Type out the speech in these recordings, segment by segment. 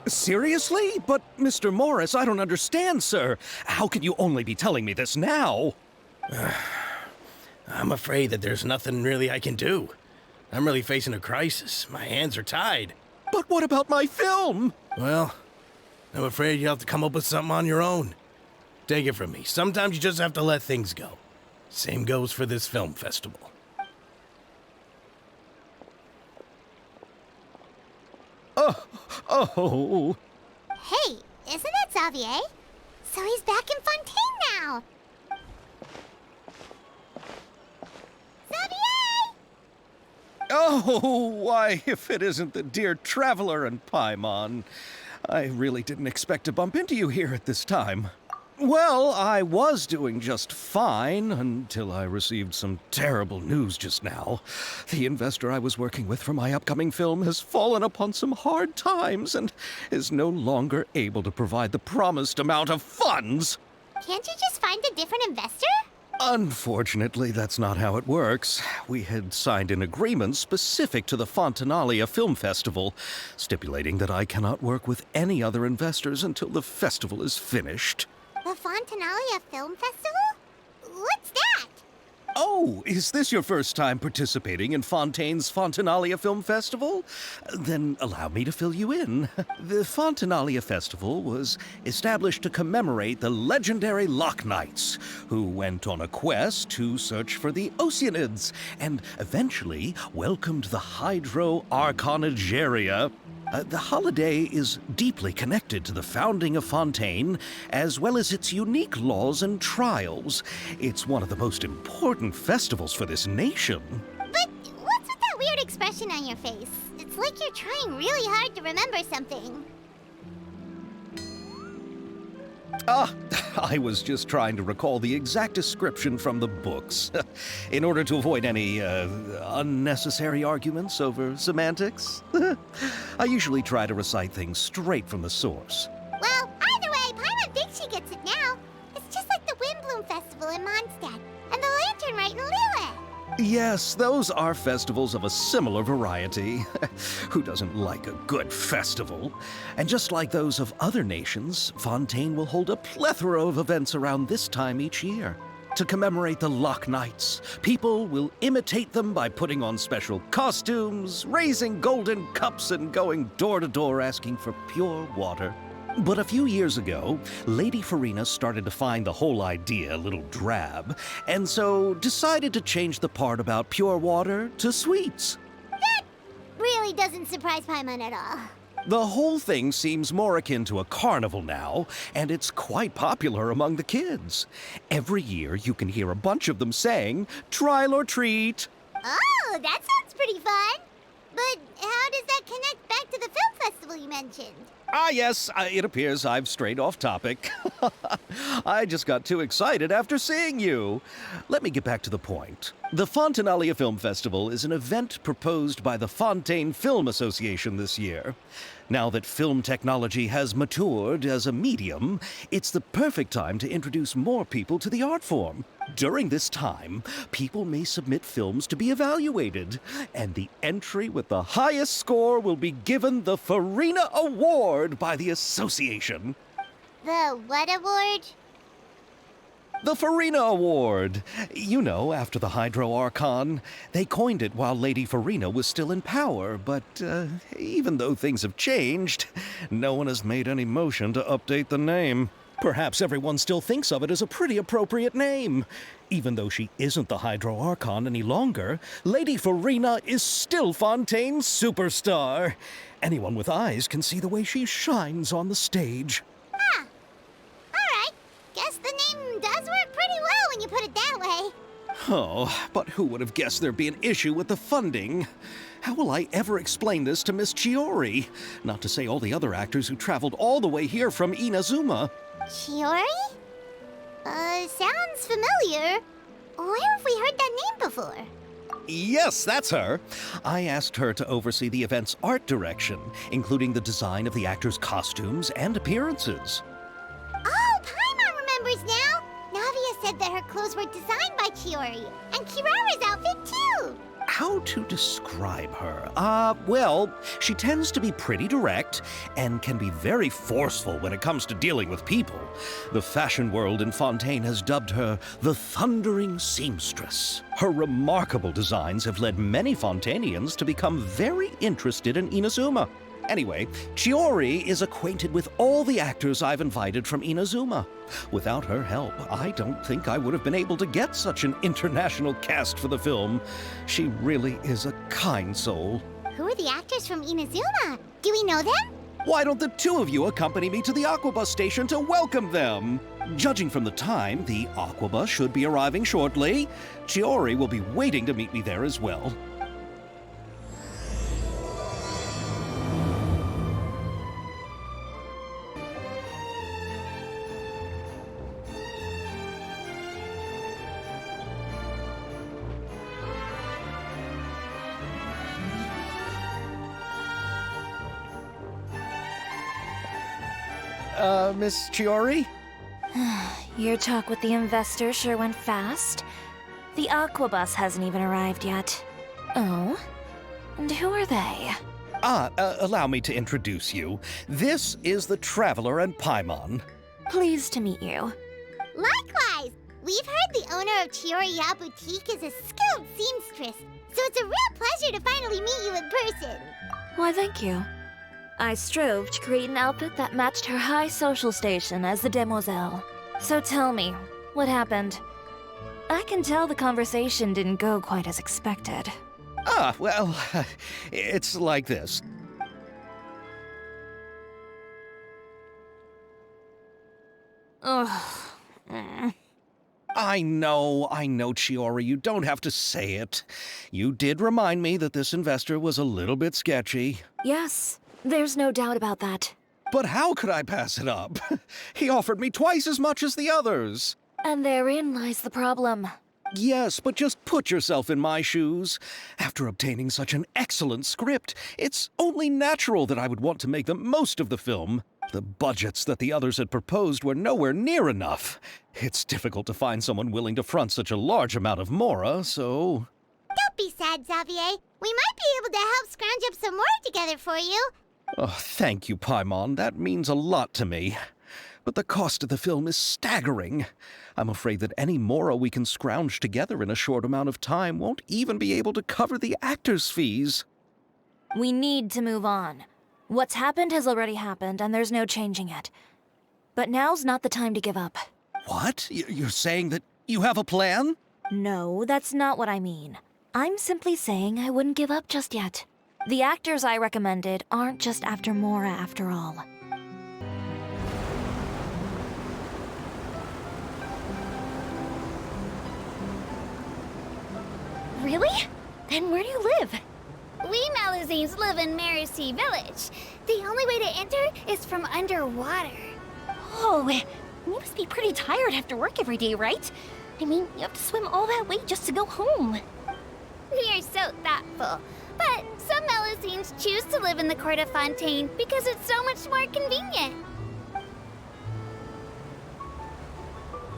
Seriously? But, Mr. Morris, I don't understand, sir. How can you only be telling me this now? I'm afraid that there's nothing really I can do. I'm really facing a crisis. My hands are tied. But what about my film? Well, I'm afraid you'll have to come up with something on your own. Take it from me. Sometimes you just have to let things go. Same goes for this film festival. Oh. Hey, isn't that Xavier? So he's back in Fontaine now. Xavier! Oh, why, if it isn't the dear Traveler and Paimon. I really didn't expect to bump into you here at this time. Well, I was doing just fine until I received some terrible news just now. The investor I was working with for my upcoming film has fallen upon some hard times and is no longer able to provide the promised amount of funds. Can't you just find a different investor? Unfortunately, that's not how it works. We had signed an agreement specific to the Fontanalia Film Festival, stipulating that I cannot work with any other investors until the festival is finished. The Fontanalia Film Festival? What's that? Oh, is this your first time participating in Fontaine's Fontanalia Film Festival? Then allow me to fill you in. The Fontanalia Festival was established to commemorate the legendary Loch Knights, who went on a quest to search for the Oceanids and eventually welcomed the Hydro Arconageria. The holiday is deeply connected to the founding of Fontaine, as well as its unique laws and trials. It's one of the most important festivals for this nation. But what's with that weird expression on your face? It's like you're trying really hard to remember something. I was just trying to recall the exact description from the books, in order to avoid any unnecessary arguments over semantics. I usually try to recite things straight from the source. Well, either way, Paimon thinks she gets it now. It's just like the Windbloom Festival in Mondstadt, and the Lantern Rite in Lille. Yes, those are festivals of a similar variety. Who doesn't like a good festival? And just like those of other nations, Fontaine will hold a plethora of events around this time each year. To commemorate the Loch Knights, people will imitate them by putting on special costumes, raising golden cups, and going door to door asking for pure water. But a few years ago, Lady Farina started to find the whole idea a little drab, and so decided to change the part about pure water to sweets. That really doesn't surprise Paimon at all. The whole thing seems more akin to a carnival now, and it's quite popular among the kids. Every year you can hear a bunch of them saying, "Trial or treat." Oh, that sounds pretty fun. But how does that connect back to the film festival you mentioned? Yes, it appears I've strayed off topic. I just got too excited after seeing you. Let me get back to the point. The Fontanalia Film Festival is an event proposed by the Fontaine Film Association this year. Now that film technology has matured as a medium, it's the perfect time to introduce more people to the art form. During this time, people may submit films to be evaluated, and the entry with the highest score will be given the Farina Award by the association. The what award? The Farina Award. You know, after the Hydro Archon. They coined it while Lady Farina was still in power, but even though things have changed, no one has made any motion to update the name. Perhaps everyone still thinks of it as a pretty appropriate name. Even though she isn't the Hydro Archon any longer, Lady Farina is still Fontaine's superstar. Anyone with eyes can see the way she shines on the stage. Huh. Alright. Guess the name does work pretty well when you put it that way. Oh, but who would have guessed there'd be an issue with the funding? How will I ever explain this to Miss Chiori? Not to say all the other actors who traveled all the way here from Inazuma. Chiori? Sounds familiar. Where have we heard that name before? Yes, that's her. I asked her to oversee the event's art direction, including the design of the actors' costumes and appearances. Oh, Paimon remembers now. Navia said that her clothes were designed by Chiori, and Kirara's outfit too. how to describe her? Well, she tends to be pretty direct and can be very forceful when it comes to dealing with people. The fashion world in Fontaine has dubbed her the Thundering Seamstress. Her remarkable designs have led many Fontainians to become very interested in Inazuma. Anyway, Chiori is acquainted with all the actors I've invited from Inazuma. Without her help, I don't think I would have been able to get such an international cast for the film. She really is a kind soul. Who are the actors from Inazuma? Do we know them? Why don't the two of you accompany me to the Aquabus station to welcome them? Judging from the time, the Aquabus should be arriving shortly. Chiori will be waiting to meet me there as well. Miss Chiori? Your talk with the investor sure went fast. The Aquabus hasn't even arrived yet. Oh? And who are they? Allow me to introduce you. This is the Traveler and Paimon. Pleased to meet you. Likewise! We've heard the owner of Chioriya Boutique is a skilled seamstress, so it's a real pleasure to finally meet you in person. Why, thank you. I strove to create an outfit that matched her high social station as the demoiselle. So tell me, what happened? I can tell the conversation didn't go quite as expected. Well, it's like this. Ugh. I know, Chiori, you don't have to say it. You did remind me that this investor was a little bit sketchy. Yes, there's no doubt about that. But how could I pass it up? He offered me twice as much as the others. And therein lies the problem. Yes, but just put yourself in my shoes. After obtaining such an excellent script, it's only natural that I would want to make the most of the film. The budgets that the others had proposed were nowhere near enough. It's difficult to find someone willing to front such a large amount of mora, so... Don't be sad, Xavier. We might be able to help scrounge up some more together for you. Oh, thank you, Paimon. That means a lot to me. But the cost of the film is staggering. I'm afraid that any mora we can scrounge together in a short amount of time won't even be able to cover the actors' fees. We need to move on. What's happened has already happened, and there's no changing it. But now's not the time to give up. What? You're saying that you have a plan? No, that's not what I mean. I'm simply saying I wouldn't give up just yet. The actors I recommended aren't just after mora after all. Really? Then where do you live? We Malazines live in Mercy Village. The only way to enter is from underwater. Oh, you must be pretty tired after work every day, right? I mean, you have to swim all that way just to go home. We are so thoughtful. But some Malazines choose to live in the court of Fontaine because it's so much more convenient.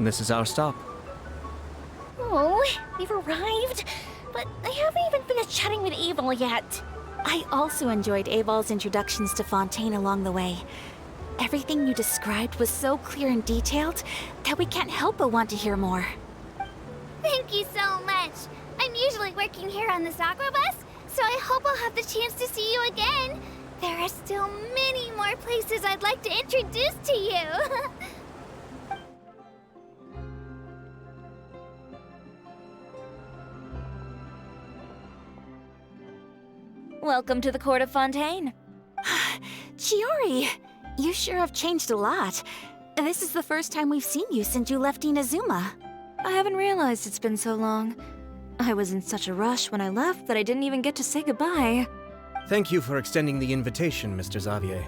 This is our stop. Oh, we've arrived. But I haven't even finished chatting with Aval yet. I also enjoyed Aval's introductions to Fontaine along the way. Everything you described was so clear and detailed that we can't help but want to hear more. Thank you so much. I'm usually working here on this aqua bus, so I hope I'll have the chance to see you again. There are still many more places I'd like to introduce to you. Welcome to the court of Fontaine. Chiori, you sure have changed a lot. This is the first time we've seen you since you left Inazuma. I haven't realized it's been so long. I was in such a rush when I left that I didn't even get to say goodbye. Thank you for extending the invitation, Mr. Xavier.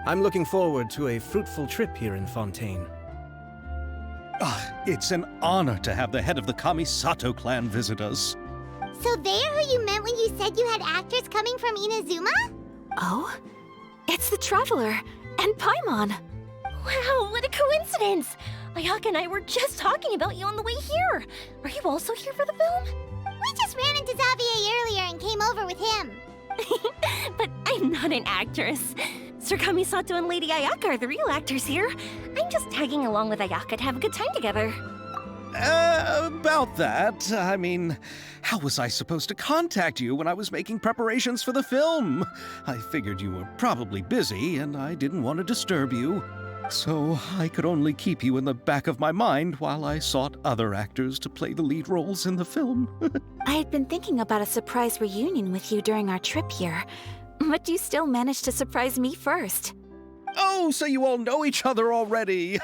I'm looking forward to a fruitful trip here in Fontaine. It's an honor to have the head of the Kamisato clan visit us. So they are who you meant when you said you had actors coming from Inazuma? Oh? It's the Traveler and Paimon. Wow, what a coincidence! Ayaka and I were just talking about you on the way here. Are you also here for the film? We just ran into Xavier earlier and came over with him. But I'm not an actress. Sir Kamisato and Lady Ayaka are the real actors here. I'm just tagging along with Ayaka to have a good time together. About that, I mean, how was I supposed to contact you when I was making preparations for the film? I figured you were probably busy, and I didn't want to disturb you. So I could only keep you in the back of my mind while I sought other actors to play the lead roles in the film. I had been thinking about a surprise reunion with you during our trip here, but you still managed to surprise me first. Oh, so you all know each other already!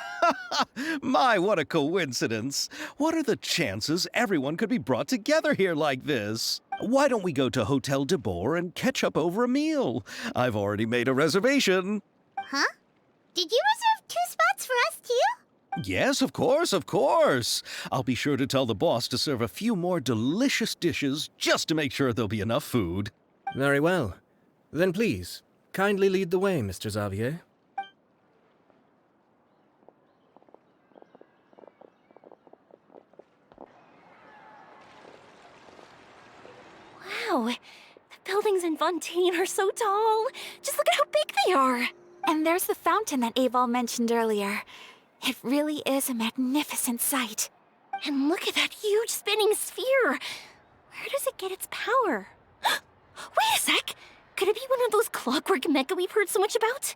My, what a coincidence! What are the chances everyone could be brought together here like this? Why don't we go to Hotel de Boer and catch up over a meal? I've already made a reservation. Huh? Did you reserve 2 spots for us too? Yes, of course, of course. I'll be sure to tell the boss to serve a few more delicious dishes just to make sure there'll be enough food. Very well. Then please, kindly lead the way, Mr. Xavier. Wow, the buildings in Fontaine are so tall. Just look at how big they are. And there's the fountain that Aval mentioned earlier. It really is a magnificent sight. And look at that huge spinning sphere. Where does it get its power? Wait a sec! Could it be one of those clockwork mecha we've heard so much about?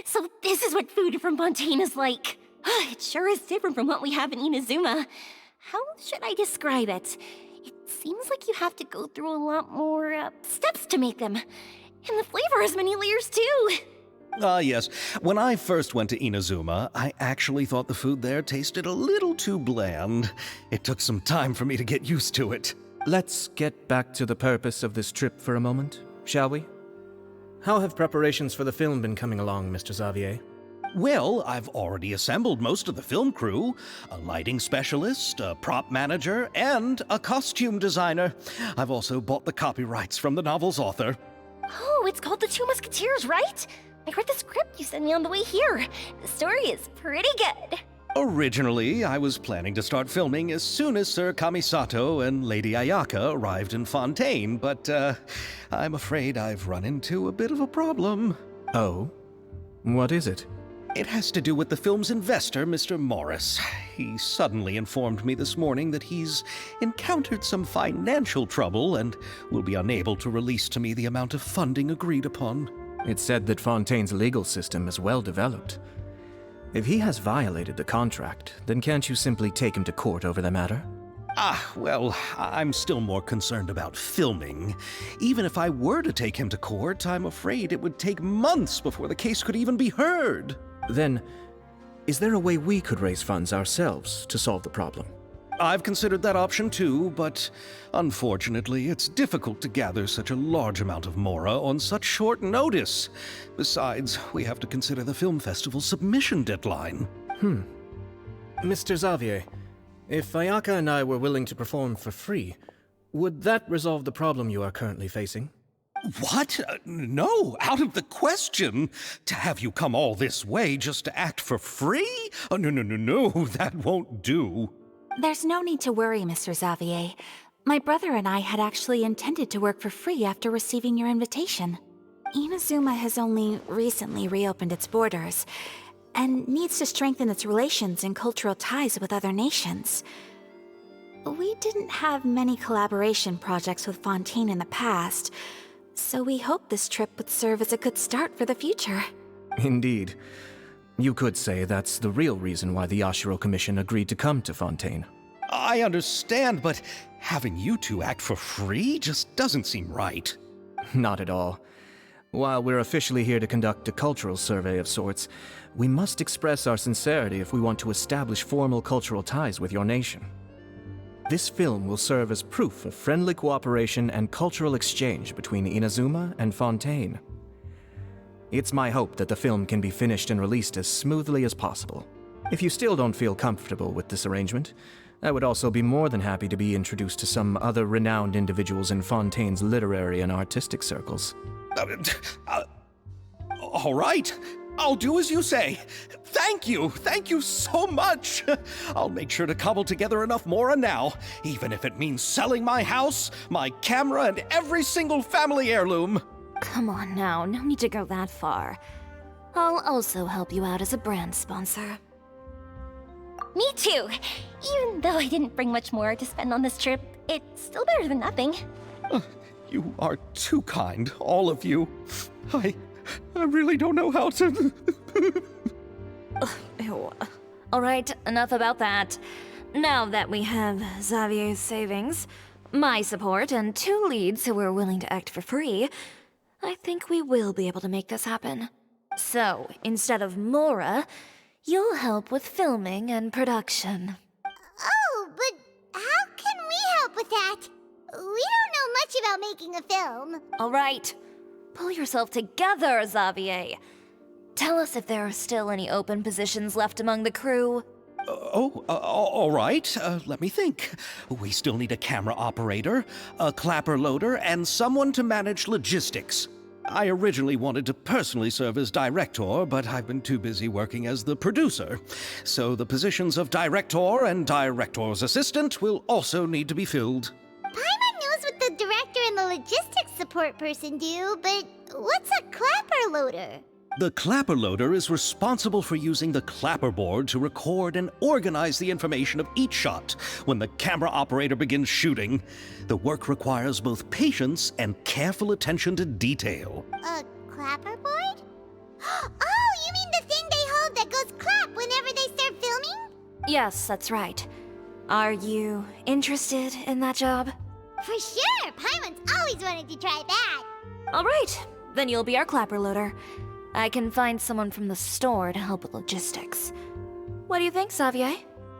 So this is what food from Fontaine is like. It sure is different from what we have in Inazuma. How should I describe it? It seems like you have to go through a lot more steps to make them. And the flavor has many layers too. Yes. When I first went to Inazuma, I actually thought the food there tasted a little too bland. It took some time for me to get used to it. Let's get back to the purpose of this trip for a moment, shall we? How have preparations for the film been coming along, Mr. Xavier? Well, I've already assembled most of the film crew, a lighting specialist, a prop manager, and a costume designer. I've also bought the copyrights from the novel's author. Oh, it's called The Two Musketeers, right? I read the script you sent me on the way here. The story is pretty good. Originally, I was planning to start filming as soon as Sir Kamisato and Lady Ayaka arrived in Fontaine, but I'm afraid I've run into a bit of a problem. Oh? What is it? It has to do with the film's investor, Mr. Morris. He suddenly informed me this morning that he's encountered some financial trouble and will be unable to release to me the amount of funding agreed upon. It's said that Fontaine's legal system is well developed. If he has violated the contract, then can't you simply take him to court over the matter? Well, I'm still more concerned about filming. Even if I were to take him to court, I'm afraid it would take months before the case could even be heard. Then, is there a way we could raise funds ourselves to solve the problem? I've considered that option too, but unfortunately, it's difficult to gather such a large amount of mora on such short notice. Besides, we have to consider the film festival's submission deadline. Mr. Xavier, if Ayaka and I were willing to perform for free, would that resolve the problem you are currently facing? What? No, out of the question. To have you come all this way just to act for free? Oh, no, that won't do. There's no need to worry, Mr. Xavier. My brother and I had actually intended to work for free after receiving your invitation. Inazuma has only recently reopened its borders, and needs to strengthen its relations and cultural ties with other nations. We didn't have many collaboration projects with Fontaine in the past, so we hoped this trip would serve as a good start for the future. Indeed. You could say that's the real reason why the Yashiro Commission agreed to come to Fontaine. I understand, but having you two act for free just doesn't seem right. Not at all. While we're officially here to conduct a cultural survey of sorts, we must express our sincerity if we want to establish formal cultural ties with your nation. This film will serve as proof of friendly cooperation and cultural exchange between Inazuma and Fontaine. It's my hope that the film can be finished and released as smoothly as possible. If you still don't feel comfortable with this arrangement, I would also be more than happy to be introduced to some other renowned individuals in Fontaine's literary and artistic circles. All right. I'll do as you say. Thank you so much. I'll make sure to cobble together enough mora now, even if it means selling my house, my camera, and every single family heirloom. Come on now, no need to go that far. I'll also help you out as a brand sponsor. Me too. Even though I didn't bring much more to spend on this trip, it's still better than nothing. You are too kind, all of you. I really don't know how to... Ew. All right, enough about that. Now that we have Xavier's savings, my support, and 2 leads who are willing to act for free, I think we will be able to make this happen. So, instead of Mora, you'll help with filming and production. Oh, but how can we help with that? We don't know much about making a film. All right, pull yourself together, Xavier. Tell us if there are still any open positions left among the crew. All right. Let me think. We still need a camera operator, a clapper loader, and someone to manage logistics. I originally wanted to personally serve as director, but I've been too busy working as the producer. So the positions of director and director's assistant will also need to be filled. Paimon knows what the director and the logistics support person do, but what's a clapper loader? The clapper loader is responsible for using the clapper board to record and organize the information of each shot when the camera operator begins shooting. The work requires both patience and careful attention to detail. A clapper board? Oh, you mean the thing they hold that goes clap whenever they start filming? Yes, that's right. Are you interested in that job? For sure! Paimon's always wanted to try that. All right, then you'll be our clapper loader. I can find someone from the store to help with logistics. What do you think, Xavier?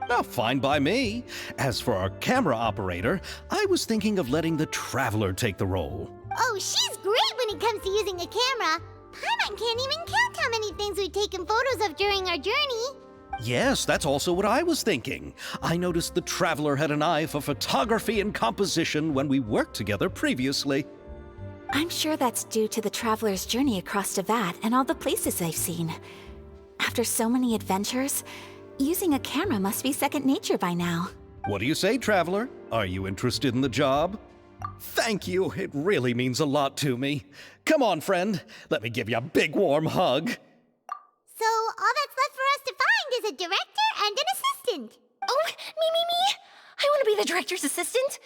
Well, fine by me. As for our camera operator, I was thinking of letting the Traveler take the role. Oh, she's great when it comes to using a camera. Paimon can't even count how many things we've taken photos of during our journey. Yes, that's also what I was thinking. I noticed the Traveler had an eye for photography and composition when we worked together previously. I'm sure that's due to the traveler's journey across Devat and all the places they've seen. After so many adventures, using a camera must be second nature by now. What do you say, Traveler? Are you interested in the job? Thank you. It really means a lot to me. Come on, friend. Let me give you a big warm hug. So all that's left for us to find is a director and an assistant. Oh, me! I want to be the director's assistant.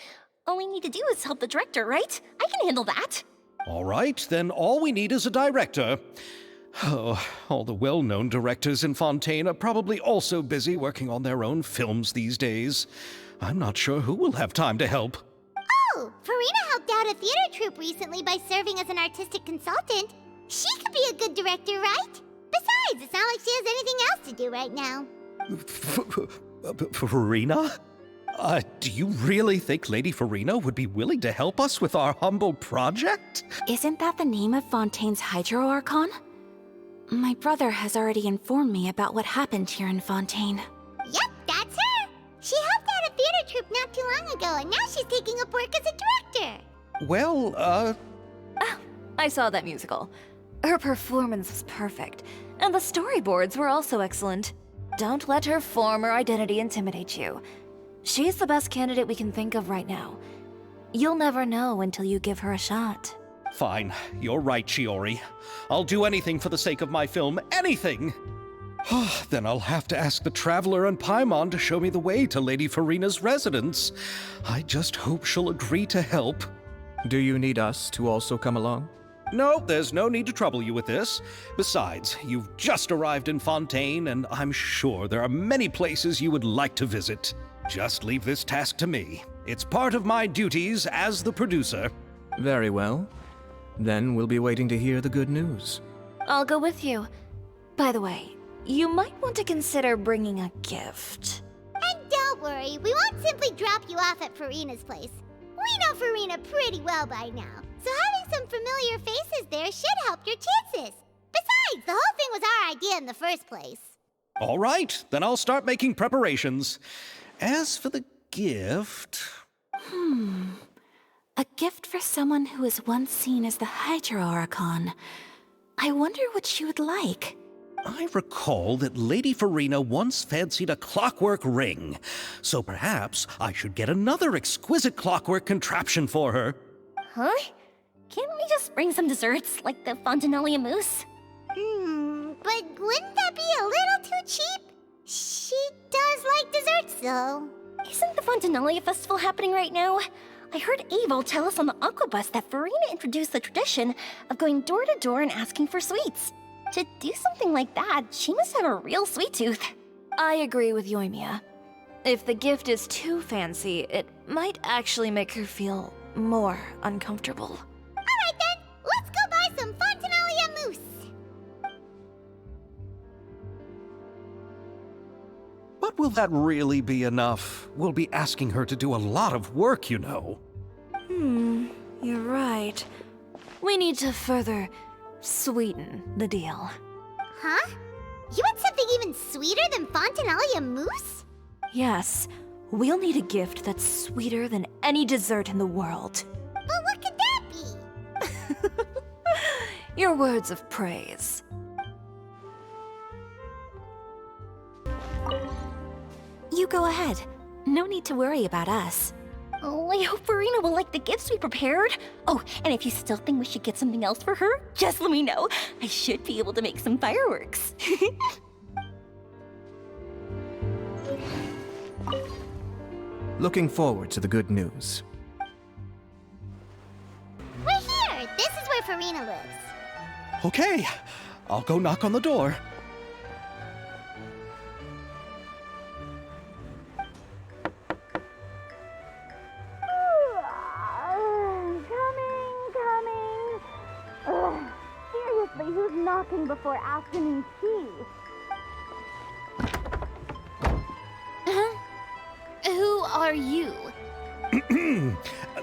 All we need to do is help the director, right? I can handle that. All right, then all we need is a director. Oh, all the well-known directors in Fontaine are probably also busy working on their own films these days. I'm not sure who will have time to help. Oh, Farina helped out a theater troupe recently by serving as an artistic consultant. She could be a good director, right? Besides, it's not like she has anything else to do right now. Farina? Do you really think Lady Farina would be willing to help us with our humble project? Isn't that the name of Fontaine's Hydro Archon? My brother has already informed me about what happened here in Fontaine. Yep, that's her. She helped out a theater troupe not too long ago, and now she's taking up work as a director. Well, I saw that musical. Her performance was perfect, and the storyboards were also excellent. Don't let her former identity intimidate you. She's the best candidate we can think of right now. You'll never know until you give her a shot. Fine. You're right, Shiori. I'll do anything for the sake of my film. Anything! Then I'll have to ask the Traveler and Paimon to show me the way to Lady Farina's residence. I just hope she'll agree to help. Do you need us to also come along? No, there's no need to trouble you with this. Besides, you've just arrived in Fontaine, and I'm sure there are many places you would like to visit. Just leave this task to me. It's part of my duties as the producer. Very well. Then we'll be waiting to hear the good news. I'll go with you. By the way, you might want to consider bringing a gift. And don't worry, we won't simply drop you off at Farina's place. We know Farina pretty well by now, so having some familiar faces there should help your chances. Besides, the whole thing was our idea in the first place. All right, then I'll start making preparations. As for the gift... A gift for someone who was once seen as the Hydro Archon. I wonder what she would like. I recall that Lady Farina once fancied a clockwork ring, so perhaps I should get another exquisite clockwork contraption for her. Huh? Can't we just bring some desserts, like the Fontinalia mousse? But wouldn't that be a little too cheap? She does like desserts, though. Isn't the Fontinalia festival happening right now? I heard Abel tell us on the Aquabus that Farina introduced the tradition of going door to door and asking for sweets. To do something like that, she must have a real sweet tooth. I agree with Yoimiya. If the gift is too fancy, it might actually make her feel more uncomfortable. Alright then, let's go buy some Fontinalia mousse. But will that really be enough? We'll be asking her to do a lot of work, you know. You're right. We need to further sweeten the deal. Huh? You want something even sweeter than Fontinalia mousse? Yes, we'll need a gift that's sweeter than any dessert in the world. But what could that be? Your words of praise. You go ahead. No need to worry about us. Oh, I hope Farina will like the gifts we prepared. Oh, and if you still think we should get something else for her, just let me know. I should be able to make some fireworks. Looking forward to the good news. We're here! This is where Farina lives. Okay, I'll go knock on the door. Seriously, who's knocking before asking me key? Who are you?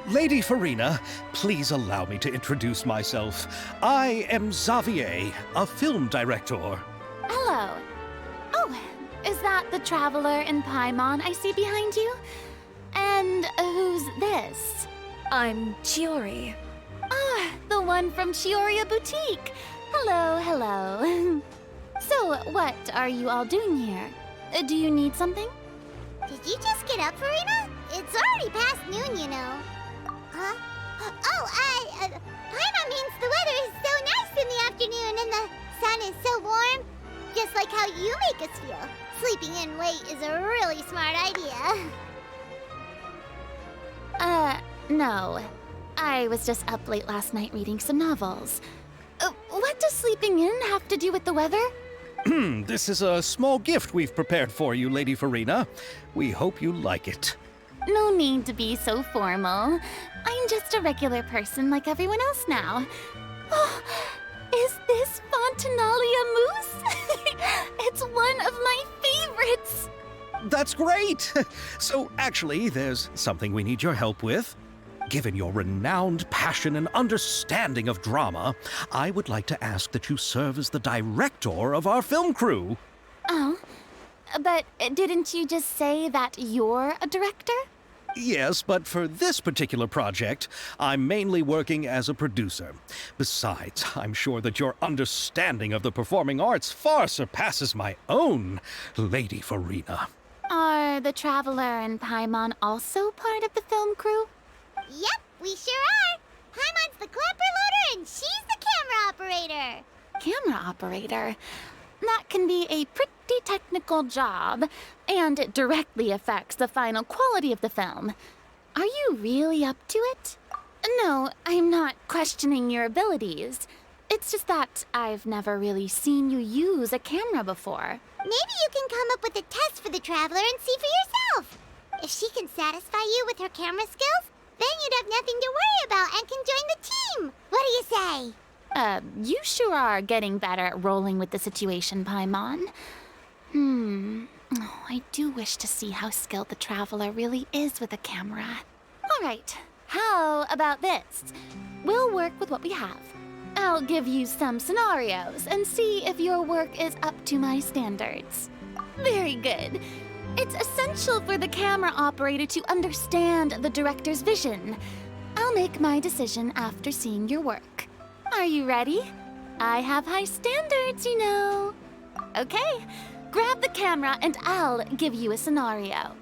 Lady Farina, please allow me to introduce myself. I am Xavier, a film director. Hello. Oh, is that the traveler in Paimon I see behind you? And who's this? I'm Chiori. Ah, the one from Chioria Boutique. Hello, hello. So, what are you all doing here? Do you need something? Did you just get up, Farina? It's already past noon, you know. Huh? Oh, Paimon means the weather is so nice in the afternoon and the sun is so warm. Just like how you make us feel. Sleeping in late is a really smart idea. No. I was just up late last night reading some novels. What does sleeping in have to do with the weather? This is a small gift we've prepared for you, Lady Farina. We hope you like it. No need to be so formal. I'm just a regular person like everyone else now. Oh, is this Fontinalia mousse? It's one of my favorites. That's great! So, actually, there's something we need your help with. Given your renowned passion and understanding of drama, I would like to ask that you serve as the director of our film crew. Oh, but didn't you just say that you're a director? Yes, but for this particular project, I'm mainly working as a producer. Besides, I'm sure that your understanding of the performing arts far surpasses my own, Lady Farina. Are the Traveler and Paimon also part of the film crew? Yep, we sure are. Paimon's the clapper loader and she's the camera operator. Camera operator? That can be a pretty technical job, and it directly affects the final quality of the film. Are you really up to it? No, I'm not questioning your abilities. It's just that I've never really seen you use a camera before. Maybe you can come up with a test for the Traveler and see for yourself. If she can satisfy you with her camera skills, then you'd have nothing to worry about and can join the team. What do you say? You sure are getting better at rolling with the situation, Paimon. Oh, I do wish to see how skilled the Traveler really is with a camera. All right, how about this? We'll work with what we have. I'll give you some scenarios and see if your work is up to my standards. Very good. It's essential for the camera operator to understand the director's vision. I'll make my decision after seeing your work. Are you ready? I have high standards, you know. Okay, grab the camera and I'll give you a scenario.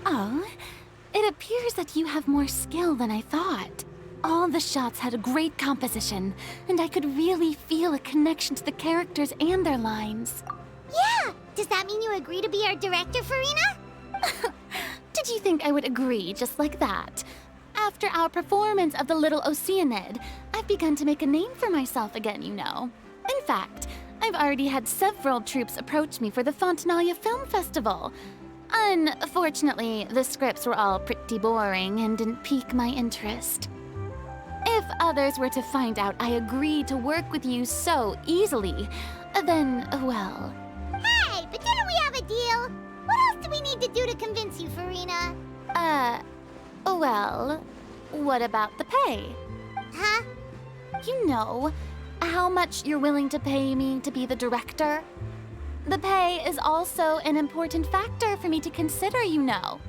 Oh, it appears that you have more skill than I thought. All the shots had a great composition, and I could really feel a connection to the characters and their lines. Yeah! Does that mean you agree to be our director, Farina? Did you think I would agree just like that? After our performance of The Little Oceanid, I've begun to make a name for myself again, you know. In fact, I've already had several troops approach me for the Fontanalia Film Festival. Unfortunately, the scripts were all pretty boring and didn't pique my interest. If others were to find out I agreed to work with you so easily, then, well... Hey, but didn't we have a deal? What else do we need to do to convince you, Farina? Well, what about the pay? Huh? You know, how much you're willing to pay me to be the director? The pay is also an important factor for me to consider, you know.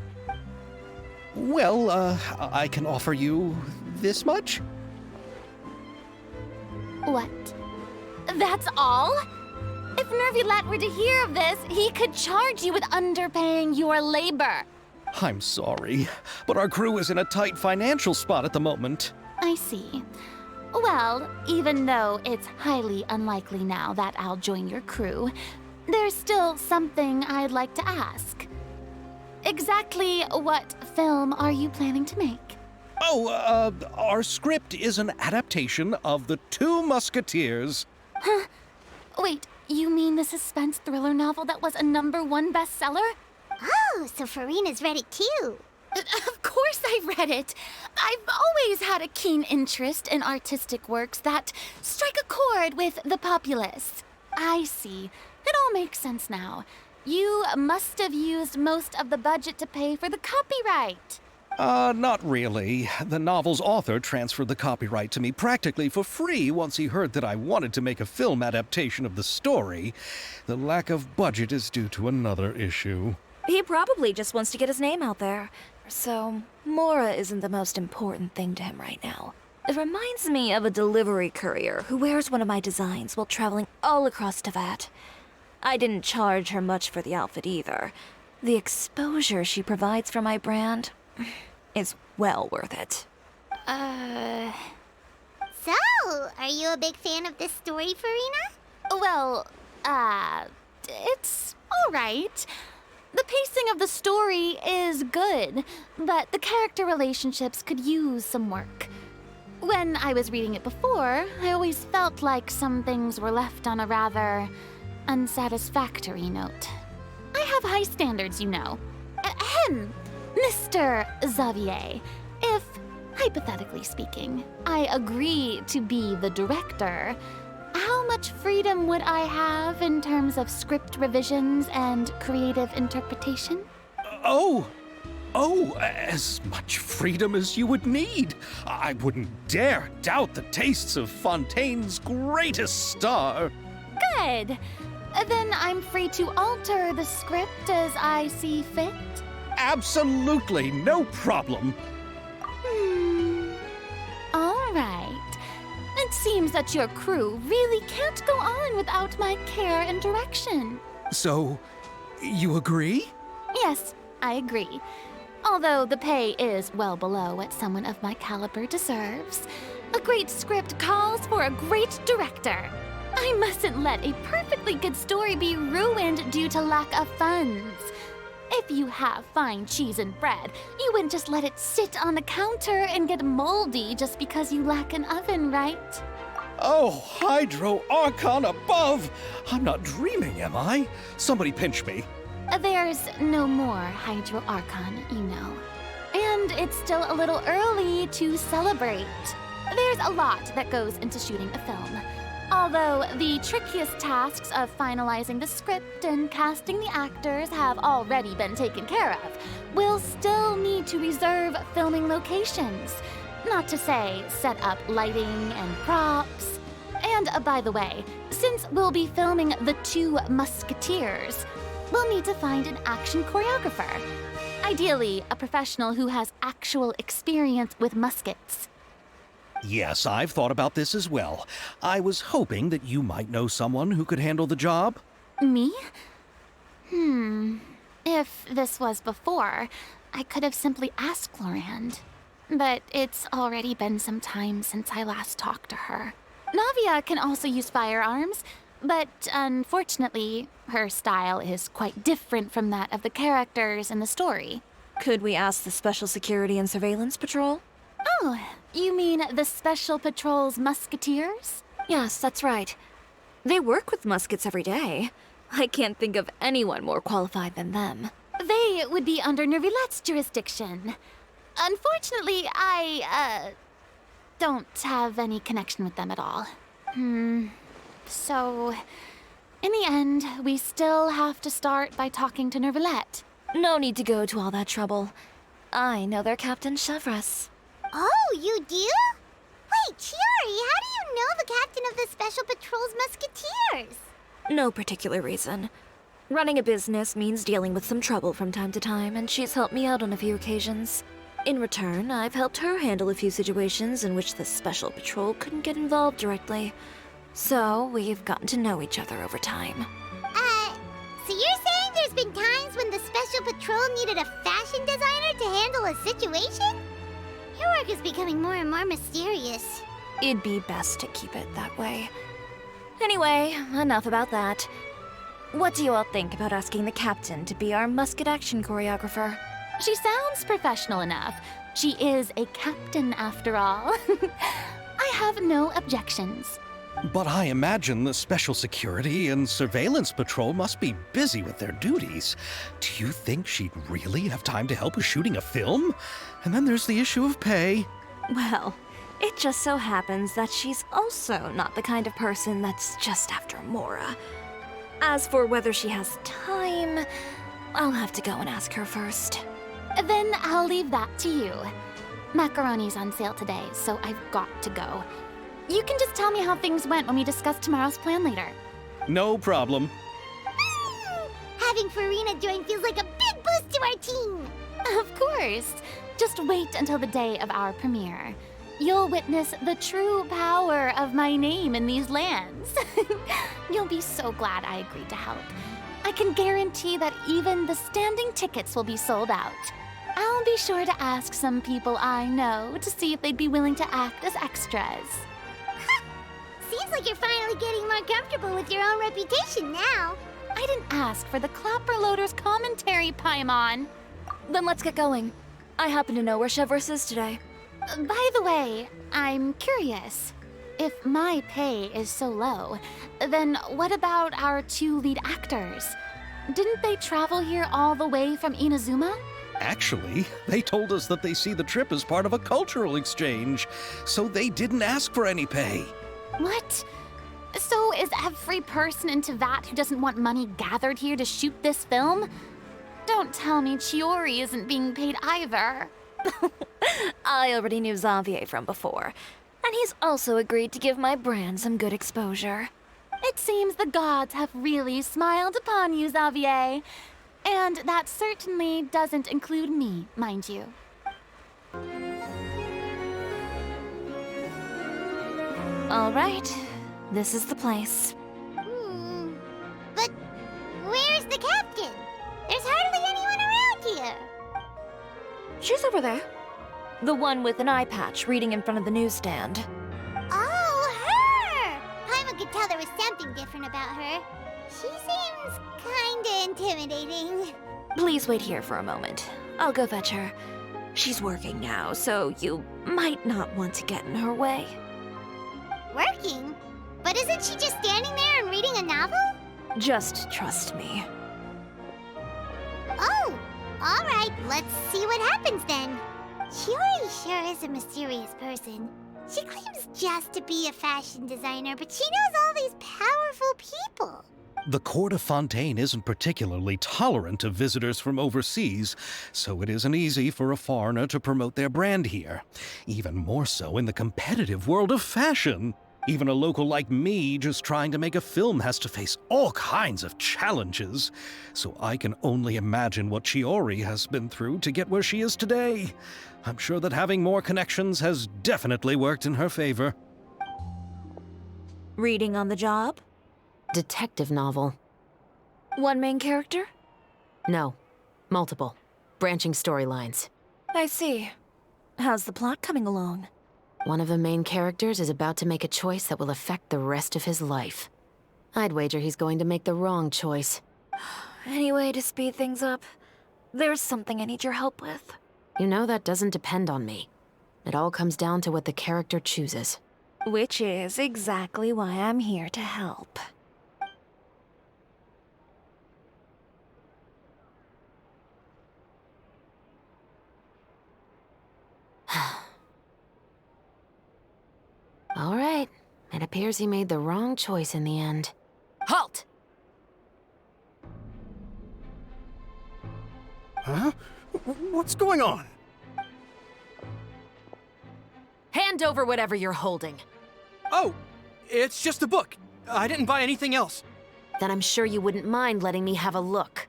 Well, I can offer you this much? What? That's all? If Nervylat were to hear of this, he could charge you with underpaying your labor. I'm sorry, but our crew is in a tight financial spot at the moment. I see. Well, even though it's highly unlikely now that I'll join your crew, there's still something I'd like to ask. Exactly what film are you planning to make? Oh, our script is an adaptation of The Two Musketeers. Huh? Wait, you mean the suspense thriller novel that was a #1 bestseller? Oh, so Farina's read it too. Of course I read it. I've always had a keen interest in artistic works that strike a chord with the populace. I see. It all makes sense now. You must have used most of the budget to pay for the copyright. Not really. The novel's author transferred the copyright to me practically for free once he heard that I wanted to make a film adaptation of the story. The lack of budget is due to another issue. He probably just wants to get his name out there. So, Mora isn't the most important thing to him right now. It reminds me of a delivery courier who wears one of my designs while traveling all across Teyvat. I didn't charge her much for the outfit either. The exposure she provides for my brand is well worth it. So, are you a big fan of this story, Farina? Well, it's all right. The pacing of the story is good, but the character relationships could use some work. When I was reading it before, I always felt like some things were left on a rather unsatisfactory note. I have high standards, you know. Ahem, Mr. Xavier. If, hypothetically speaking, I agree to be the director, how much freedom would I have in terms of script revisions and creative interpretation? As much freedom as you would need. I wouldn't dare doubt the tastes of Fontaine's greatest star. Good. Then I'm free to alter the script as I see fit? Absolutely, no problem. All right. It seems that your crew really can't go on without my care and direction. So, you agree? Yes, I agree. Although the pay is well below what someone of my caliber deserves. A great script calls for a great director. I mustn't let a perfectly good story be ruined due to lack of funds. If if you have fine cheese and bread, you wouldn't just let it sit on the counter and get moldy just because you lack an oven, right? Oh, Hydro Archon above! I'm not dreaming, am I? Somebody pinch me. There's no more Hydro Archon, you know. And it's still a little early to celebrate. There's a lot that goes into shooting a film. Although the trickiest tasks of finalizing the script and casting the actors have already been taken care of, we'll still need to reserve filming locations. Not to say set up lighting and props. And by the way, since we'll be filming the 2 Musketeers, we'll need to find an action choreographer. Ideally, a professional who has actual experience with muskets. Yes, I've thought about this as well. I was hoping that you might know someone who could handle the job. Me? If this was before, I could have simply asked Florand. But it's already been some time since I last talked to her. Navia can also use firearms, but unfortunately, her style is quite different from that of the characters in the story. Could we ask the Special Security and Surveillance Patrol? Oh, you mean the Special Patrol's Musketeers? Yes, that's right. They work with muskets every day. I can't think of anyone more qualified than them. They would be under Nervilette's jurisdiction. Unfortunately, I don't have any connection with them at all. So, in the end, we still have to start by talking to Nervilette. No need to go to all that trouble. I know their Captain Chevres. Oh, you do? Wait, Chiori, how do you know the captain of the Special Patrol's Musketeers? No particular reason. Running a business means dealing with some trouble from time to time, and she's helped me out on a few occasions. In return, I've helped her handle a few situations in which the Special Patrol couldn't get involved directly. So, we've gotten to know each other over time. So you're saying there's been times when the Special Patrol needed a fashion designer to handle a situation? Your work is becoming more and more mysterious. It'd be best to keep it that way. Anyway, enough about that. What do you all think about asking the captain to be our musket action choreographer? She sounds professional enough. She is a captain after all. I have no objections. But I imagine the Special Security and Surveillance Patrol must be busy with their duties. Do you think she'd really have time to help with shooting a film? And then there's the issue of pay. Well, it just so happens that she's also not the kind of person that's just after Mora. As for whether she has time, I'll have to go and ask her first. Then I'll leave that to you. Macaroni's on sale today, so I've got to go. You can just tell me how things went when we discuss tomorrow's plan later. No problem. Having Farina join feels like a big boost to our team. Of course. Just wait until the day of our premiere. You'll witness the true power of my name in these lands. You'll be so glad I agreed to help. I can guarantee that even the standing tickets will be sold out. I'll be sure to ask some people I know to see if they'd be willing to act as extras. Seems like you're finally getting more comfortable with your own reputation now. I didn't ask for the Clapperloader's commentary, Paimon. Then let's get going. I happen to know where Chevres is today. By the way, I'm curious. If my pay is so low, then what about our 2 lead actors? Didn't they travel here all the way from Inazuma? Actually, they told us that they see the trip as part of a cultural exchange, so they didn't ask for any pay. What? So is every person in Tevat who doesn't want money gathered here to shoot this film? Don't tell me Chiori isn't being paid either. I already knew Xavier from before, and he's also agreed to give my brand some good exposure. It seems the gods have really smiled upon you, Xavier. And that certainly doesn't include me, mind you. All right, this is the place. But where's the captain? There's hardly anyone around here. She's over there. The one with an eye patch reading in front of the newsstand. Oh, her! Paimon could tell there was something different about her. She seems kinda intimidating. Please wait here for a moment. I'll go fetch her. She's working now, so you might not want to get in her way. Working? But isn't she just standing there and reading a novel? Just trust me. Oh, alright, let's see what happens then. Chiori sure is a mysterious person. She claims just to be a fashion designer, but she knows all these powerful people. The court of Fontaine isn't particularly tolerant of visitors from overseas, so it isn't easy for a foreigner to promote their brand here. Even more so in the competitive world of fashion. Even a local like me just trying to make a film has to face all kinds of challenges. So I can only imagine what Chiori has been through to get where she is today. I'm sure that having more connections has definitely worked in her favor. Reading on the job? Detective novel. One main character? No. Multiple. Branching storylines. I see. How's the plot coming along? One of the main characters is about to make a choice that will affect the rest of his life. I'd wager he's going to make the wrong choice. Any way to speed things up? There's something I need your help with. You know that doesn't depend on me. It all comes down to what the character chooses. Which is exactly why I'm here to help. All right. It appears he made the wrong choice in the end. Halt! Huh? What's going on? Hand over whatever you're holding. Oh, it's just a book. I didn't buy anything else. Then I'm sure you wouldn't mind letting me have a look.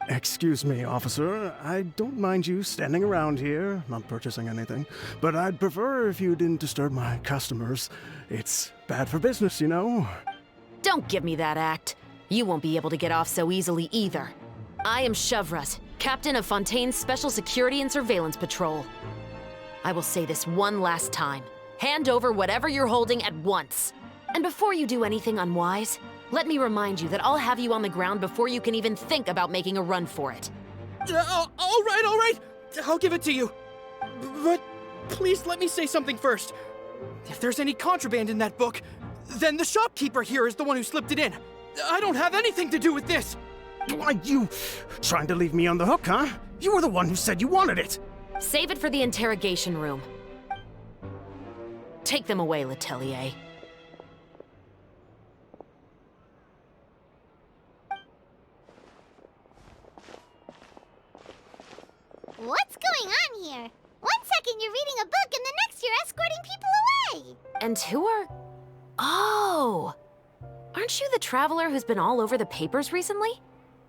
Excuse me, officer. I don't mind you standing around here, not purchasing anything, but I'd prefer if you didn't disturb my customers. It's bad for business, you know? Don't give me that act. You won't be able to get off so easily either. I am Shavras, captain of Fontaine's Special Security and Surveillance Patrol. I will say this one last time. Hand over whatever you're holding at once. And before you do anything unwise, let me remind you that I'll have you on the ground before you can even think about making a run for it. All right. I'll give it to you. But please let me say something first. If there's any contraband in that book, then the shopkeeper here is the one who slipped it in. I don't have anything to do with this. Why, you trying to leave me on the hook, huh? You were the one who said you wanted it. Save it for the interrogation room. Take them away, Letelier. What's going on here? One second you're reading a book and the next you're escorting people away. And who are... Oh! Aren't you the traveler who's been all over the papers recently?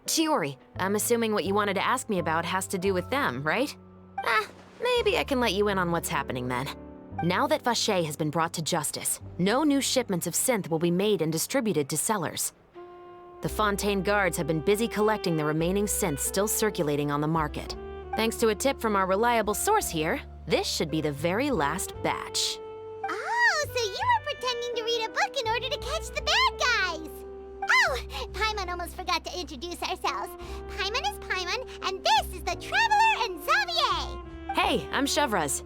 Chiori, I'm assuming what you wanted to ask me about has to do with them, right? Maybe I can let you in on what's happening then. Now that Vacher has been brought to justice, no new shipments of synth will be made and distributed to sellers. The Fontaine guards have been busy collecting the remaining synths still circulating on the market. Thanks to a tip from our reliable source here, this should be the very last batch. Oh, so you were pretending to read a book in order to catch the bad guys. Oh, Paimon almost forgot to introduce ourselves. Paimon is Paimon, and this is the Traveler and Xavier. Hey, I'm Shavras.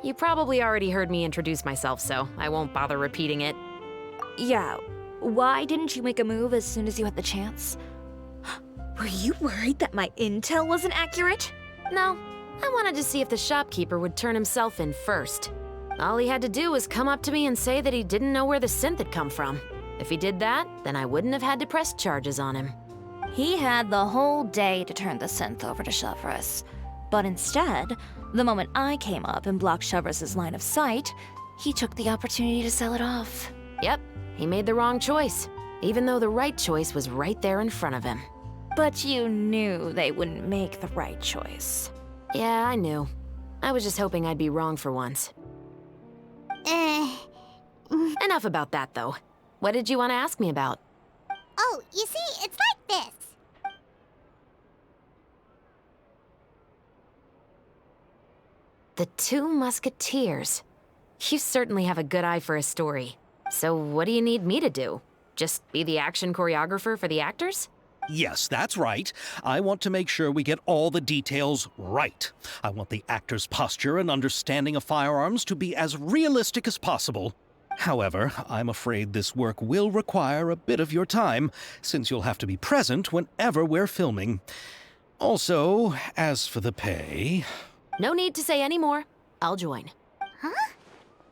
You probably already heard me introduce myself, so I won't bother repeating it. Yeah, why didn't you make a move as soon as you had the chance? Were you worried that my intel wasn't accurate? No, I wanted to see if the shopkeeper would turn himself in first. All he had to do was come up to me and say that he didn't know where the synth had come from. If he did that, then I wouldn't have had to press charges on him. He had the whole day to turn the synth over to Shavras. But instead, the moment I came up and blocked Shavras' line of sight, he took the opportunity to sell it off. Yep, he made the wrong choice, even though the right choice was right there in front of him. But you knew they wouldn't make the right choice. Yeah, I knew. I was just hoping I'd be wrong for once. Enough about that, though. What did you want to ask me about? Oh, you see, it's like this. The Two Musketeers. You certainly have a good eye for a story. So what do you need me to do? Just be the action choreographer for the actors? Yes, that's right. I want to make sure we get all the details right. I want the actor's posture and understanding of firearms to be as realistic as possible. However, I'm afraid this work will require a bit of your time, since you'll have to be present whenever we're filming. Also, as for the pay... No need to say any more. I'll join. Huh?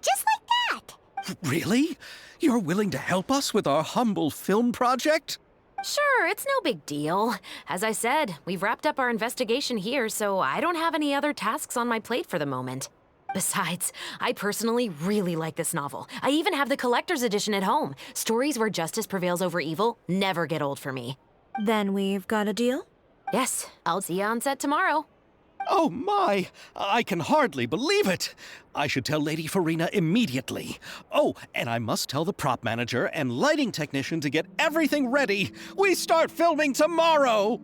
Just like that? Really? You're willing to help us with our humble film project? Sure, it's no big deal. As I said, we've wrapped up our investigation here, so I don't have any other tasks on my plate for the moment. Besides, I personally really like this novel. I even have the collector's edition at home. Stories where justice prevails over evil never get old for me. Then we've got a deal? Yes, I'll see you on set tomorrow. Oh my! I can hardly believe it! I should tell Lady Farina immediately. Oh, and I must tell the prop manager and lighting technician to get everything ready. We start filming tomorrow!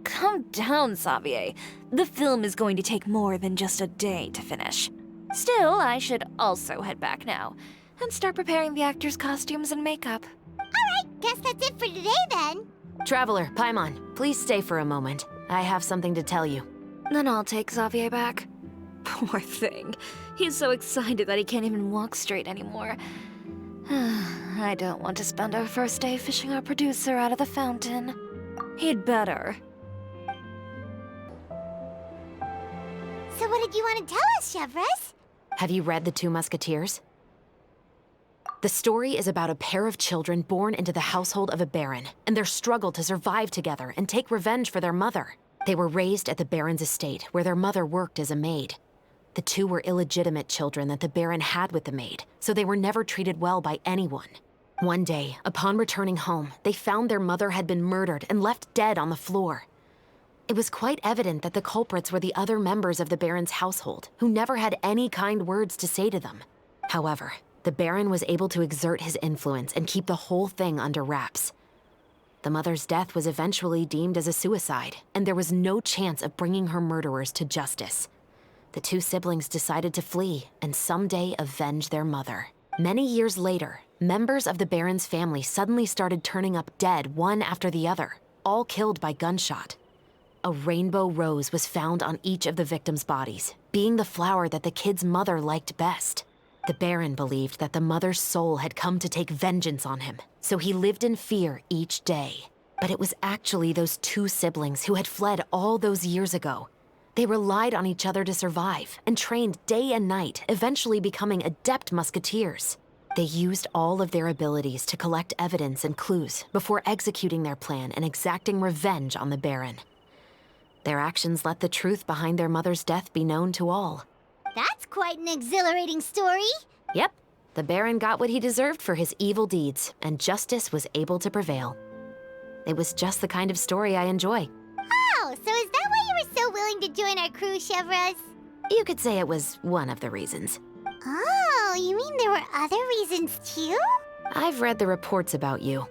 Calm down, Xavier. The film is going to take more than just a day to finish. Still, I should also head back now and start preparing the actors' costumes and makeup. Alright, guess that's it for today then. Traveler, Paimon, please stay for a moment. I have something to tell you. Then I'll take Xavier back. Poor thing. He's so excited that he can't even walk straight anymore. I don't want to spend our first day fishing our producer out of the fountain. He'd better. So what did you want to tell us, Chevres? Have you read The Two Musketeers? The story is about a pair of children born into the household of a baron, and their struggle to survive together and take revenge for their mother. They were raised at the baron's estate, where their mother worked as a maid. The two were illegitimate children that the baron had with the maid, so they were never treated well by anyone. One day, upon returning home, they found their mother had been murdered and left dead on the floor. It was quite evident that the culprits were the other members of the baron's household, who never had any kind words to say to them. However, the Baron was able to exert his influence and keep the whole thing under wraps. The mother's death was eventually deemed as a suicide, and there was no chance of bringing her murderers to justice. The two siblings decided to flee and someday avenge their mother. Many years later, members of the Baron's family suddenly started turning up dead one after the other, all killed by gunshot. A rainbow rose was found on each of the victims' bodies, being the flower that the kid's mother liked best. The Baron believed that the mother's soul had come to take vengeance on him, so he lived in fear each day. But it was actually those two siblings who had fled all those years ago. They relied on each other to survive and trained day and night, eventually becoming adept musketeers. They used all of their abilities to collect evidence and clues before executing their plan and exacting revenge on the Baron. Their actions let the truth behind their mother's death be known to all. That's quite an exhilarating story. Yep, the Baron got what he deserved for his evil deeds, and justice was able to prevail. It was just the kind of story I enjoy. Oh, so is that why you were so willing to join our crew, Chevres? You could say it was one of the reasons. Oh, you mean there were other reasons too? I've read the reports about you.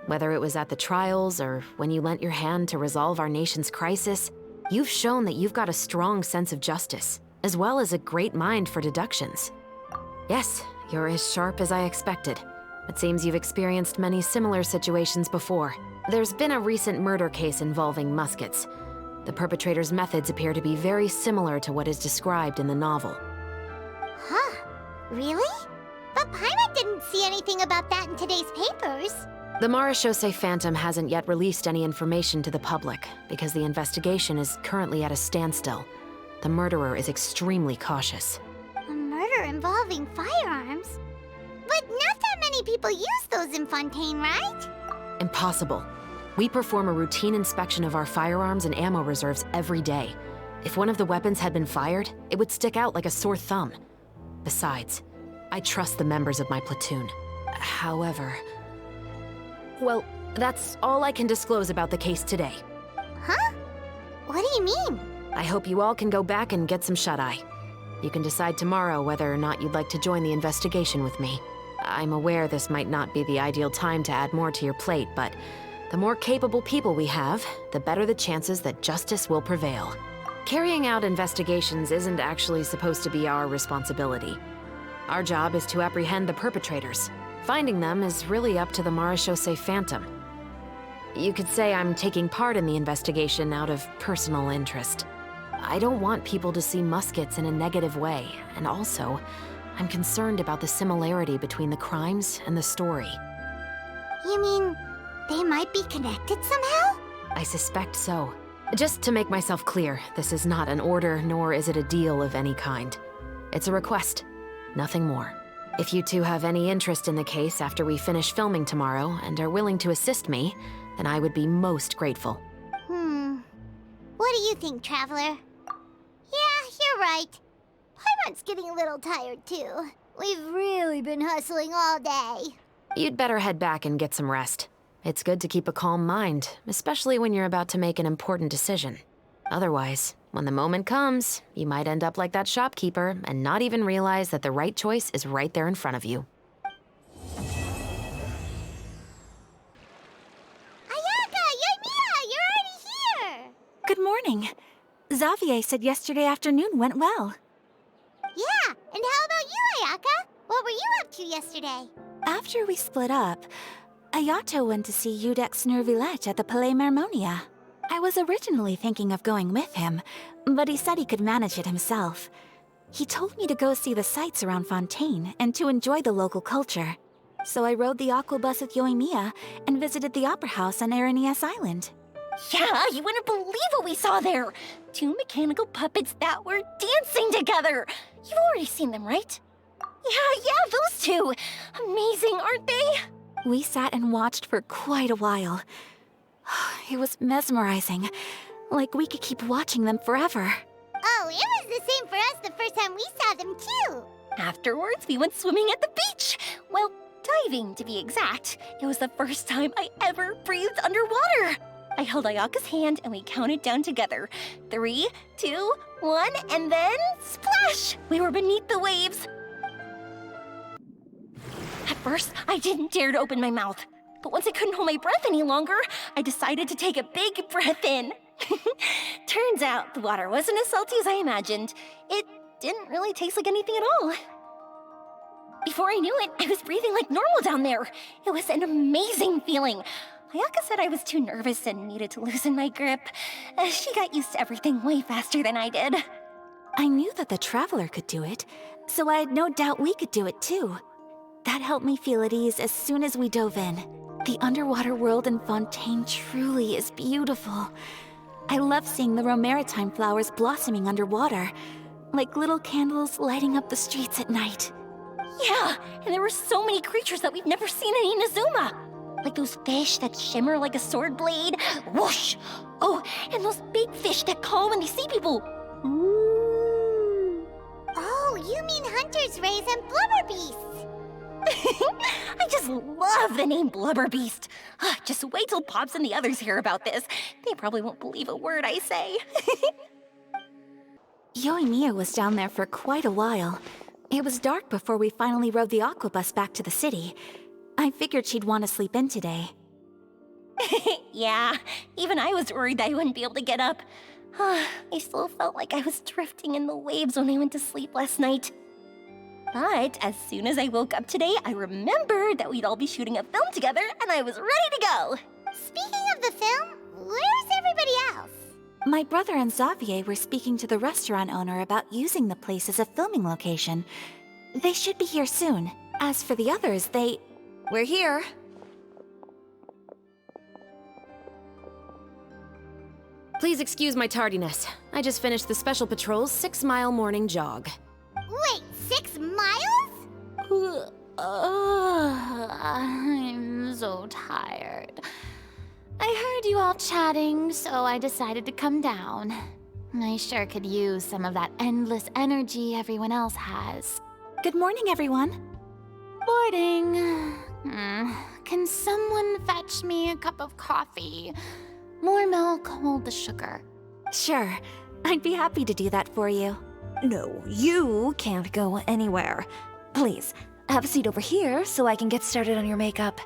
Whether it was at the trials or when you lent your hand to resolve our nation's crisis, you've shown that you've got a strong sense of justice, as well as a great mind for deductions. Yes, you're as sharp as I expected. It seems you've experienced many similar situations before. There's been a recent murder case involving Muskets. The perpetrator's methods appear to be very similar to what is described in the novel. Huh, really? But Paimon didn't see anything about that in today's papers. The Marechaussee Phantom hasn't yet released any information to the public because the investigation is currently at a standstill. The murderer is extremely cautious. A murder involving firearms? But not that many people use those in Fontaine, right? Impossible. We perform a routine inspection of our firearms and ammo reserves every day. If one of the weapons had been fired, it would stick out like a sore thumb. Besides, I trust the members of my platoon. However... Well, that's all I can disclose about the case today. Huh? What do you mean? I hope you all can go back and get some shut-eye. You can decide tomorrow whether or not you'd like to join the investigation with me. I'm aware this might not be the ideal time to add more to your plate, but the more capable people we have, the better the chances that justice will prevail. Carrying out investigations isn't actually supposed to be our responsibility. Our job is to apprehend the perpetrators. Finding them is really up to the Marechaussee Phantom. You could say I'm taking part in the investigation out of personal interest. I don't want people to see Muskets in a negative way, and also, I'm concerned about the similarity between the crimes and the story. You mean they might be connected somehow? I suspect so. Just to make myself clear, this is not an order, nor is it a deal of any kind. It's a request, nothing more. If you two have any interest in the case after we finish filming tomorrow and are willing to assist me, then I would be most grateful. What do you think, Traveler? Yeah, you're right. Paimon's getting a little tired, too. We've really been hustling all day. You'd better head back and get some rest. It's good to keep a calm mind, especially when you're about to make an important decision. Otherwise, when the moment comes, you might end up like that shopkeeper and not even realize that the right choice is right there in front of you. Ayaka, Yoimiya, you're already here! Good morning. Xavier said yesterday afternoon went well. Yeah, and how about you, Ayaka? What were you up to yesterday? After we split up, Ayato went to see Udex Nervillette at the Palais Mermonia. I was originally thinking of going with him, but he said he could manage it himself. He told me to go see the sights around Fontaine and to enjoy the local culture. So I rode the aquabus with Yoimiya and visited the Opera House on Aranias Island. Yeah, you wouldn't believe what we saw there! 2 mechanical puppets that were dancing together! You've already seen them, right? Yeah, those two! Amazing, aren't they? We sat and watched for quite a while. It was mesmerizing. Like we could keep watching them forever. Oh, it was the same for us the first time we saw them, too. Afterwards, we went swimming at the beach. Well, diving, to be exact. It was the first time I ever breathed underwater. I held Ayaka's hand and we counted down together. 3, 2, 1, and then splash! We were beneath the waves. At first, I didn't dare to open my mouth. But once I couldn't hold my breath any longer, I decided to take a big breath in. Turns out the water wasn't as salty as I imagined. It didn't really taste like anything at all. Before I knew it, I was breathing like normal down there. It was an amazing feeling. Ayaka said I was too nervous and needed to loosen my grip. She got used to everything way faster than I did. I knew that the Traveler could do it, so I had no doubt we could do it too. That helped me feel at ease as soon as we dove in. The underwater world in Fontaine truly is beautiful. I love seeing the romaritime flowers blossoming underwater, like little candles lighting up the streets at night. Yeah, and there were so many creatures that we've never seen in Inazuma. Like those fish that shimmer like a sword blade. Whoosh! Oh, and those big fish that call when they see people. Ooh. Oh, you mean Hunter's Rays and Blubber Beasts. I just love the name Blubber Beast. Just wait till Pops and the others hear about this. They probably won't believe a word I say. Yoimiya was down there for quite a while. It was dark before we finally rode the aquabus back to the city. I figured she'd want to sleep in today. Yeah, even I was worried that I wouldn't be able to get up. I still felt like I was drifting in the waves when I went to sleep last night. But as soon as I woke up today, I remembered that we'd all be shooting a film together, and I was ready to go. Speaking of the film, where's everybody else? My brother and Xavier were speaking to the restaurant owner about using the place as a filming location. They should be here soon. As for the others, We're here. Please excuse my tardiness. I just finished the Special Patrol's 6-mile morning jog. Wait, 6 miles? I'm so tired. I heard you all chatting, so I decided to come down. I sure could use some of that endless energy everyone else has. good morning, everyone. Morning. Can someone fetch me a cup of coffee? More milk, hold the sugar. Sure, I'd be happy to do that for you. No, you can't go anywhere. Please, have a seat over here so I can get started on your makeup.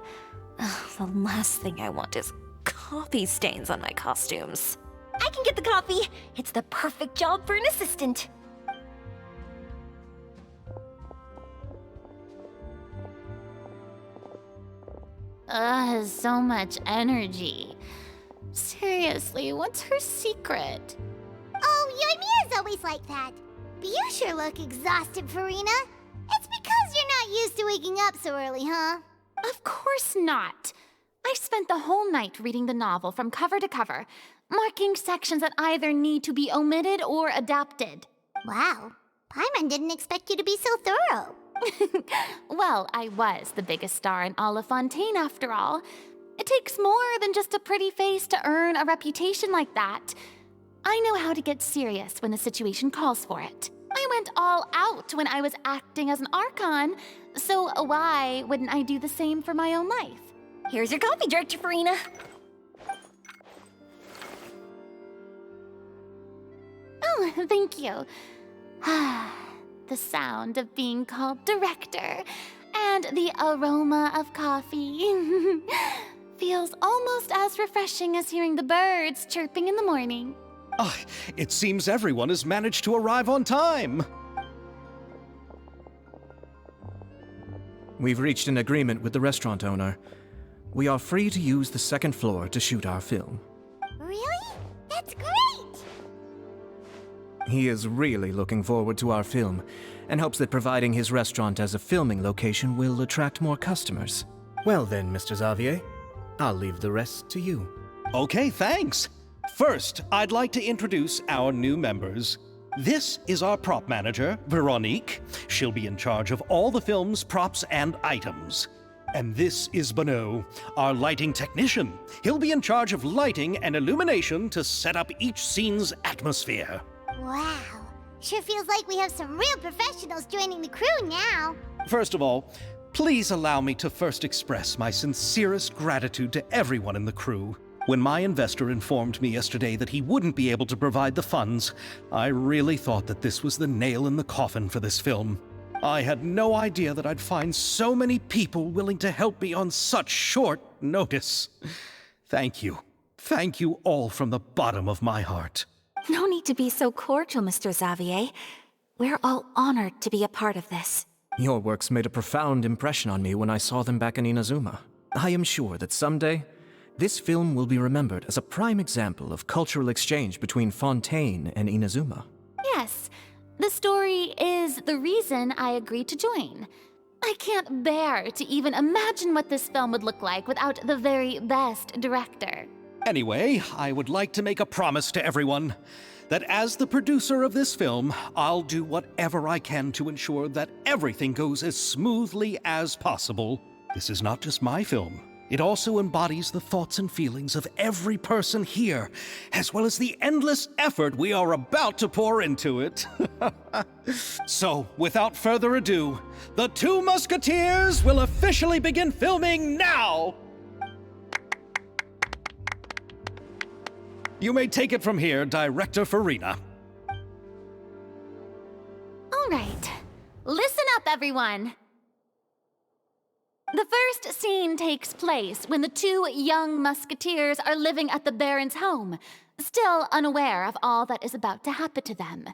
The last thing I want is coffee stains on my costumes. I can get the coffee. It's the perfect job for an assistant. has so much energy. Seriously, what's her secret? Oh, Yoimiya's always like that. But you sure look exhausted, Farina. It's because you're not used to waking up so early, huh? Of course not. I spent the whole night reading the novel from cover to cover, marking sections that either need to be omitted or adapted. Wow. Paimon didn't expect you to be so thorough. Well, I was the biggest star in all of Fontaine after all. It takes more than just a pretty face to earn a reputation like that. I know how to get serious when the situation calls for it. I went all out when I was acting as an Archon, so why wouldn't I do the same for my own life? Here's your coffee, Director Farina. Oh, thank you. The sound of being called director and the aroma of coffee feels almost as refreshing as hearing the birds chirping in the morning. Ah, it seems everyone has managed to arrive on time. We've reached an agreement with the restaurant owner. We are free to use the second floor to shoot our film. Really? That's great! He is really looking forward to our film, and hopes that providing his restaurant as a filming location will attract more customers. Well then, Mr. Xavier, I'll leave the rest to you. Okay, thanks. First, I'd like to introduce our new members. This is our prop manager, Veronique. She'll be in charge of all the film's props and items. And this is Bonneau, our lighting technician. He'll be in charge of lighting and illumination to set up each scene's atmosphere. Wow. Sure feels like we have some real professionals joining the crew now. First of all, please allow me to first express my sincerest gratitude to everyone in the crew. When my investor informed me yesterday that he wouldn't be able to provide the funds, I really thought that this was the nail in the coffin for this film. I had no idea that I'd find so many people willing to help me on such short notice. Thank you. Thank you all from the bottom of my heart. No need to be so cordial, Mr. Xavier. We're all honored to be a part of this. Your works made a profound impression on me when I saw them back in Inazuma. I am sure that someday, this film will be remembered as a prime example of cultural exchange between Fontaine and Inazuma. Yes, the story is the reason I agreed to join. I can't bear to even imagine what this film would look like without the very best director. Anyway, I would like to make a promise to everyone that as the producer of this film, I'll do whatever I can to ensure that everything goes as smoothly as possible. This is not just my film. It also embodies the thoughts and feelings of every person here, as well as the endless effort we are about to pour into it. So, without further ado, the Two Musketeers will officially begin filming now! You may take it from here, Director Farina. All right, listen up, everyone. The first scene takes place when the two young musketeers are living at the Baron's home, still unaware of all that is about to happen to them.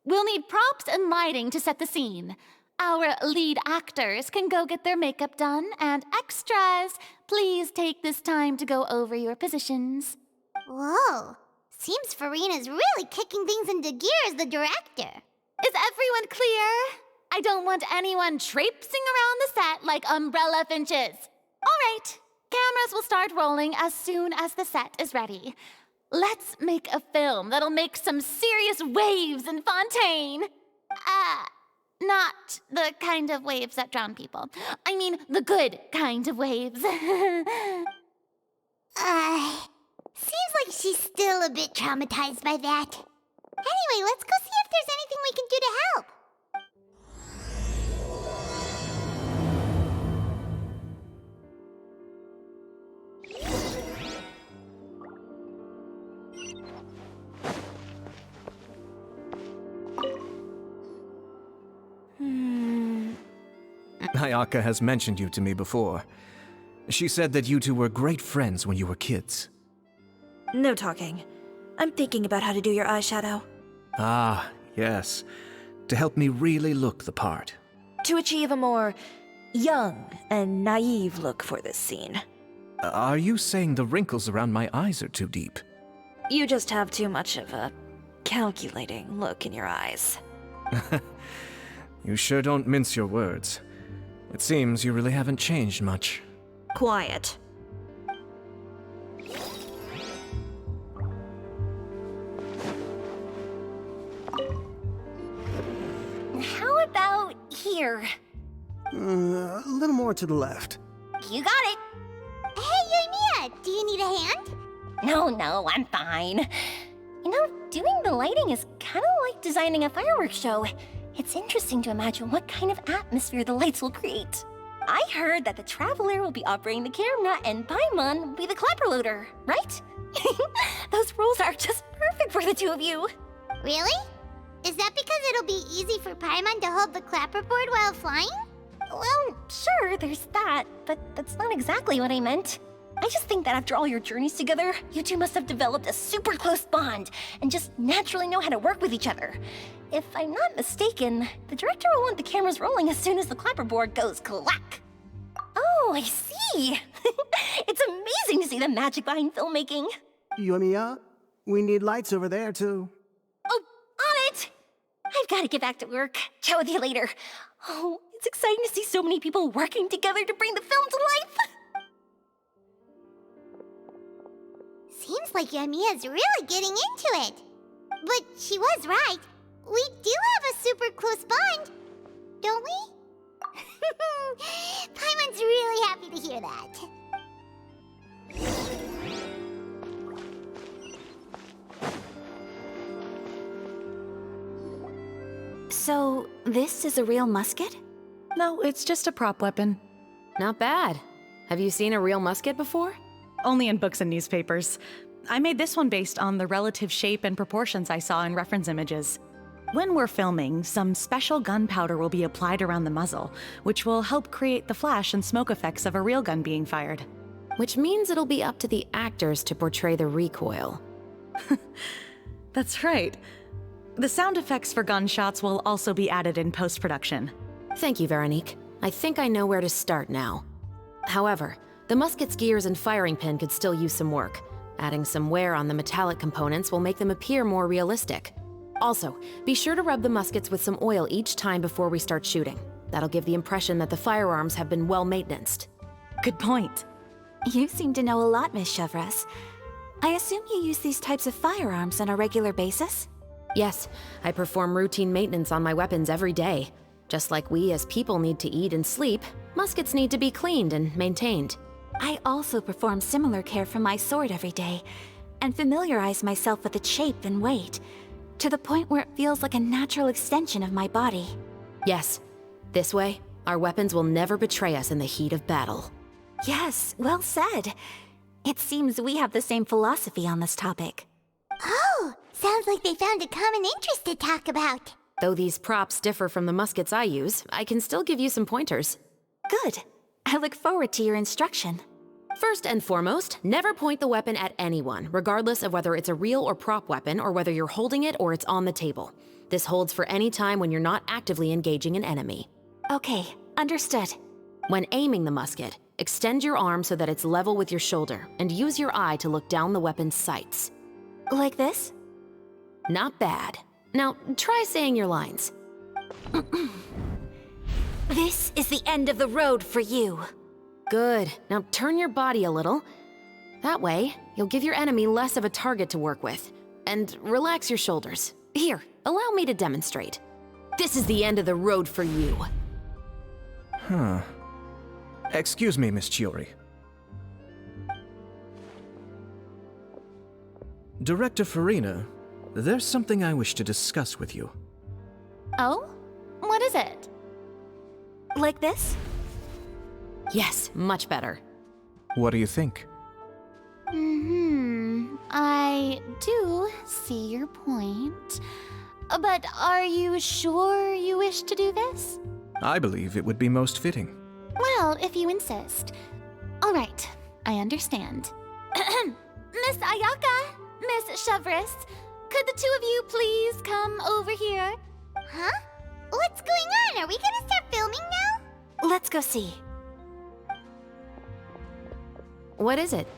We'll need props and lighting to set the scene. Our lead actors can go get their makeup done, and extras, please take this time to go over your positions. Whoa. Seems Farina's really kicking things into gear as the director. Is everyone clear? I don't want anyone traipsing around the set like umbrella finches. All right, cameras will start rolling as soon as the set is ready. Let's make a film that'll make some serious waves in Fontaine. Not the kind of waves that drown people. I mean, the good kind of waves. Seems like she's still a bit traumatized by that. Anyway, let's go see if there's anything we can do to help. Ayaka has mentioned you to me before. She said that you two were great friends when you were kids. No talking. I'm thinking about how to do your eyeshadow. Ah, yes. To help me really look the part. To achieve a more young and naive look for this scene. Are you saying the wrinkles around my eyes are too deep? You just have too much of a calculating look in your eyes. You sure don't mince your words. It seems you really haven't changed much. Quiet. How about here? A little more to the left. You got it. Hey, Yoimiya, do you need a hand? No, I'm fine. You know, doing the lighting is kind of like designing a fireworks show. It's interesting to imagine what kind of atmosphere the lights will create. I heard that the Traveler will be operating the camera and Paimon will be the clapper loader, right? Those roles are just perfect for the two of you. Really? Is that because it'll be easy for Paimon to hold the clapperboard while flying? Well, sure, there's that, but that's not exactly what I meant. I just think that after all your journeys together, you two must have developed a super close bond and just naturally know how to work with each other. If I'm not mistaken, the director will want the cameras rolling as soon as the clapperboard goes clack. Oh, I see. It's amazing to see the magic behind filmmaking. Yoimiya, we need lights over there, too. Oh, on it! I've got to get back to work. Chat with you later. Oh, it's exciting to see so many people working together to bring the film to life. Seems like Yoimiya's really getting into it. But she was right. We do have a super close bond, don't we? Paimon's really happy to hear that. So, this is a real musket? No, it's just a prop weapon. Not bad. Have you seen a real musket before? Only in books and newspapers. I made this one based on the relative shape and proportions I saw in reference images. When we're filming, some special gunpowder will be applied around the muzzle, which will help create the flash and smoke effects of a real gun being fired. Which means it'll be up to the actors to portray the recoil. That's right. The sound effects for gunshots will also be added in post-production. Thank you, Veronique. I think I know where to start now. However, the musket's gears and firing pin could still use some work. Adding some wear on the metallic components will make them appear more realistic. Also, be sure to rub the muskets with some oil each time before we start shooting. That'll give the impression that the firearms have been well maintained. Good point. You seem to know a lot, Miss Chevres. I assume you use these types of firearms on a regular basis? Yes, I perform routine maintenance on my weapons every day. Just like we as people need to eat and sleep, muskets need to be cleaned and maintained. I also perform similar care for my sword every day, and familiarize myself with its shape and weight, to the point where it feels like a natural extension of my body. Yes, this way, our weapons will never betray us in the heat of battle. Yes, well said. It seems we have the same philosophy on this topic. Oh, sounds like they found a common interest to talk about. Though these props differ from the muskets I use, I can still give you some pointers. Good. I look forward to your instruction. First and foremost, never point the weapon at anyone, regardless of whether it's a real or prop weapon or whether you're holding it or it's on the table. This holds for any time when you're not actively engaging an enemy. Okay, understood. When aiming the musket, extend your arm so that it's level with your shoulder and use your eye to look down the weapon's sights. Like this? Not bad. Now, try saying your lines. This is the end of the road for you. Good. Now turn your body a little. That way, you'll give your enemy less of a target to work with. And relax your shoulders. Here, allow me to demonstrate. This is the end of the road for you. Huh. Excuse me, Miss Chiori. Director Farina, there's something I wish to discuss with you. Oh? What is it? Like this? Yes, much better. What do you think? I do see your point. But are you sure you wish to do this? I believe it would be most fitting. Well, if you insist. All right, I understand. Miss Ayaka, Miss Chevres, could the two of you please come over here? Huh? What's going on? Are we gonna start filming now? Let's go see. What is it?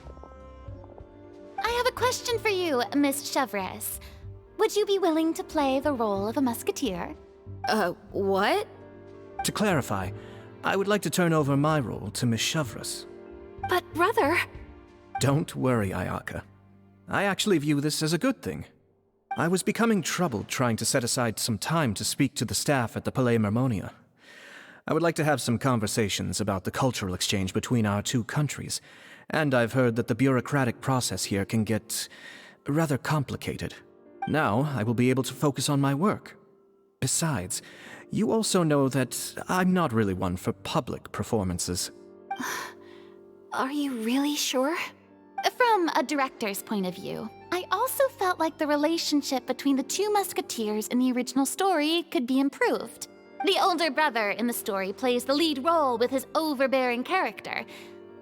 I have a question for you, Miss Chevres. Would you be willing to play the role of a musketeer? What? To clarify, I would like to turn over my role to Miss Chevres. But brother... Don't worry, Ayaka. I actually view this as a good thing. I was becoming troubled trying to set aside some time to speak to the staff at the Palais Mermonia. I would like to have some conversations about the cultural exchange between our two countries, and I've heard that the bureaucratic process here can get rather complicated. Now, I will be able to focus on my work. Besides, you also know that I'm not really one for public performances. Are you really sure? From a director's point of view, I also felt like the relationship between the two musketeers in the original story could be improved. The older brother in the story plays the lead role with his overbearing character,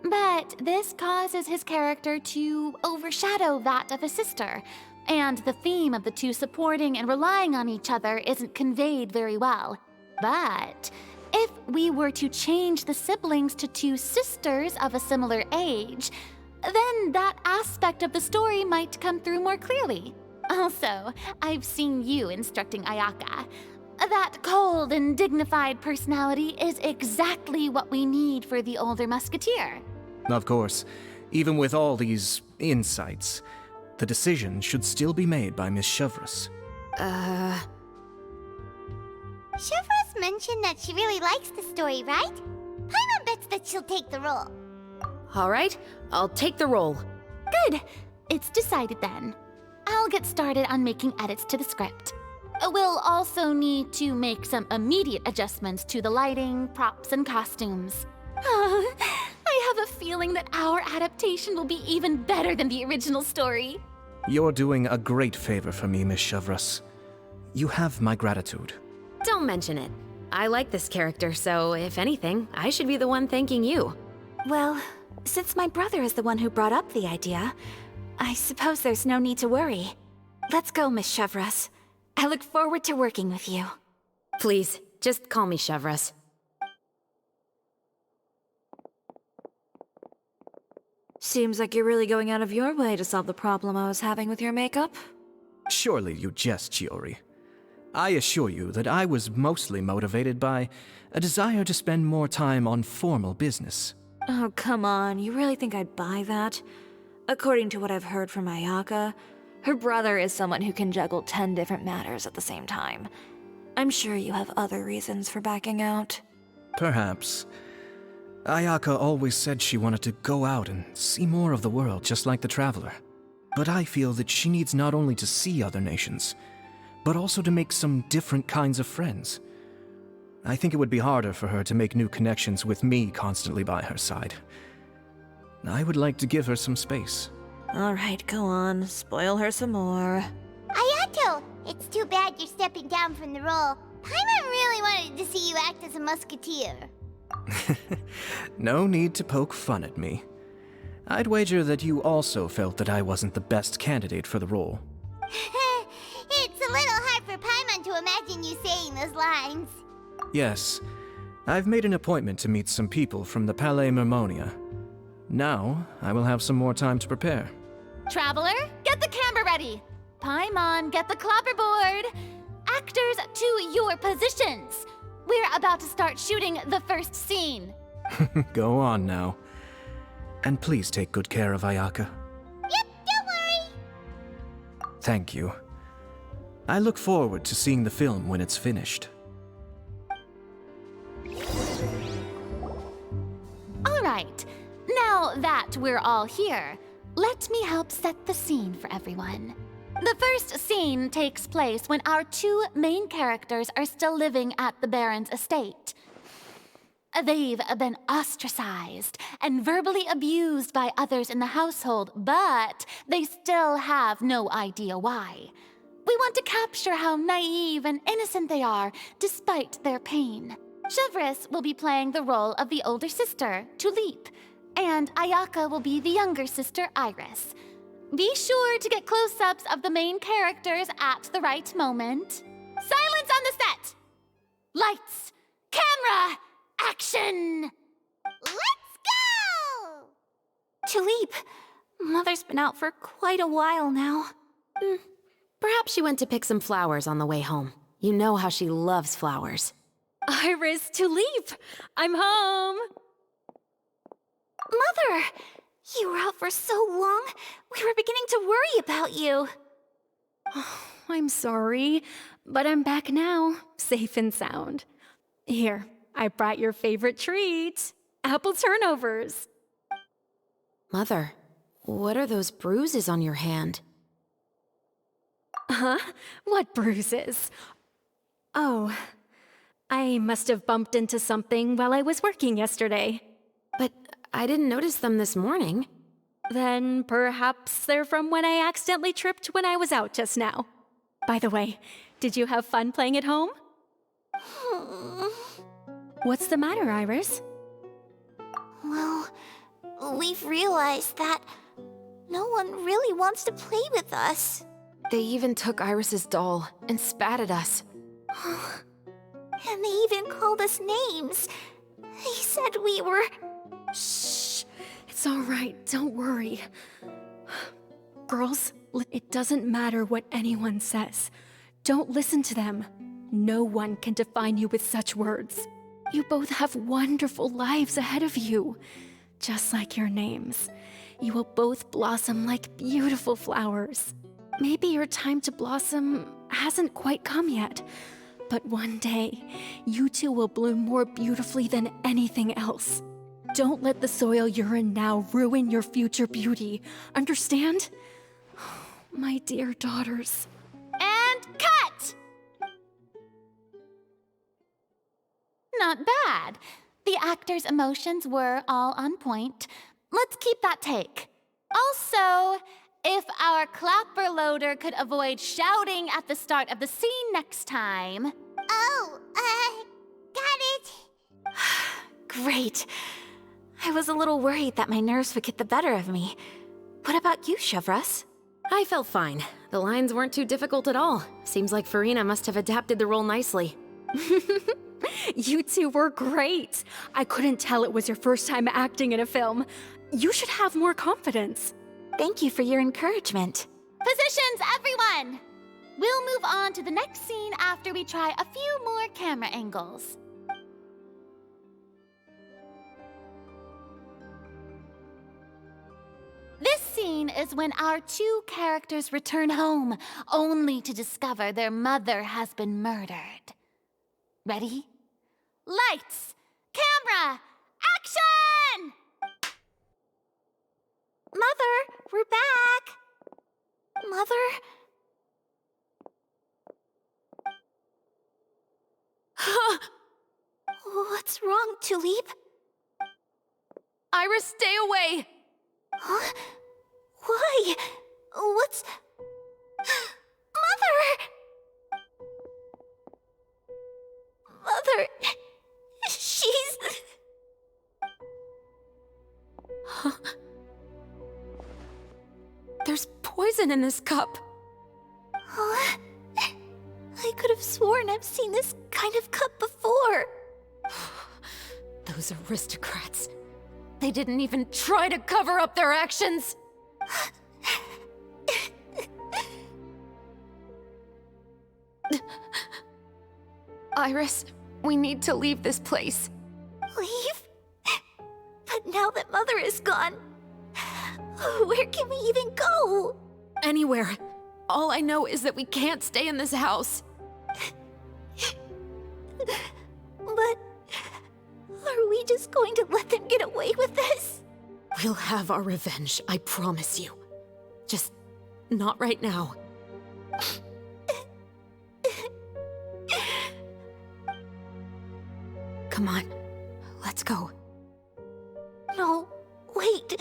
but this causes his character to overshadow that of his sister, and the theme of the two supporting and relying on each other isn't conveyed very well. But if we were to change the siblings to two sisters of a similar age, then that aspect of the story might come through more clearly. Also, I've seen you instructing Ayaka. That cold and dignified personality is exactly what we need for the older musketeer. Of course, even with all these insights, the decision should still be made by Miss Chevres. Chevres mentioned that she really likes the story, right? Paimon bets that she'll take the role. All right, I'll take the role. Good. It's decided then. I'll get started on making edits to the script. We'll also need to make some immediate adjustments to the lighting, props, and costumes. I have a feeling that our adaptation will be even better than the original story. You're doing a great favor for me, Miss Chevres. You have my gratitude. Don't mention it. I like this character, so if anything, I should be the one thanking you. Well, since my brother is the one who brought up the idea, I suppose there's no need to worry. Let's go, Miss Chevres. I look forward to working with you. Please, just call me Chevres. Seems like you're really going out of your way to solve the problem I was having with your makeup. Surely you jest, Chiori. I assure you that I was mostly motivated by a desire to spend more time on formal business. Oh, come on. You really think I'd buy that? According to what I've heard from Ayaka, her brother is someone who can juggle 10 different matters at the same time. I'm sure you have other reasons for backing out. Perhaps. Ayaka always said she wanted to go out and see more of the world, just like the Traveler. But I feel that she needs not only to see other nations, but also to make some different kinds of friends. I think it would be harder for her to make new connections with me constantly by her side. I would like to give her some space. All right, go on. Spoil her some more. Ayato, it's too bad you're stepping down from the role. Paimon really wanted to see you act as a musketeer. No need to poke fun at me. I'd wager that you also felt that I wasn't the best candidate for the role. It's a little hard for Paimon to imagine you saying those lines. Yes, I've made an appointment to meet some people from the Palais Mermonia. Now, I will have some more time to prepare. Traveler, get the camera ready. Paimon, get the clapperboard. Actors, to your positions. We're about to start shooting the first scene. Go on now. And please take good care of Ayaka. Yep, don't worry. Thank you. I look forward to seeing the film when it's finished. All right, now that we're all here, let me help set the scene for everyone. The first scene takes place when our two main characters are still living at the Baron's estate. They've been ostracized and verbally abused by others in the household, but they still have no idea why. We want to capture how naive and innocent they are despite their pain. Chevres will be playing the role of the older sister, Tulip, and Ayaka will be the younger sister, Iris. Be sure to get close-ups of the main characters at the right moment. Silence on the set! Lights, camera, action! Let's go! Tulip. Mother's been out for quite a while now. Perhaps she went to pick some flowers on the way home. You know how she loves flowers. Iris, Tulip! I'm home! Mother! You were out for so long, we were beginning to worry about you. I'm sorry, but I'm back now, safe and sound. Here, I brought your favorite treat. Apple turnovers. Mother, what are those bruises on your hand? Huh? What bruises? Oh, I must have bumped into something while I was working yesterday. But I didn't notice them this morning. Then perhaps they're from when I accidentally tripped when I was out just now. By the way, did you have fun playing at home? What's the matter, Iris? Well, we've realized that no one really wants to play with us. They even took Iris's doll and spat at us. And they even called us names. They said we were... Shh. It's all right. Don't worry. Girls, it doesn't matter what anyone says. Don't listen to them. No one can define you with such words. You both have wonderful lives ahead of you. Just like your names. You will both blossom like beautiful flowers. Maybe your time to blossom hasn't quite come yet, but one day, you two will bloom more beautifully than anything else. Don't let the soil you're in now ruin your future beauty. Understand? My dear daughters. And cut! Not bad. The actor's emotions were all on point. Let's keep that take. Also, if our clapper loader could avoid shouting at the start of the scene next time. Oh, got it. Great. I was a little worried that my nerves would get the better of me. What about you, Chevros? I felt fine. The lines weren't too difficult at all. Seems like Farina must have adapted the role nicely. You two were great. I couldn't tell it was your first time acting in a film. You should have more confidence. Thank you for your encouragement. Positions, everyone! We'll move on to the next scene after we try a few more camera angles. This scene is when our two characters return home, only to discover their mother has been murdered. Ready? Lights! Camera! Action! Mother, we're back. Mother? What's wrong, Tulip? Iris, stay away! Huh? Why? What's... Mother! Mother... She's... There's poison in this cup. Huh? I could have sworn I've seen this kind of cup before. Those aristocrats. They didn't even try to cover up their actions. Iris, we need to leave this place. Leave? But now that Mother is gone, where can we even go? Anywhere. All I know is that we can't stay in this house. But are we just going to let them get away with this? We'll have our revenge, I promise you. Just not right now. Come on, let's go. No, wait.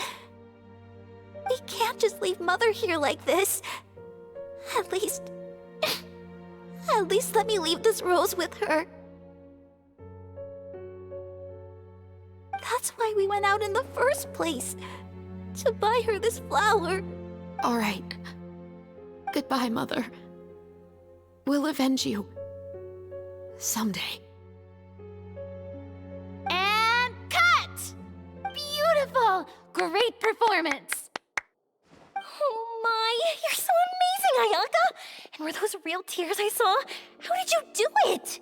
We can't just leave Mother here like this. At least let me leave this rose with her. That's why we went out in the first place. To buy her this flower. All right. Goodbye, Mother. We'll avenge you. Someday. And cut! Beautiful! great performance! Oh my, you're so amazing, Ayaka! And were those real tears I saw? How did you do it?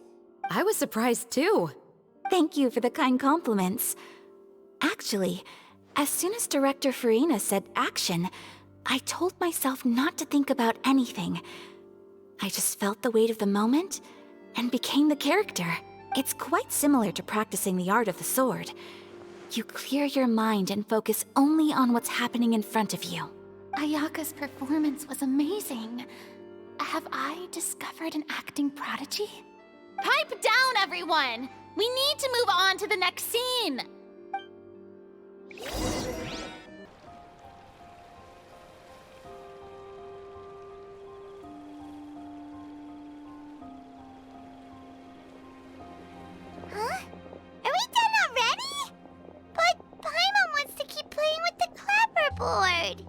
I was surprised too. Thank you for the kind compliments. Actually, as soon as Director Farina said action, I told myself not to think about anything. I just felt the weight of the moment and became the character. It's quite similar to practicing the art of the sword. You clear your mind and focus only on what's happening in front of you. Ayaka's performance was amazing. Have I discovered an acting prodigy? Pipe down, everyone! We need to move on to the next scene! Huh? Are we done already? But Paimon wants to keep playing with the clapperboard.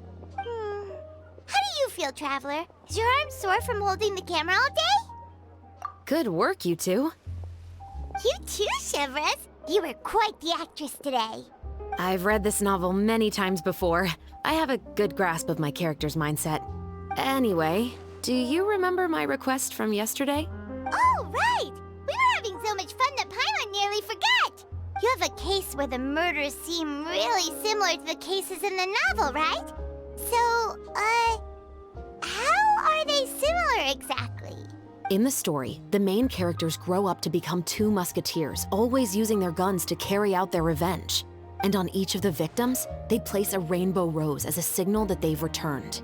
How do you feel, Traveler? Is your arm sore from holding the camera all day? Good work, you two. You too, Shivers. You were quite the actress today. I've read this novel many times before. I have a good grasp of my character's mindset. Anyway, do you remember my request from yesterday? Oh, right! We were having so much fun that Paimon nearly forgot! You have a case where the murders seem really similar to the cases in the novel, right? So, how are they similar exactly? In the story, the main characters grow up to become two musketeers, always using their guns to carry out their revenge. And on each of the victims, they place a rainbow rose as a signal that they've returned.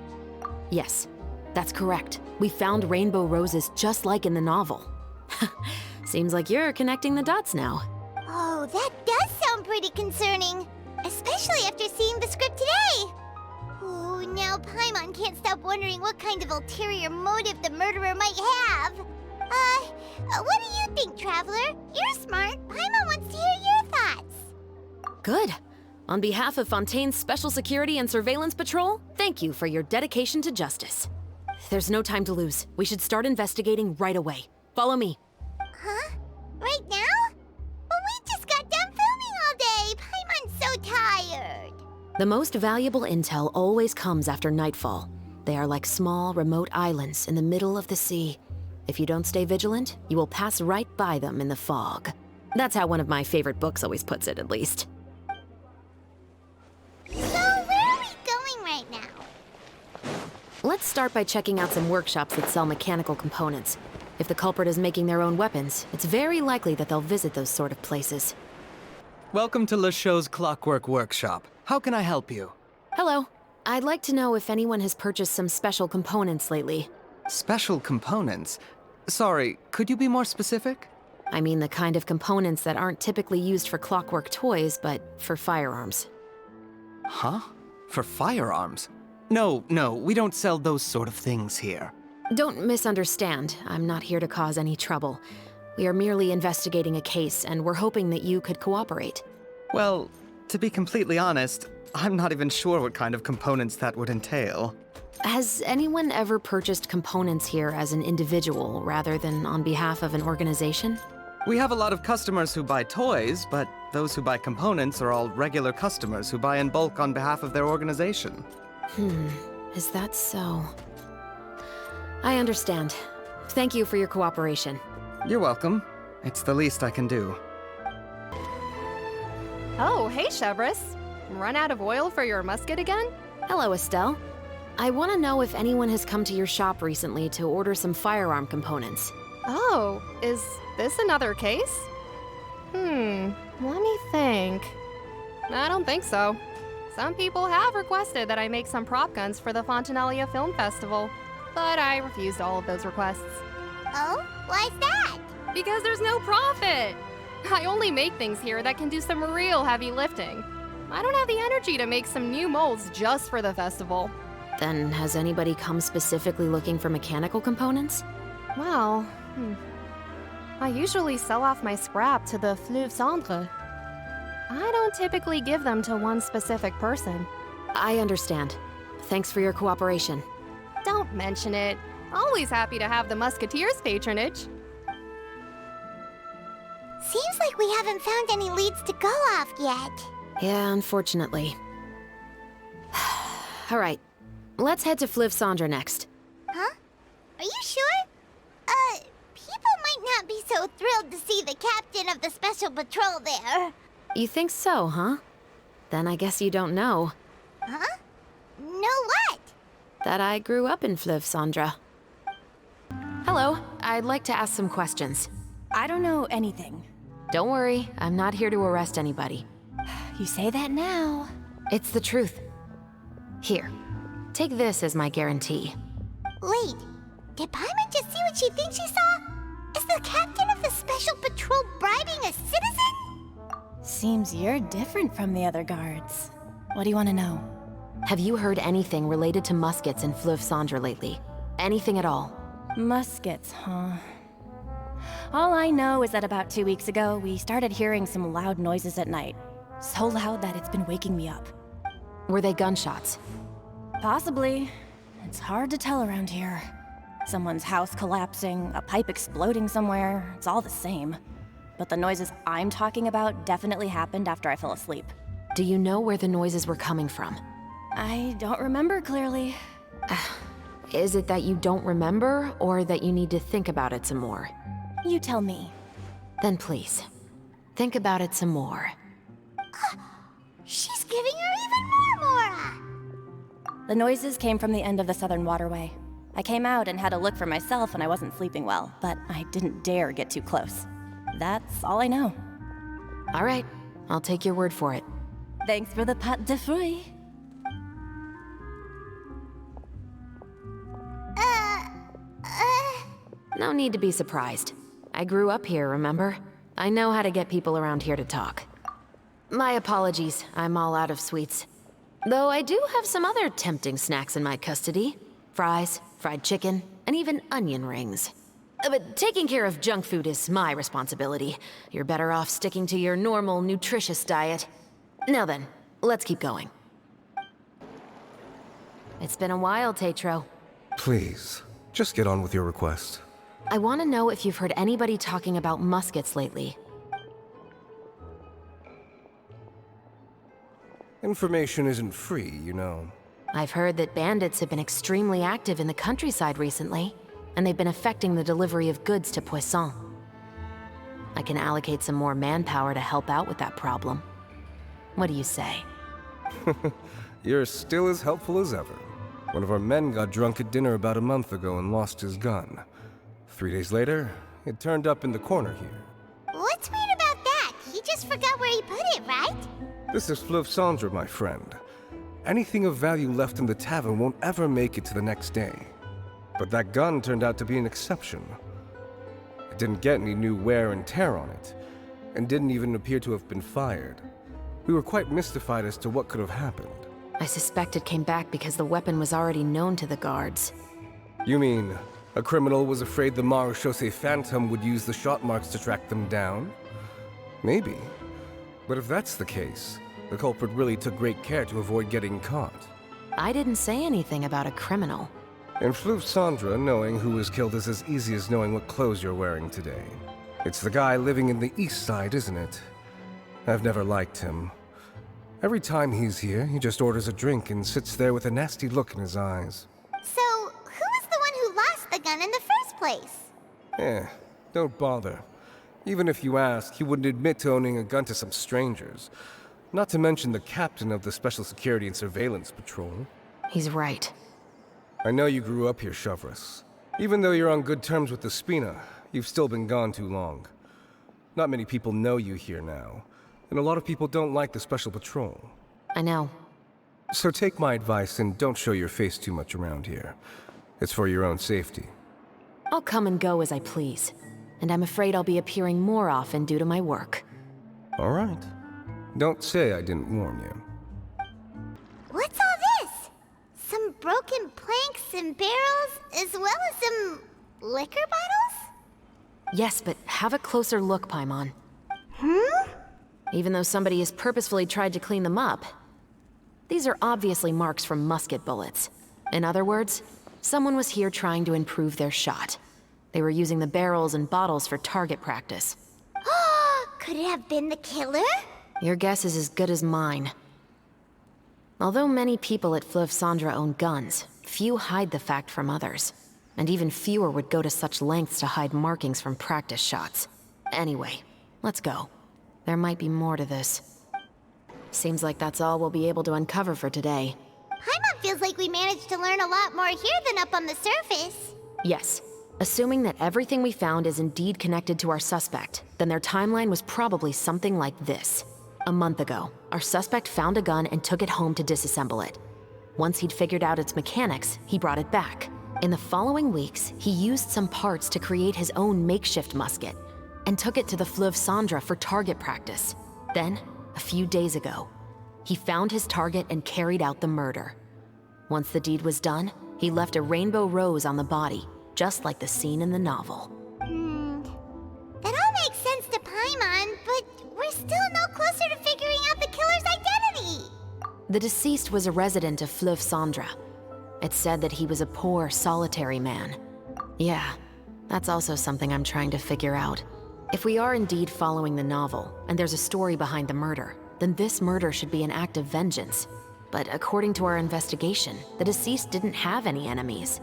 Yes, that's correct. We found rainbow roses just like in the novel. Seems like you're connecting the dots now. Oh, that does sound pretty concerning. Especially after seeing the script today. Oh, now Paimon can't stop wondering what kind of ulterior motive the murderer might have. What do you think, Traveler? You're smart. Paimon wants to hear your thoughts. Good. On behalf of Fontaine's Special Security and Surveillance Patrol, thank you for your dedication to justice. There's no time to lose. We should start investigating right away. Follow me. Huh? Right now? But we just got done filming all day. Paimon's so tired. The most valuable intel always comes after nightfall. They are like small, remote islands in the middle of the sea. If you don't stay vigilant, you will pass right by them in the fog. That's how one of my favorite books always puts it, at least. So where are we going right now? Let's start by checking out some workshops that sell mechanical components. If the culprit is making their own weapons, it's very likely that they'll visit those sort of places. Welcome to Le Show's Clockwork Workshop. How can I help you? Hello. I'd like to know if anyone has purchased some special components lately. Special components? Sorry, could you be more specific? I mean the kind of components that aren't typically used for clockwork toys, but for firearms. Huh? For firearms? No, we don't sell those sort of things here. Don't misunderstand. I'm not here to cause any trouble. We are merely investigating a case, and we're hoping that you could cooperate. Well, to be completely honest, I'm not even sure what kind of components that would entail. Has anyone ever purchased components here as an individual rather than on behalf of an organization? We have a lot of customers who buy toys, but those who buy components are all regular customers who buy in bulk on behalf of their organization. Is that so? I understand. Thank you for your cooperation. You're welcome. It's the least I can do. Oh, hey, Chevres. Run out of oil for your musket again? Hello, Estelle. I want to know if anyone has come to your shop recently to order some firearm components. Oh, is this another case? Let me think. I don't think so. Some people have requested that I make some prop guns for the Fontanalia Film Festival, but I refused all of those requests. Oh? Why's that? Because there's no profit! I only make things here that can do some real heavy lifting. I don't have the energy to make some new molds just for the festival. Then has anybody come specifically looking for mechanical components? Well, I usually sell off my scrap to the Fleuve Cendre. I don't typically give them to one specific person. I understand. Thanks for your cooperation. Don't mention it. Always happy to have the Musketeers' patronage. Seems like we haven't found any leads to go off yet. Yeah, unfortunately. Alright, let's head to Fliv Sandra next. Huh? Are you sure? People might not be so thrilled to see the captain of the Special Patrol there. You think so, huh? Then I guess you don't know. Huh? Know what? That I grew up in Fliv Sandra. Hello, I'd like to ask some questions. I don't know anything. Don't worry, I'm not here to arrest anybody. You say that now. It's the truth. Here, take this as my guarantee. Wait, did Paimon just see what she thinks she saw? Is the captain of the Special Patrol bribing a citizen? Seems you're different from the other guards. What do you want to know? Have you heard anything related to Muskets in Fliv Sandra lately? Anything at all? Muskets, huh? All I know is that about 2 weeks ago, we started hearing some loud noises at night. So loud that it's been waking me up. Were they gunshots? Possibly. It's hard to tell around here. Someone's house collapsing, a pipe exploding somewhere, it's all the same. But the noises I'm talking about definitely happened after I fell asleep. Do you know where the noises were coming from? I don't remember clearly. Is it that you don't remember, or that you need to think about it some more? You tell me. Then please, think about it some more. She's giving her even more Mora! The noises came from the end of the Southern Waterway. I came out and had a look for myself and I wasn't sleeping well, but I didn't dare get too close. That's all I know. All right, I'll take your word for it. Thanks for the pâte de fruits. No need to be surprised. I grew up here, remember? I know how to get people around here to talk. My apologies, I'm all out of sweets. Though I do have some other tempting snacks in my custody. Fries, fried chicken, and even onion rings. But taking care of junk food is my responsibility. You're better off sticking to your normal, nutritious diet. Now then, let's keep going. It's been a while, Tetro. Please, just get on with your request. I want to know if you've heard anybody talking about muskets lately. Information isn't free, you know. I've heard that bandits have been extremely active in the countryside recently, and they've been affecting the delivery of goods to Poisson. I can allocate some more manpower to help out with that problem. What do you say? You're still as helpful as ever. One of our men got drunk at dinner about a month ago and lost his gun. 3 days later, it turned up in the corner here. What's weird about that? He just forgot where he put it, right? This is Fliv Sandra, my friend. Anything of value left in the tavern won't ever make it to the next day. But that gun turned out to be an exception. It didn't get any new wear and tear on it, and didn't even appear to have been fired. We were quite mystified as to what could have happened. I suspect it came back because the weapon was already known to the guards. You mean, a criminal was afraid the Marechaussee Phantom would use the shot marks to track them down? Maybe. But if that's the case, the culprit really took great care to avoid getting caught. I didn't say anything about a criminal. In Fliv Sandra, knowing who was killed is as easy as knowing what clothes you're wearing today. It's the guy living in the east side, isn't it? I've never liked him. Every time he's here, he just orders a drink and sits there with a nasty look in his eyes. So, who was the one who lost the gun in the first place? Don't bother. Even if you ask, he wouldn't admit to owning a gun to some strangers. Not to mention the captain of the Special Security and Surveillance Patrol. He's right. I know you grew up here, Chevres. Even though you're on good terms with the Spina, you've still been gone too long. Not many people know you here now, and a lot of people don't like the Special Patrol. I know. So take my advice and don't show your face too much around here. It's for your own safety. I'll come and go as I please, and I'm afraid I'll be appearing more often due to my work. All right. Don't say I didn't warn you. What's all this? Some broken planks and barrels, as well as some liquor bottles? Yes, but have a closer look, Paimon. Even though somebody has purposefully tried to clean them up, these are obviously marks from musket bullets. In other words, someone was here trying to improve their shot. They were using the barrels and bottles for target practice. Could it have been the killer? Your guess is as good as mine. Although many people at Fleuve Cendre own guns, few hide the fact from others. And even fewer would go to such lengths to hide markings from practice shots. Anyway, let's go. There might be more to this. Seems like that's all we'll be able to uncover for today. Paimon feels like we managed to learn a lot more here than up on the surface. Yes. Assuming that everything we found is indeed connected to our suspect, then their timeline was probably something like this. A month ago, our suspect found a gun and took it home to disassemble it. Once he'd figured out its mechanics, he brought it back. In the following weeks, he used some parts to create his own makeshift musket, and took it to the Fleuve Cendre for target practice. Then, a few days ago, he found his target and carried out the murder. Once the deed was done, he left a rainbow rose on the body, just like the scene in the novel. That all makes sense to Paimon, but we're still no closer to figuring out the killer's identity. The deceased was a resident of Fleuve Cendre. It's said that he was a poor, solitary man. Yeah, that's also something I'm trying to figure out. If we are indeed following the novel, and there's a story behind the murder, then this murder should be an act of vengeance. But according to our investigation, the deceased didn't have any enemies.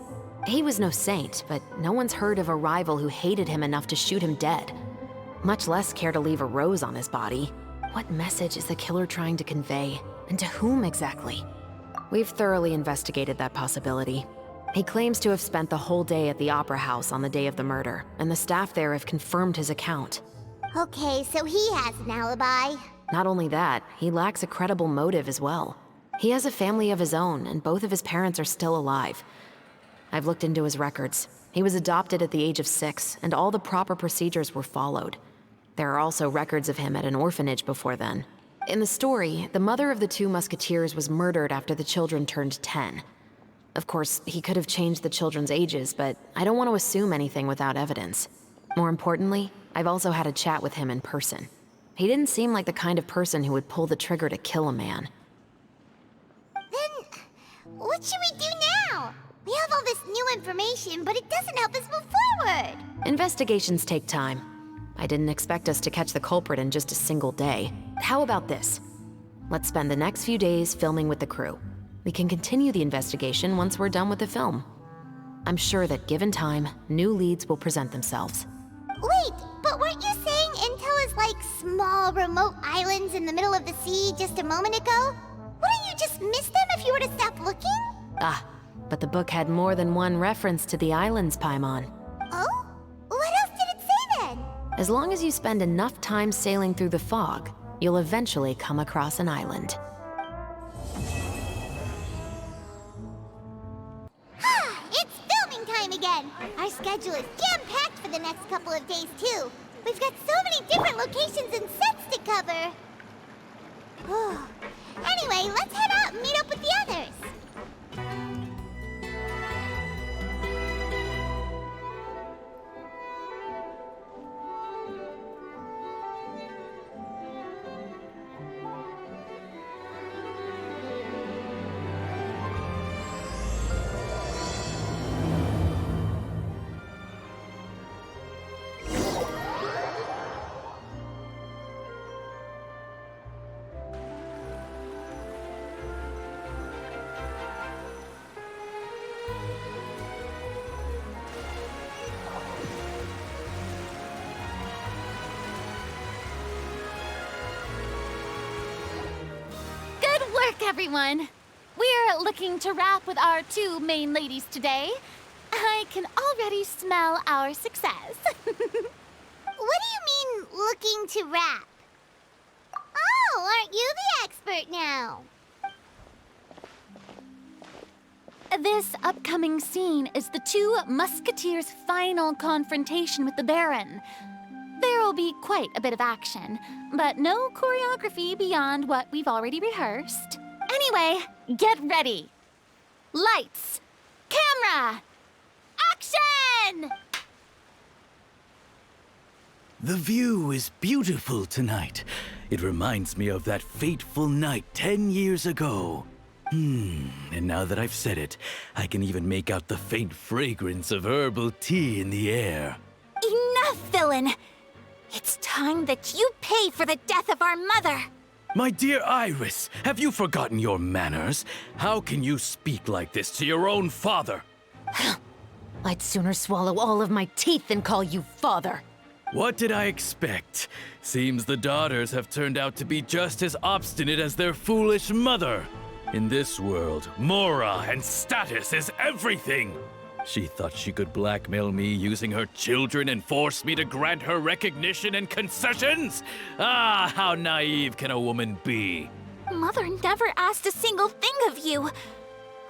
He was no saint, but no one's heard of a rival who hated him enough to shoot him dead. Much less care to leave a rose on his body. What message is the killer trying to convey? And to whom exactly? We've thoroughly investigated that possibility. He claims to have spent the whole day at the Opera House on the day of the murder, and the staff there have confirmed his account. Okay, so he has an alibi. Not only that, he lacks a credible motive as well. He has a family of his own, and both of his parents are still alive. I've looked into his records. He was adopted at the age of 6, and all the proper procedures were followed. There are also records of him at an orphanage before then. In the story, the mother of the 2 musketeers was murdered after the children turned 10. Of course, he could have changed the children's ages, but I don't want to assume anything without evidence. More importantly, I've also had a chat with him in person. He didn't seem like the kind of person who would pull the trigger to kill a man. Then, what should we do now? We have all this new information, but it doesn't help us move forward. Investigations take time. I didn't expect us to catch the culprit in just a single day. How about this? Let's spend the next few days filming with the crew. We can continue the investigation once we're done with the film. I'm sure that given time, new leads will present themselves. Wait, but weren't you saying Intel is like small, remote islands in the middle of the sea just a moment ago? Wouldn't you just miss them if you were to stop looking? Ah, but the book had more than one reference to the islands, Paimon. Oh? What else did it say then? As long as you spend enough time sailing through the fog, you'll eventually come across an island. It's filming time again! Our schedule is jam-packed for the next couple of days, too. We've got so many different locations and sets to cover. Anyway, let's head out and meet up with the others. Everyone, we're looking to wrap with our 2 main ladies today. I can already smell our success. What do you mean, looking to wrap? Oh, aren't you the expert now? This upcoming scene is the 2 musketeers' final confrontation with the Baron. There will be quite a bit of action, but no choreography beyond what we've already rehearsed. Anyway, get ready. Lights, camera, action! The view is beautiful tonight. It reminds me of that fateful night 10 years ago. And now that I've said it, I can even make out the faint fragrance of herbal tea in the air. Enough, villain! It's time that you pay for the death of our mother! My dear Iris, have you forgotten your manners? How can you speak like this to your own father? I'd sooner swallow all of my teeth than call you father. What did I expect? Seems the daughters have turned out to be just as obstinate as their foolish mother. In this world, Mora and status is everything. She thought she could blackmail me using her children and force me to grant her recognition and concessions? Ah, how naive can a woman be? Mother never asked a single thing of you.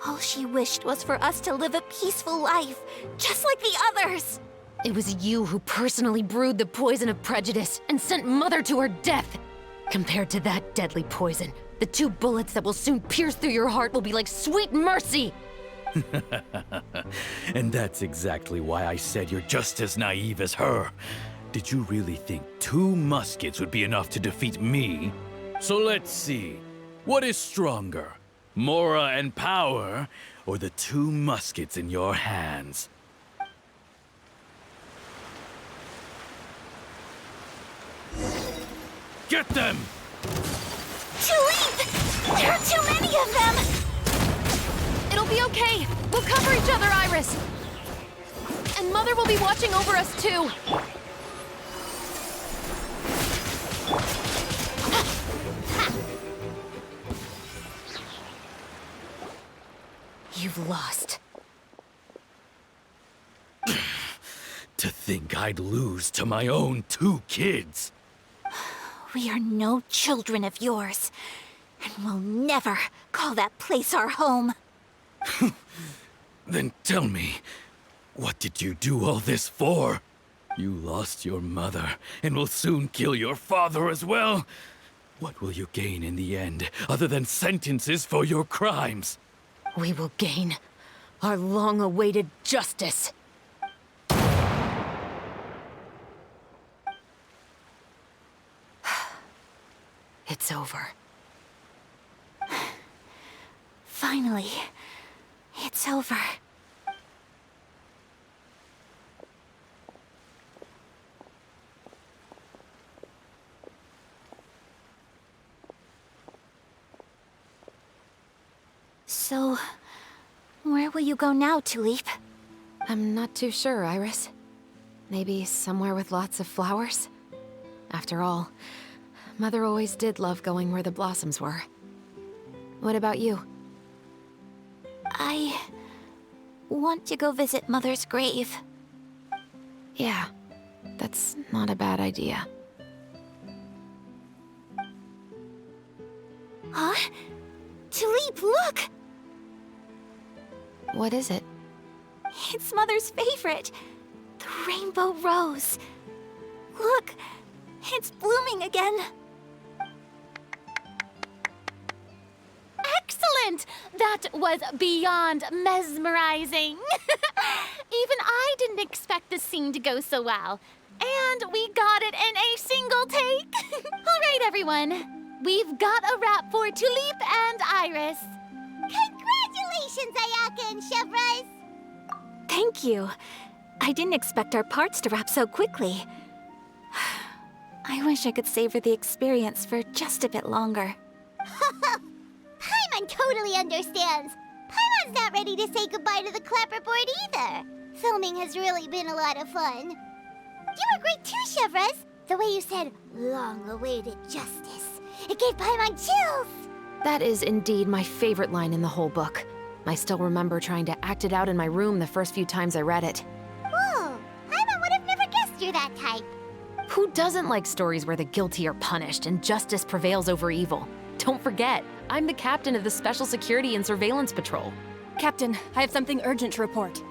All she wished was for us to live a peaceful life, just like the others. It was you who personally brewed the poison of prejudice and sent Mother to her death. Compared to that deadly poison, the 2 bullets that will soon pierce through your heart will be like sweet mercy. And that's exactly why I said you're just as naive as her. Did you really think 2 muskets would be enough to defeat me? So let's see. What is stronger? Mora and power, or the 2 muskets in your hands? Get them! Tulip! There are too many of them! It'll be okay. We'll cover each other, Iris. And Mother will be watching over us, too. You've lost. To think I'd lose to my own 2 kids. We are no children of yours, and we'll never call that place our home. Then tell me, what did you do all this for? You lost your mother, and will soon kill your father as well. What will you gain in the end, other than sentences for your crimes? We will gain our long-awaited justice. It's over. Finally, it's over. So, where will you go now, Tulip? I'm not too sure, Iris. Maybe somewhere with lots of flowers? After all, Mother always did love going where the blossoms were. What about you? I want to go visit Mother's grave. Yeah, that's not a bad idea. Huh? Tulip, look! What is it? It's Mother's favorite. The rainbow rose. Look, it's blooming again. Excellent! That was beyond mesmerizing. Even I didn't expect this scene to go so well. And we got it in a single take. All right, everyone. We've got a wrap for Tulip and Iris. Congratulations, Ayaka and Chevres! Thank you. I didn't expect our parts to wrap so quickly. I wish I could savor the experience for just a bit longer. Paimon totally understands. Paimon's not ready to say goodbye to the clapperboard either. Filming has really been a lot of fun. You were great too, Chevres. The way you said, long-awaited justice. It gave Paimon chills. That is indeed my favorite line in the whole book. I still remember trying to act it out in my room the first few times I read it. Whoa, Paimon would have never guessed you're that type. Who doesn't like stories where the guilty are punished and justice prevails over evil? Don't forget, I'm the captain of the Special Security and Surveillance Patrol. Captain, I have something urgent to report.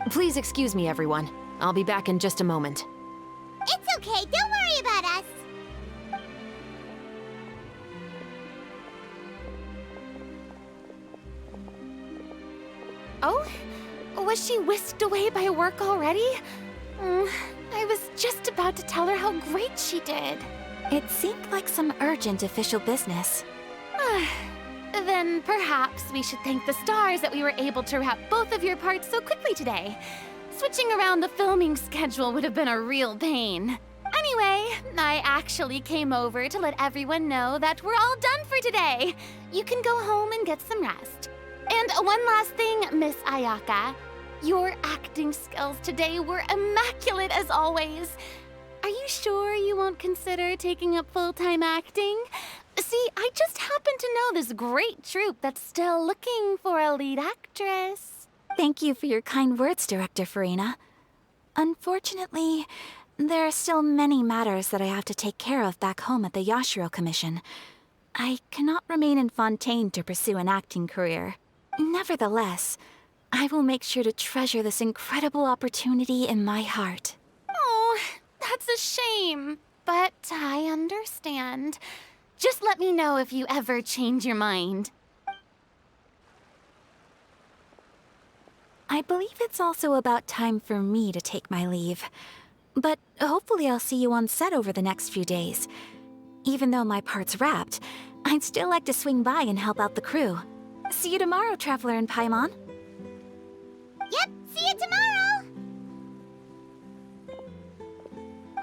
Please excuse me, everyone. I'll be back in just a moment. It's okay, don't worry about us. Oh? Was she whisked away by work already? I was just about to tell her how great she did. It seemed like some urgent official business. Then perhaps we should thank the stars that we were able to wrap both of your parts so quickly today. Switching around the filming schedule would have been a real pain. Anyway, I actually came over to let everyone know that we're all done for today. You can go home and get some rest. And one last thing, Miss Ayaka. Your acting skills today were immaculate as always. Are you sure you won't consider taking up full-time acting? See, I just happen to know this great troupe that's still looking for a lead actress. Thank you for your kind words, Director Farina. Unfortunately, there are still many matters that I have to take care of back home at the Yashiro Commission. I cannot remain in Fontaine to pursue an acting career. Nevertheless, I will make sure to treasure this incredible opportunity in my heart. Oh, that's a shame, but I understand. Just let me know if you ever change your mind. I believe it's also about time for me to take my leave. But hopefully I'll see you on set over the next few days. Even though my part's wrapped, I'd still like to swing by and help out the crew. See you tomorrow, Traveler and Paimon. Yep, see you tomorrow!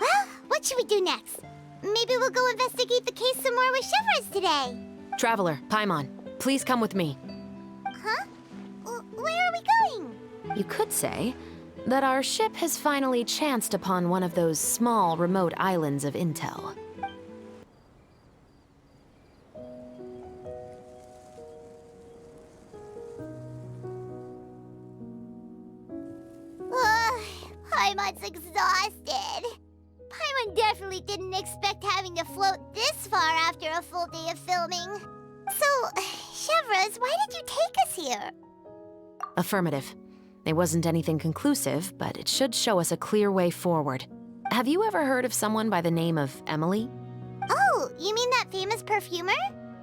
Well, what should we do next? Maybe we'll go investigate the case some more with Chevres today. Traveler, Paimon, please come with me. Huh? Where are we going? You could say that our ship has finally chanced upon one of those small, remote islands of intel. Paimon's exhausted. Paimon definitely didn't expect having to float this far after a full day of filming. So, Chevres, why did you take us here? Affirmative. It wasn't anything conclusive, but it should show us a clear way forward. Have you ever heard of someone by the name of Emily? Oh, you mean that famous perfumer?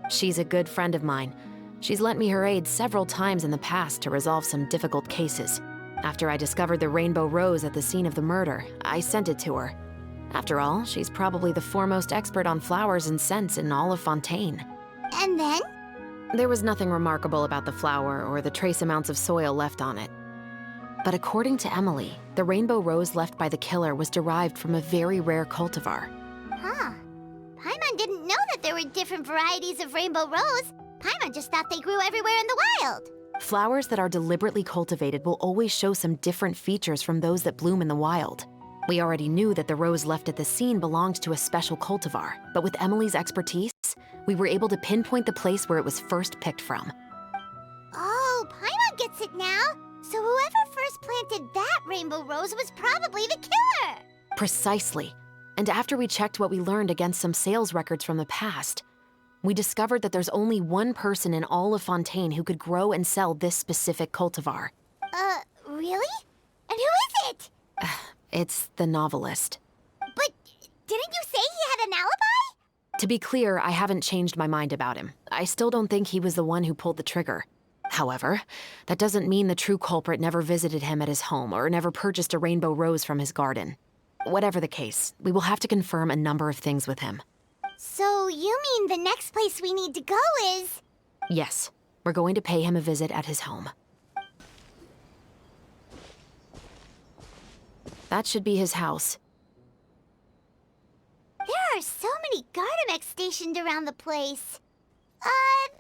She's a good friend of mine. She's lent me her aid several times in the past to resolve some difficult cases. After I discovered the rainbow rose at the scene of the murder, I sent it to her. After all, she's probably the foremost expert on flowers and scents in all of Fontaine. And then? There was nothing remarkable about the flower or the trace amounts of soil left on it. But according to Emily, the rainbow rose left by the killer was derived from a very rare cultivar. Huh. Paimon didn't know that there were different varieties of rainbow rose. Paimon just thought they grew everywhere in the wild. Flowers that are deliberately cultivated will always show some different features from those that bloom in the wild. We already knew that the rose left at the scene belonged to a special cultivar, but with Emily's expertise, we were able to pinpoint the place where it was first picked from. Oh, Paimon gets it now. So whoever first planted that rainbow rose was probably the killer. Precisely. And after we checked what we learned against some sales records from the past, we discovered that there's only one person in all of Fontaine who could grow and sell this specific cultivar. Really? And who is it? It's the novelist. But didn't you say he had an alibi? To be clear, I haven't changed my mind about him. I still don't think he was the one who pulled the trigger. However, that doesn't mean the true culprit never visited him at his home or never purchased a rainbow rose from his garden. Whatever the case, we will have to confirm a number of things with him. So you mean the next place we need to go is... Yes, we're going to pay him a visit at his home. That should be his house. There are so many Gardamex stationed around the place.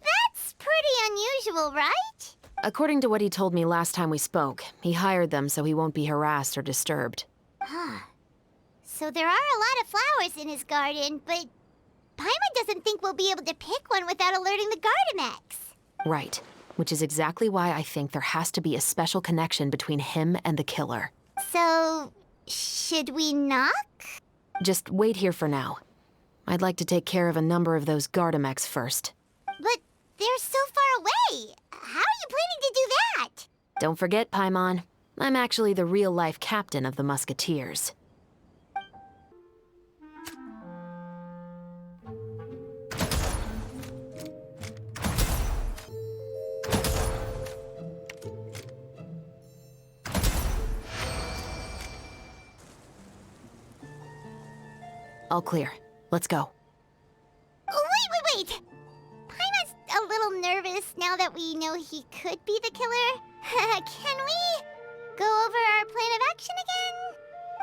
That's pretty unusual, right? According to what he told me last time we spoke, he hired them so he won't be harassed or disturbed. Huh. So there are a lot of flowers in his garden, but Paimon doesn't think we'll be able to pick one without alerting the Gardamex. Right, which is exactly why I think there has to be a special connection between him and the killer. So, should we knock? Just wait here for now. I'd like to take care of a number of those Gardamex first. But they're so far away. How are you planning to do that? Don't forget, Paimon, I'm actually the real-life captain of the Musketeers. All clear. Let's go. Wait! Paimon's a little nervous now that we know he could be the killer. Can we go over our plan of action again?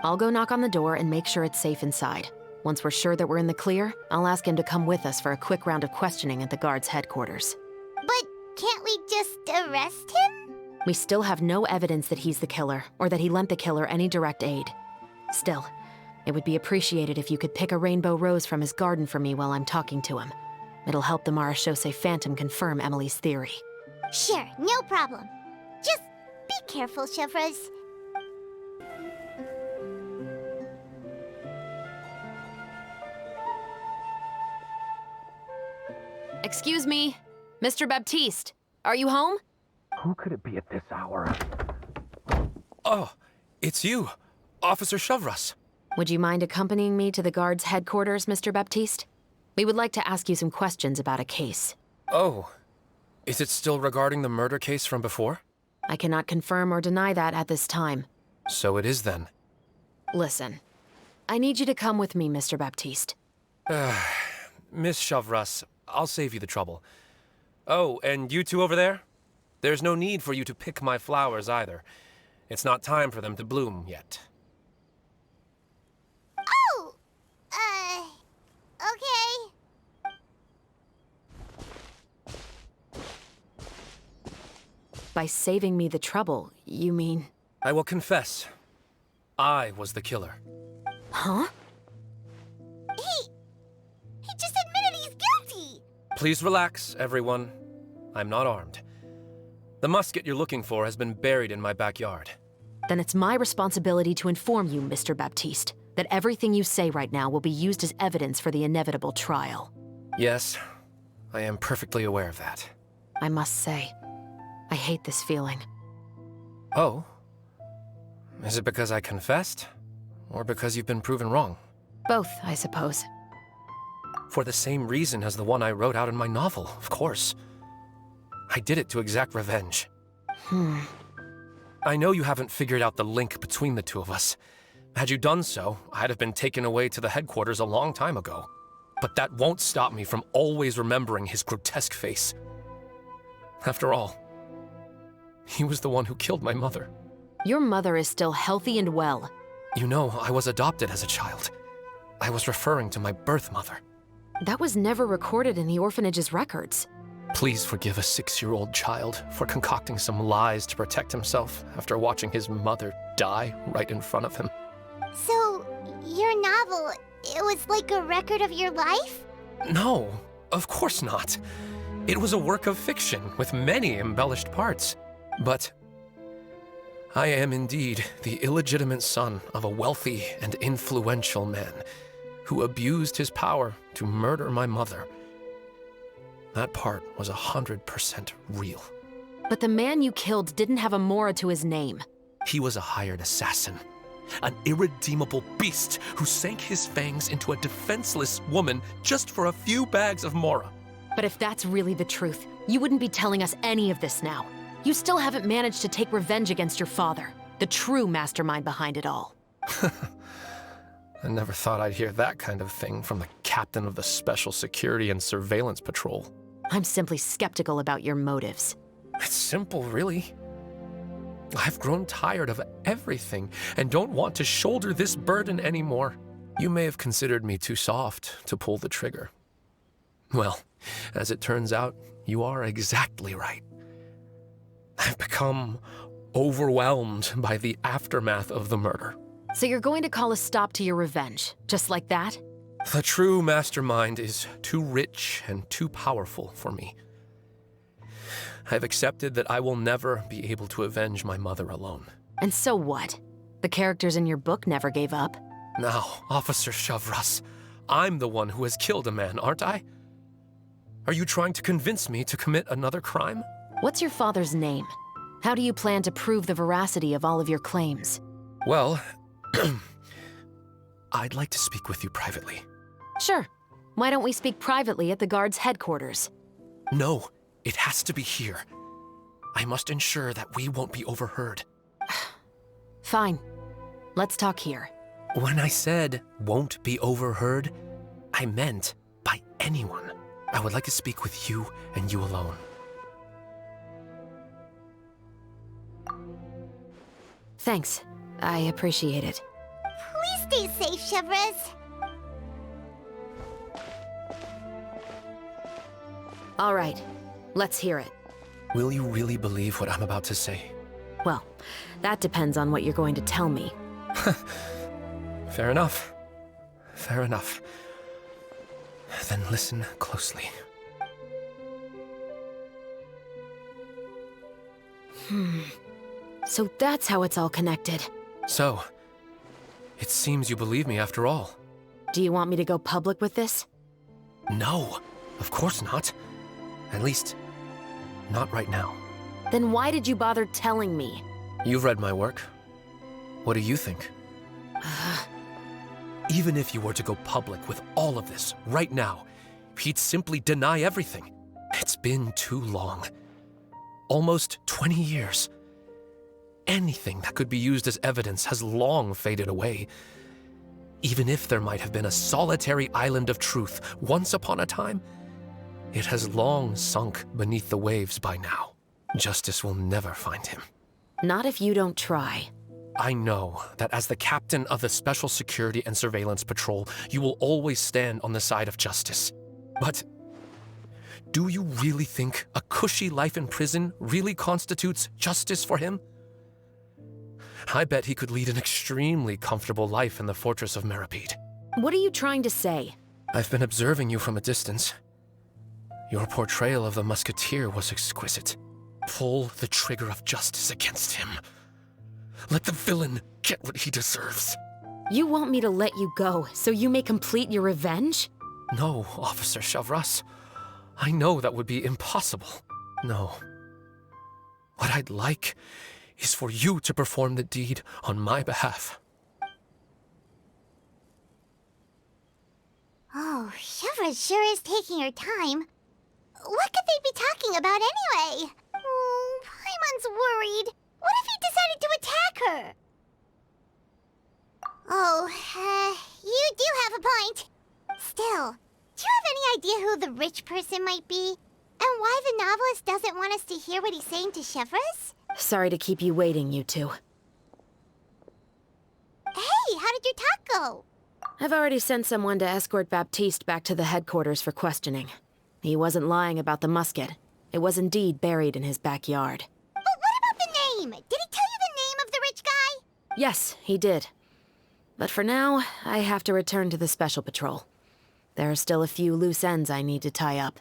I'll go knock on the door and make sure it's safe inside. Once we're sure that we're in the clear, I'll ask him to come with us for a quick round of questioning at the guard's headquarters. But can't we just arrest him? We still have no evidence that he's the killer, or that he lent the killer any direct aid. Still, it would be appreciated if you could pick a rainbow rose from his garden for me while I'm talking to him. It'll help the Marachose Phantom confirm Emily's theory. Sure, no problem. Just be careful, Chevreuse. Excuse me, Mr. Baptiste, are you home? Who could it be at this hour? Oh, it's you, Officer Chevreuse. Would you mind accompanying me to the guard's headquarters, Mr. Baptiste? We would like to ask you some questions about a case. Oh, is it still regarding the murder case from before? I cannot confirm or deny that at this time. So it is then. Listen, I need you to come with me, Mr. Baptiste. Miss Chevreuse, I'll save you the trouble. Oh, and you two over there? There's no need for you to pick my flowers either. It's not time for them to bloom yet. Oh! Okay. By saving me the trouble, you mean... I will confess. I was the killer. Huh? He just admitted he's guilty! Please relax, everyone. I'm not armed. The musket you're looking for has been buried in my backyard. Then it's my responsibility to inform you, Mr. Baptiste, that everything you say right now will be used as evidence for the inevitable trial. Yes, I am perfectly aware of that. I must say, I hate this feeling. Oh? Is it because I confessed? Or because you've been proven wrong? Both, I suppose. For the same reason as the one I wrote out in my novel, of course. I did it to exact revenge. I know you haven't figured out the link between the two of us. Had you done so, I'd have been taken away to the headquarters a long time ago. But that won't stop me from always remembering his grotesque face. After all, he was the one who killed my mother. Your mother is still healthy and well. You know, I was adopted as a child. I was referring to my birth mother. That was never recorded in the orphanage's records. Please forgive a 6-year-old child for concocting some lies to protect himself after watching his mother die right in front of him. So, your novel, it was like a record of your life? No, of course not. It was a work of fiction with many embellished parts. But I am indeed the illegitimate son of a wealthy and influential man who abused his power to murder my mother. That part was 100% real. But the man you killed didn't have a Mora to his name. He was a hired assassin. An irredeemable beast who sank his fangs into a defenseless woman just for a few bags of Mora. But if that's really the truth, you wouldn't be telling us any of this now. You still haven't managed to take revenge against your father, the true mastermind behind it all. I never thought I'd hear that kind of thing from the captain of the Special Security and Surveillance Patrol. I'm simply skeptical about your motives. It's simple, really. I've grown tired of everything and don't want to shoulder this burden anymore. You may have considered me too soft to pull the trigger. Well, as it turns out, you are exactly right. I've become overwhelmed by the aftermath of the murder. So you're going to call a stop to your revenge, just like that? The true mastermind is too rich and too powerful for me. I've accepted that I will never be able to avenge my mother alone. And so what? The characters in your book never gave up? Now, Officer Chevreuse, I'm the one who has killed a man, aren't I? Are you trying to convince me to commit another crime? What's your father's name? How do you plan to prove the veracity of all of your claims? Well, I'd like to speak with you privately. Sure. Why don't we speak privately at the guard's headquarters? No, it has to be here. I must ensure that we won't be overheard. Fine. Let's talk here. When I said won't be overheard, I meant by anyone. I would like to speak with you and you alone. Thanks. I appreciate it. Please stay safe, Chevreuse. All right, let's hear it. Will you really believe what I'm about to say? Well, that depends on what you're going to tell me. Fair enough. Fair enough. Then listen closely. So that's how it's all connected. So, it seems you believe me after all. Do you want me to go public with this? No, of course not. At least, not right now. Then why did you bother telling me? You've read my work. What do you think? Even if you were to go public with all of this right now, he'd simply deny everything. It's been too long. Almost 20 years. Anything that could be used as evidence has long faded away. Even if there might have been a solitary island of truth once upon a time, it has long sunk beneath the waves by now. Justice will never find him. Not if you don't try. I know that as the captain of the Special Security and Surveillance Patrol, you will always stand on the side of justice. But do you really think a cushy life in prison really constitutes justice for him? I bet he could lead an extremely comfortable life in the fortress of Meripede. What are you trying to say? I've been observing you from a distance. Your portrayal of the Musketeer was exquisite. Pull the trigger of justice against him. Let the villain get what he deserves. You want me to let you go so you may complete your revenge? No, Officer Chavras. I know that would be impossible. No. What I'd like is for you to perform the deed on my behalf. Oh, Shiva sure is taking her time. What could they be talking about anyway? Oh, Paimon's worried. What if he decided to attack her? Oh, you do have a point. Still, do you have any idea who the rich person might be? And why the novelist doesn't want us to hear what he's saying to Chevres? Sorry to keep you waiting, you two. Hey, how did your talk go? I've already sent someone to escort Baptiste back to the headquarters for questioning. He wasn't lying about the musket. It was indeed buried in his backyard. But what about the name? Did he tell you the name of the rich guy? Yes, he did. But for now, I have to return to the Special Patrol. There are still a few loose ends I need to tie up.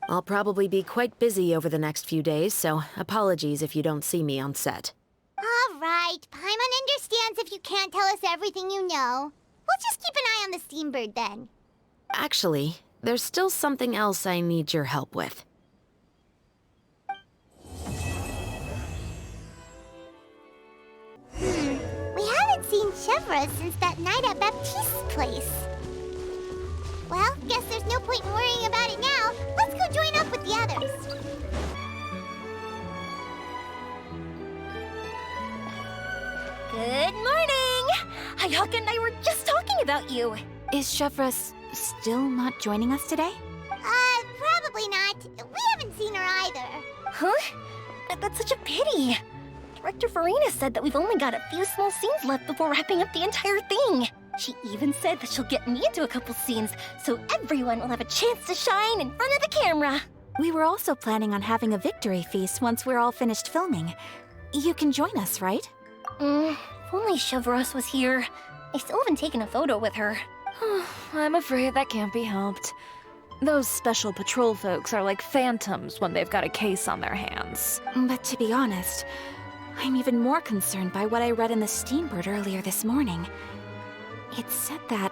I'll probably be quite busy over the next few days, so apologies if you don't see me on set. All right, Paimon understands if you can't tell us everything you know. We'll just keep an eye on the Steambird then. Actually, there's still something else I need your help with. We haven't seen Chevres since that night at Baptiste's place. Well, guess there's no point in worrying about it now. Let's go join up with the others. Good morning! Hayaka and I were just talking about you. Is Chevres still not joining us today? Probably not. We haven't seen her either. Huh? That's such a pity. Director Farina said that we've only got a few small scenes left before wrapping up the entire thing. She even said that she'll get me into a couple scenes, so everyone will have a chance to shine in front of the camera. We were also planning on having a victory feast once we're all finished filming. You can join us, right? If only Chevros was here. I still haven't taken a photo with her. I'm afraid that can't be helped. Those Special Patrol folks are like phantoms when they've got a case on their hands. But to be honest, I'm even more concerned by what I read in the Steambird earlier this morning. It said that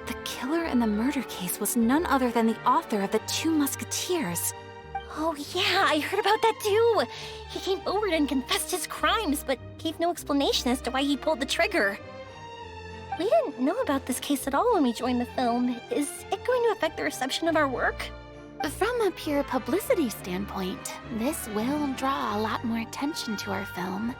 the killer in the murder case was none other than the author of the Two Musketeers. Oh yeah, I heard about that too. He came forward and confessed his crimes, but gave no explanation as to why he pulled the trigger. We didn't know about this case at all when we joined the film. Is it going to affect the reception of our work? From a pure publicity standpoint, this will draw a lot more attention to our film.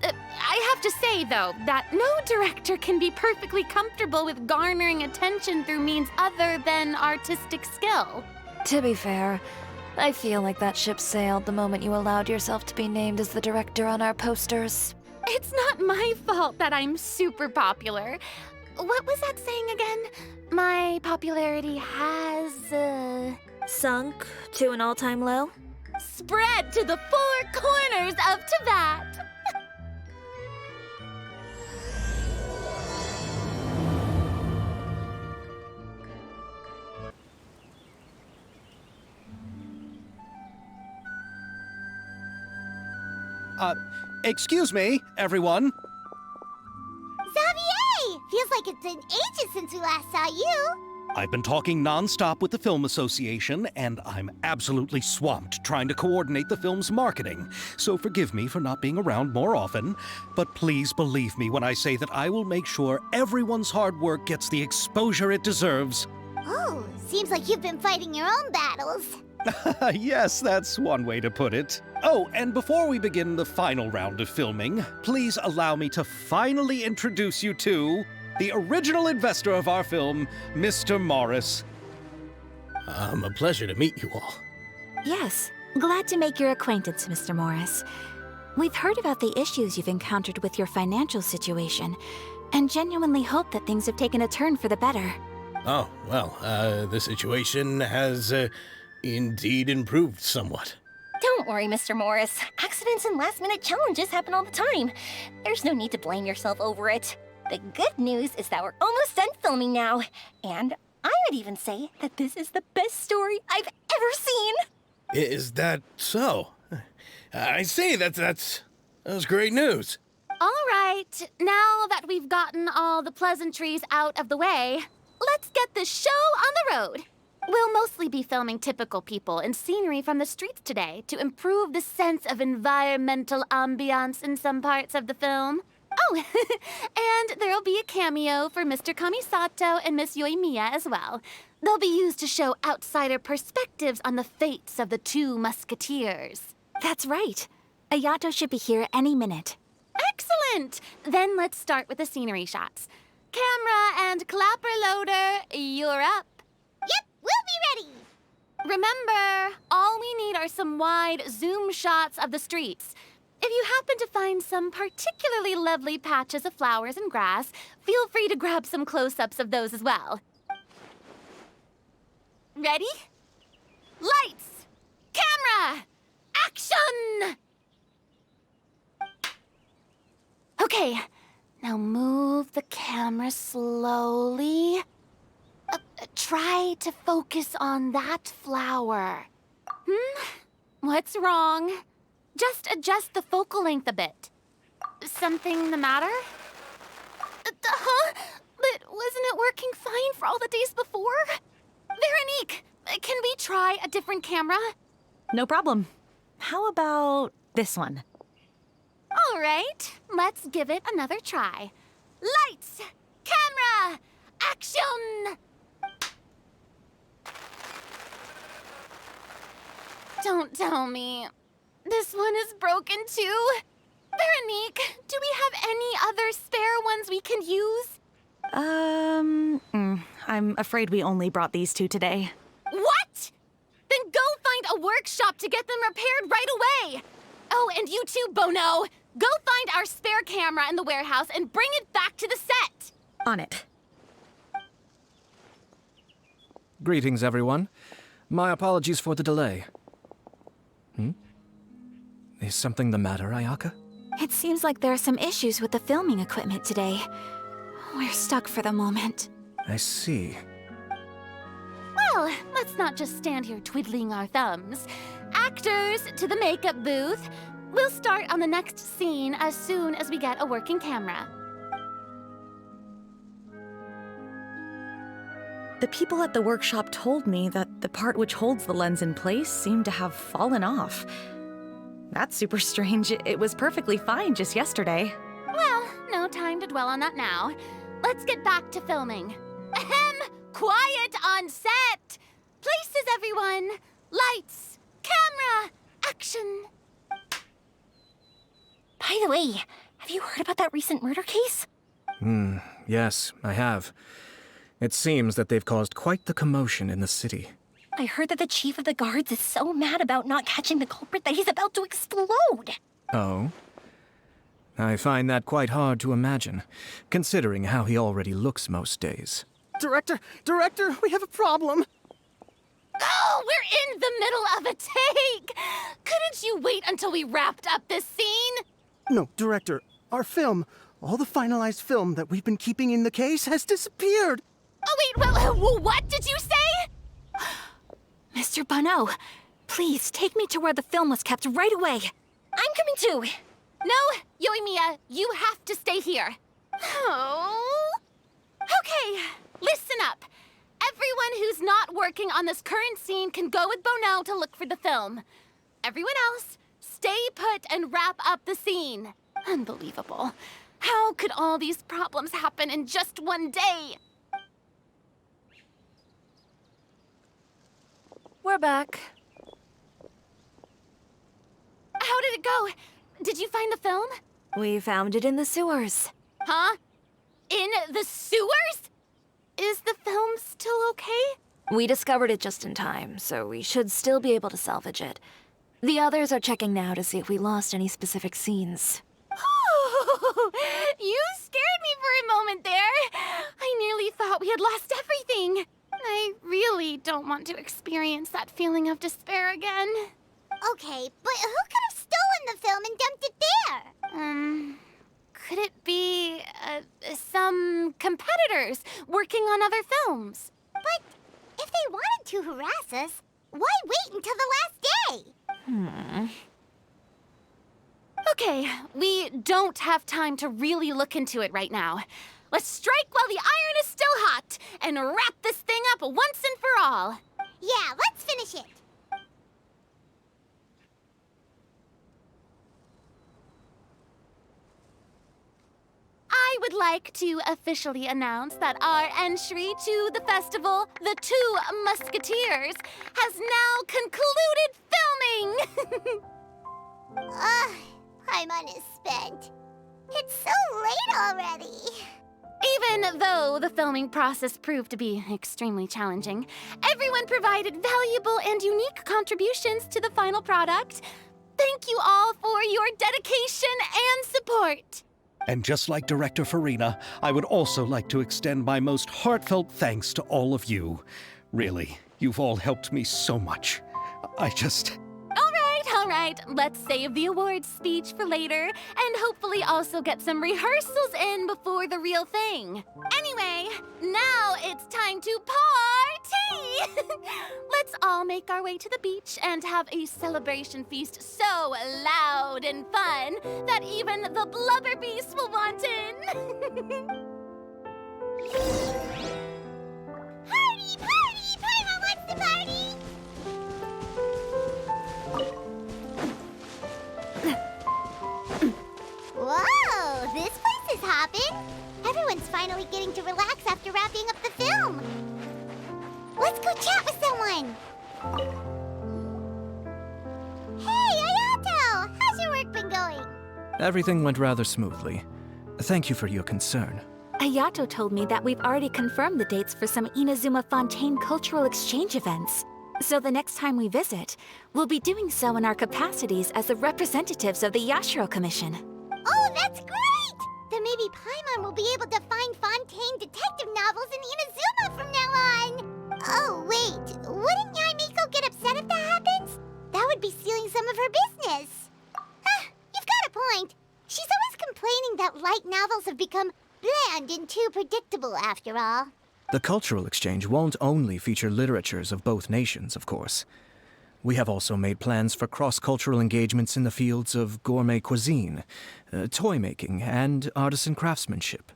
I have to say, though, that no director can be perfectly comfortable with garnering attention through means other than artistic skill. To be fair, I feel like that ship sailed the moment you allowed yourself to be named as the director on our posters. It's not my fault that I'm super popular. what was that saying again? My popularity has, Sunk to an all-time low? spread to the four corners of Tibet. Excuse me, everyone. Xavier! Feels like it's been ages since we last saw you. I've been talking nonstop with the Film Association, and I'm absolutely swamped trying to coordinate the film's marketing. So forgive me for not being around more often, but please believe me when I say that I will make sure everyone's hard work gets the exposure it deserves. Oh, seems like you've been fighting your own battles. Yes, that's one way to put it. Oh, and before we begin the final round of filming, please allow me to finally introduce you to the original investor of our film, Mr. Morris. A pleasure to meet you all. Yes, glad to make your acquaintance, Mr. Morris. We've heard about the issues you've encountered with your financial situation, and genuinely hope that things have taken a turn for the better. Oh, well, the situation has, indeed improved somewhat. Don't worry, Mr. Morris. Accidents and last-minute challenges happen all the time. There's no need to blame yourself over it. The good news is that we're almost done filming now. And I would even say that this is the best story I've ever seen. Is that so? I see, that's great news. All right, now that we've gotten all the pleasantries out of the way, let's get this show on the road. We'll mostly be filming typical people and scenery from the streets today to improve the sense of environmental ambiance in some parts of the film. Oh, and there'll be a cameo for Mr. Kamisato and Miss Yoimiya as well. They'll be used to show outsider perspectives on the fates of the two musketeers. That's right. Ayato should be here any minute. Excellent! Then let's start with the scenery shots. Camera and clapper loader, you're up. Yep, we'll be ready. Remember, all we need are some wide zoom shots of the streets. If you happen to find some particularly lovely patches of flowers and grass, feel free to grab some close-ups of those as well. Ready? Lights! Camera! Action! Okay, now move the camera slowly. Try to focus on that flower. What's wrong? Just adjust the focal length a bit. Something the matter? Huh? But wasn't it working fine for all the days before? Veronique, can we try a different camera? No problem. How about this one? All right, let's give it another try. Lights! Camera! Action! Don't tell me. This one is broken too. Veronique, do we have any other spare ones we can use? I'm afraid we only brought these two today. What? Then go find a workshop to get them repaired right away. Oh, and you too, Bono. Go find our spare camera in the warehouse and bring it back to the set. On it. Greetings, everyone. My apologies for the delay. Is something the matter, Ayaka? It seems like there are some issues with the filming equipment today. We're stuck for the moment. I see. Well, let's not just stand here twiddling our thumbs. Actors, to the makeup booth. We'll start on the next scene as soon as we get a working camera. The people at the workshop told me that the part which holds the lens in place seemed to have fallen off. That's super strange. It was perfectly fine just yesterday. Well, no time to dwell on that now. Let's get back to filming. Ahem! Quiet on set! Places, everyone! Lights! Camera! Action! By the way, have you heard about that recent murder case? Yes, I have. It seems that they've caused quite the commotion in the city. I heard that the chief of the guards is so mad about not catching the culprit that he's about to explode. Oh? I find that quite hard to imagine, considering how he already looks most days. Director, we have a problem. Oh, we're in the middle of a take! Couldn't you wait until we wrapped up this scene? No, Director, our film, all the finalized film that we've been keeping in the case has disappeared. Oh, wait, what did you say? Mr. Bonneau, please take me to where the film was kept right away. I'm coming too. No, Yoimiya, you have to stay here. Oh. Okay, listen up. Everyone who's not working on this current scene can go with Bonneau to look for the film. Everyone else, stay put and wrap up the scene. Unbelievable. How could all these problems happen in just one day? We're back. How did it go? Did you find the film? We found it in the sewers. Huh? In the sewers? Is the film still okay? We discovered it just in time, so we should still be able to salvage it. The others are checking now to see if we lost any specific scenes. Oh, you scared me for a moment there. I nearly thought we had lost everything. I really don't want to experience that feeling of despair again. Okay, but who could have stolen the film and dumped it there? Could it be, some competitors working on other films? But if they wanted to harass us, why wait until the last day? Okay, we don't have time to really look into it right now. Let's strike while the iron is still hot and wrap this thing up once and for all. Yeah, let's finish it. I would like to officially announce that our entry to the festival, The Two Musketeers, has now concluded filming! Paimon is spent. It's so late already. Even though the filming process proved to be extremely challenging, everyone provided valuable and unique contributions to the final product. Thank you all for your dedication and support. And just like Director Farina, I would also like to extend my most heartfelt thanks to all of you. Really, you've all helped me so much. All right, let's save the awards speech for later, and hopefully also get some rehearsals in before the real thing. Anyway, now it's time to party! Let's all make our way to the beach and have a celebration feast so loud and fun that even the blubber beast will want in. Party, party! Paimon wants to party! Whoa, this place is hopping. Everyone's finally getting to relax after wrapping up the film. Let's go chat with someone. Hey, Ayato! How's your work been going? Everything went rather smoothly. Thank you for your concern. Ayato told me that we've already confirmed the dates for some Inazuma Fontaine cultural exchange events. So the next time we visit, we'll be doing so in our capacities as the representatives of the Yashiro Commission. Oh, that's great! Then maybe Paimon will be able to find Fontaine detective novels in Inazuma from now on! Oh, wait. Wouldn't Yaimiko get upset if that happens? That would be stealing some of her business. You've got a point. She's always complaining that light novels have become bland and too predictable after all. The cultural exchange won't only feature literatures of both nations, of course. We have also made plans for cross-cultural engagements in the fields of gourmet cuisine, toy making, and artisan craftsmanship.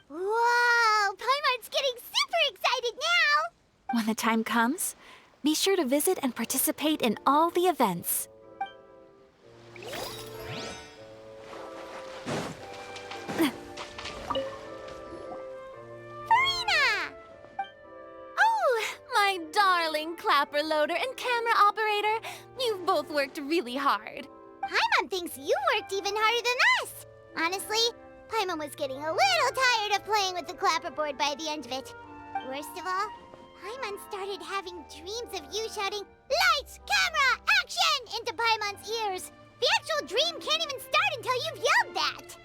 Whoa! Paimon's getting super excited now! When the time comes, be sure to visit and participate in all the events. My darling clapper loader and camera operator, you've both worked really hard. Paimon thinks you worked even harder than us. Honestly, Paimon was getting a little tired of playing with the clapperboard by the end of it. Worst of all, Paimon started having dreams of you shouting, "Lights, camera, action!" into Paimon's ears, The actual dream can't even start until you've yelled that!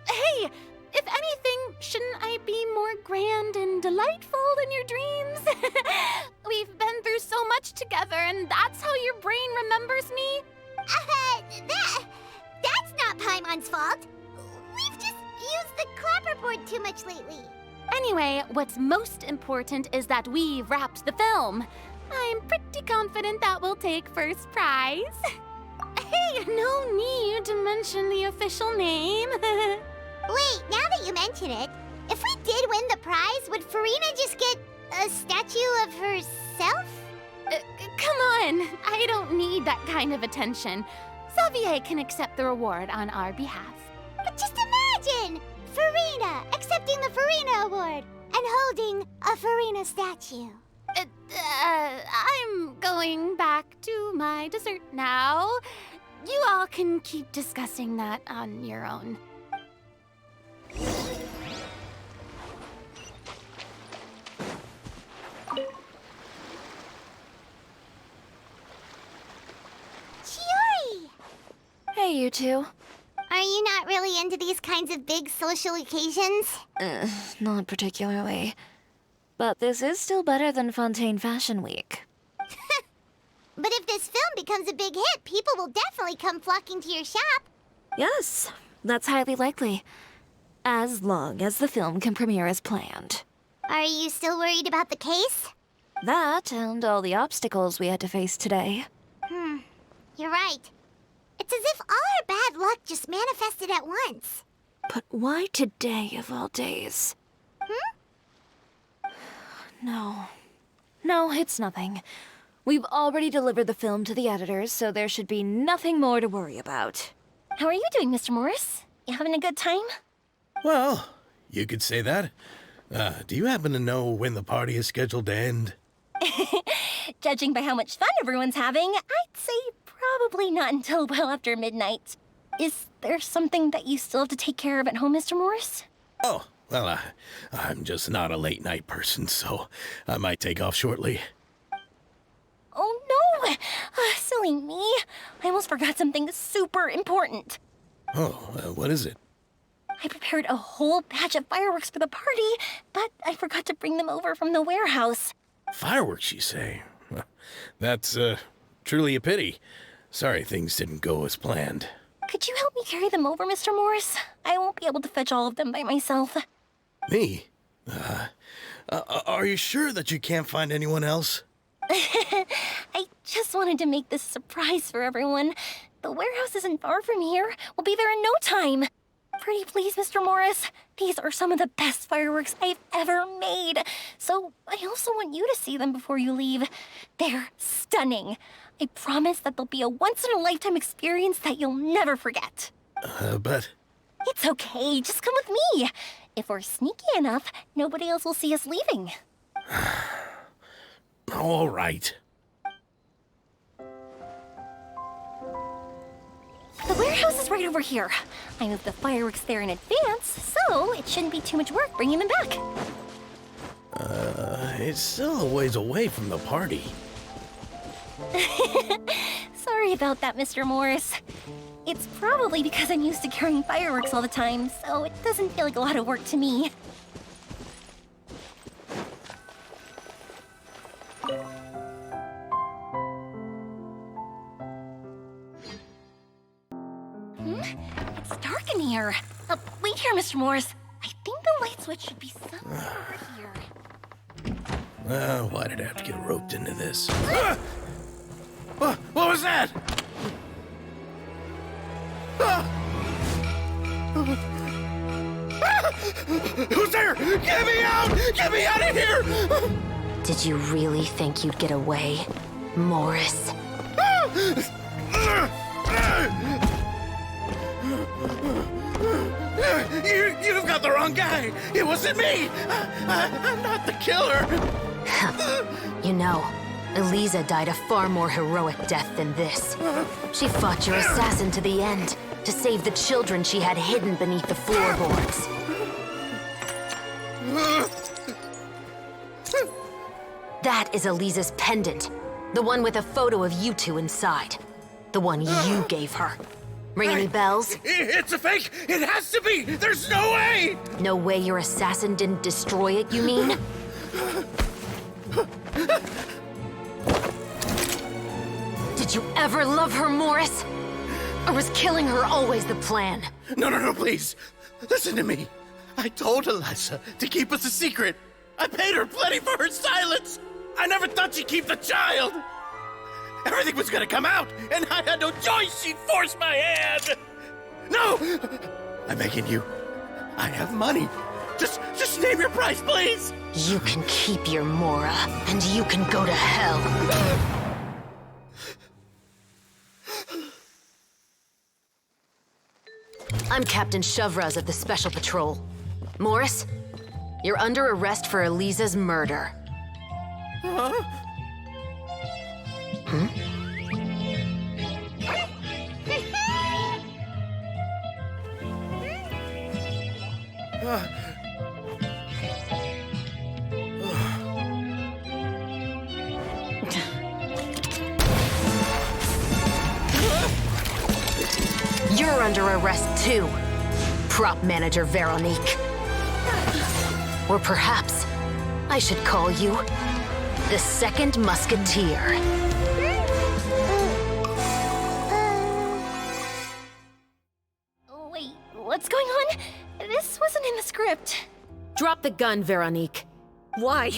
Hey, if anything, shouldn't I be more grand and delightful in your dreams? We've been through so much together, and that's how your brain remembers me? That's not Paimon's fault. We've just used the clapperboard too much lately. Anyway, what's most important is that we wrapped the film. I'm pretty confident that we'll take first prize. Hey, no need to mention the official name. Wait, now that you mention it, if we did win the prize, would Farina just get a statue of herself? Come on, I don't need that kind of attention. Xavier can accept the reward on our behalf. But just imagine! Farina accepting the Farina Award and holding a Farina statue. I'm going back to my dessert now. You all can keep discussing that on your own. Chiori! Hey, you two. Are you not really into these kinds of big social occasions? Not particularly. But this is still better than Fontaine Fashion Week. But if this film becomes a big hit, people will definitely come flocking to your shop. Yes, that's highly likely. As long as the film can premiere as planned. Are you still worried about the case? That and all the obstacles we had to face today. You're right. It's as if all our bad luck just manifested at once. But why today of all days? No, it's nothing. We've already delivered the film to the editors, so there should be nothing more to worry about. How are you doing, Mr. Morris? You having a good time? Well, you could say that. Do you happen to know when the party is scheduled to end? Judging by how much fun everyone's having, I'd say probably not until well after midnight. Is there something that you still have to take care of at home, Mr. Morris? Oh, well, I'm just not a late night person, so I might take off shortly. Oh no! Silly me. I almost forgot something super important. Oh, what is it? I prepared a whole batch of fireworks for the party, but I forgot to bring them over from the warehouse. Fireworks, you say? That's, truly a pity. Sorry things didn't go as planned. Could you help me carry them over, Mr. Morris? I won't be able to fetch all of them by myself. Me? Are you sure that you can't find anyone else? I just wanted to make this a surprise for everyone. The warehouse isn't far from here. We'll be there in no time. Pretty please, Mr. Morris. These are some of the best fireworks I've ever made. So I also want you to see them before you leave. They're stunning. I promise that they'll be a once-in-a-lifetime experience that you'll never forget. But... It's okay. Just come with me. If we're sneaky enough, nobody else will see us leaving. All right. The warehouse is right over here. I moved the fireworks there in advance, so it shouldn't be too much work bringing them back. It's still a ways away from the party. Sorry about that, Mr. Morris. It's probably because I'm used to carrying fireworks all the time, so it doesn't feel like a lot of work to me. It's dark in here. Wait here, Mr. Morris. I think the light switch should be somewhere over here. Why did I have to get roped into this? What was that? Who's there? Get me out! Get me out of here! Did you really think you'd get away, Morris? You've got the wrong guy. It wasn't me. I'm not the killer. You know, Eliza died a far more heroic death than this. She fought your assassin to the end, to save the children she had hidden beneath the floorboards. That is Eliza's pendant. The one with a photo of you two inside. The one you gave her. Ring any bells? It's a fake! It has to be! There's no way! No way your assassin didn't destroy it, you mean? Did you ever love her, Morris? Or was killing her always the plan? No, please. Listen to me. I told Alessa to keep us a secret. I paid her plenty for her silence. I never thought she'd keep the child. Everything was gonna come out, and I had no choice. She forced my hand. No! I'm begging you. I have money. Just name your price, please. You can keep your Mora, and you can go to hell. I'm Captain Shovraz of the Special Patrol. Morris, you're under arrest for Eliza's murder. Huh? You're under arrest too, prop manager Veronique. Or perhaps I should call you the Second Musketeer. Wait, what's going on? This wasn't in the script. Drop the gun, Veronique. Why?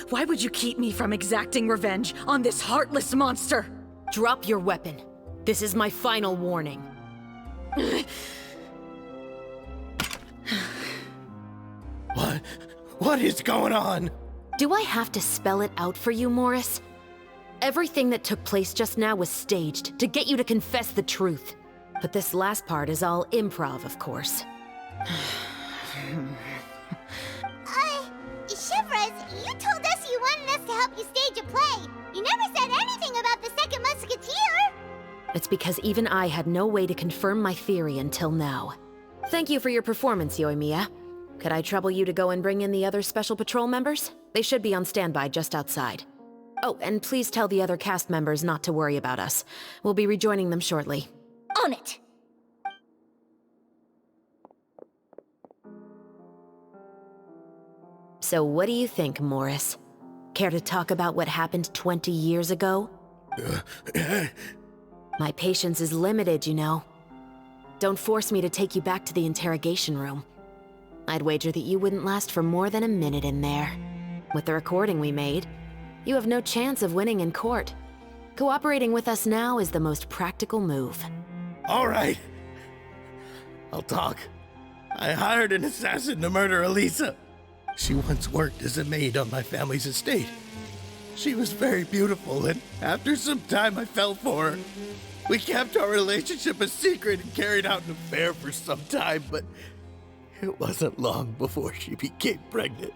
Why would you keep me from exacting revenge on this heartless monster? Drop your weapon. This is my final warning. What is going on? Do I have to spell it out for you, Morris? Everything that took place just now was staged to get you to confess the truth. But this last part is all improv, of course. Shivers, you told us you wanted us to help you stage a play. You never said anything about the Second Musketeer. It's because even I had no way to confirm my theory until now. Thank you for your performance, Yoimiya. Could I trouble you to go and bring in the other Special Patrol members? They should be on standby just outside. Oh, and please tell the other cast members not to worry about us. We'll be rejoining them shortly. On it! So what do you think, Morris? Care to talk about what happened 20 years ago? My patience is limited, you know. Don't force me to take you back to the interrogation room. I'd wager that you wouldn't last for more than a minute in there. With the recording we made, you have no chance of winning in court. Cooperating with us now is the most practical move. All right. I'll talk. I hired an assassin to murder Elisa. She once worked as a maid on my family's estate. She was very beautiful, and after some time I fell for her. We kept our relationship a secret and carried out an affair for some time, but it wasn't long before she became pregnant.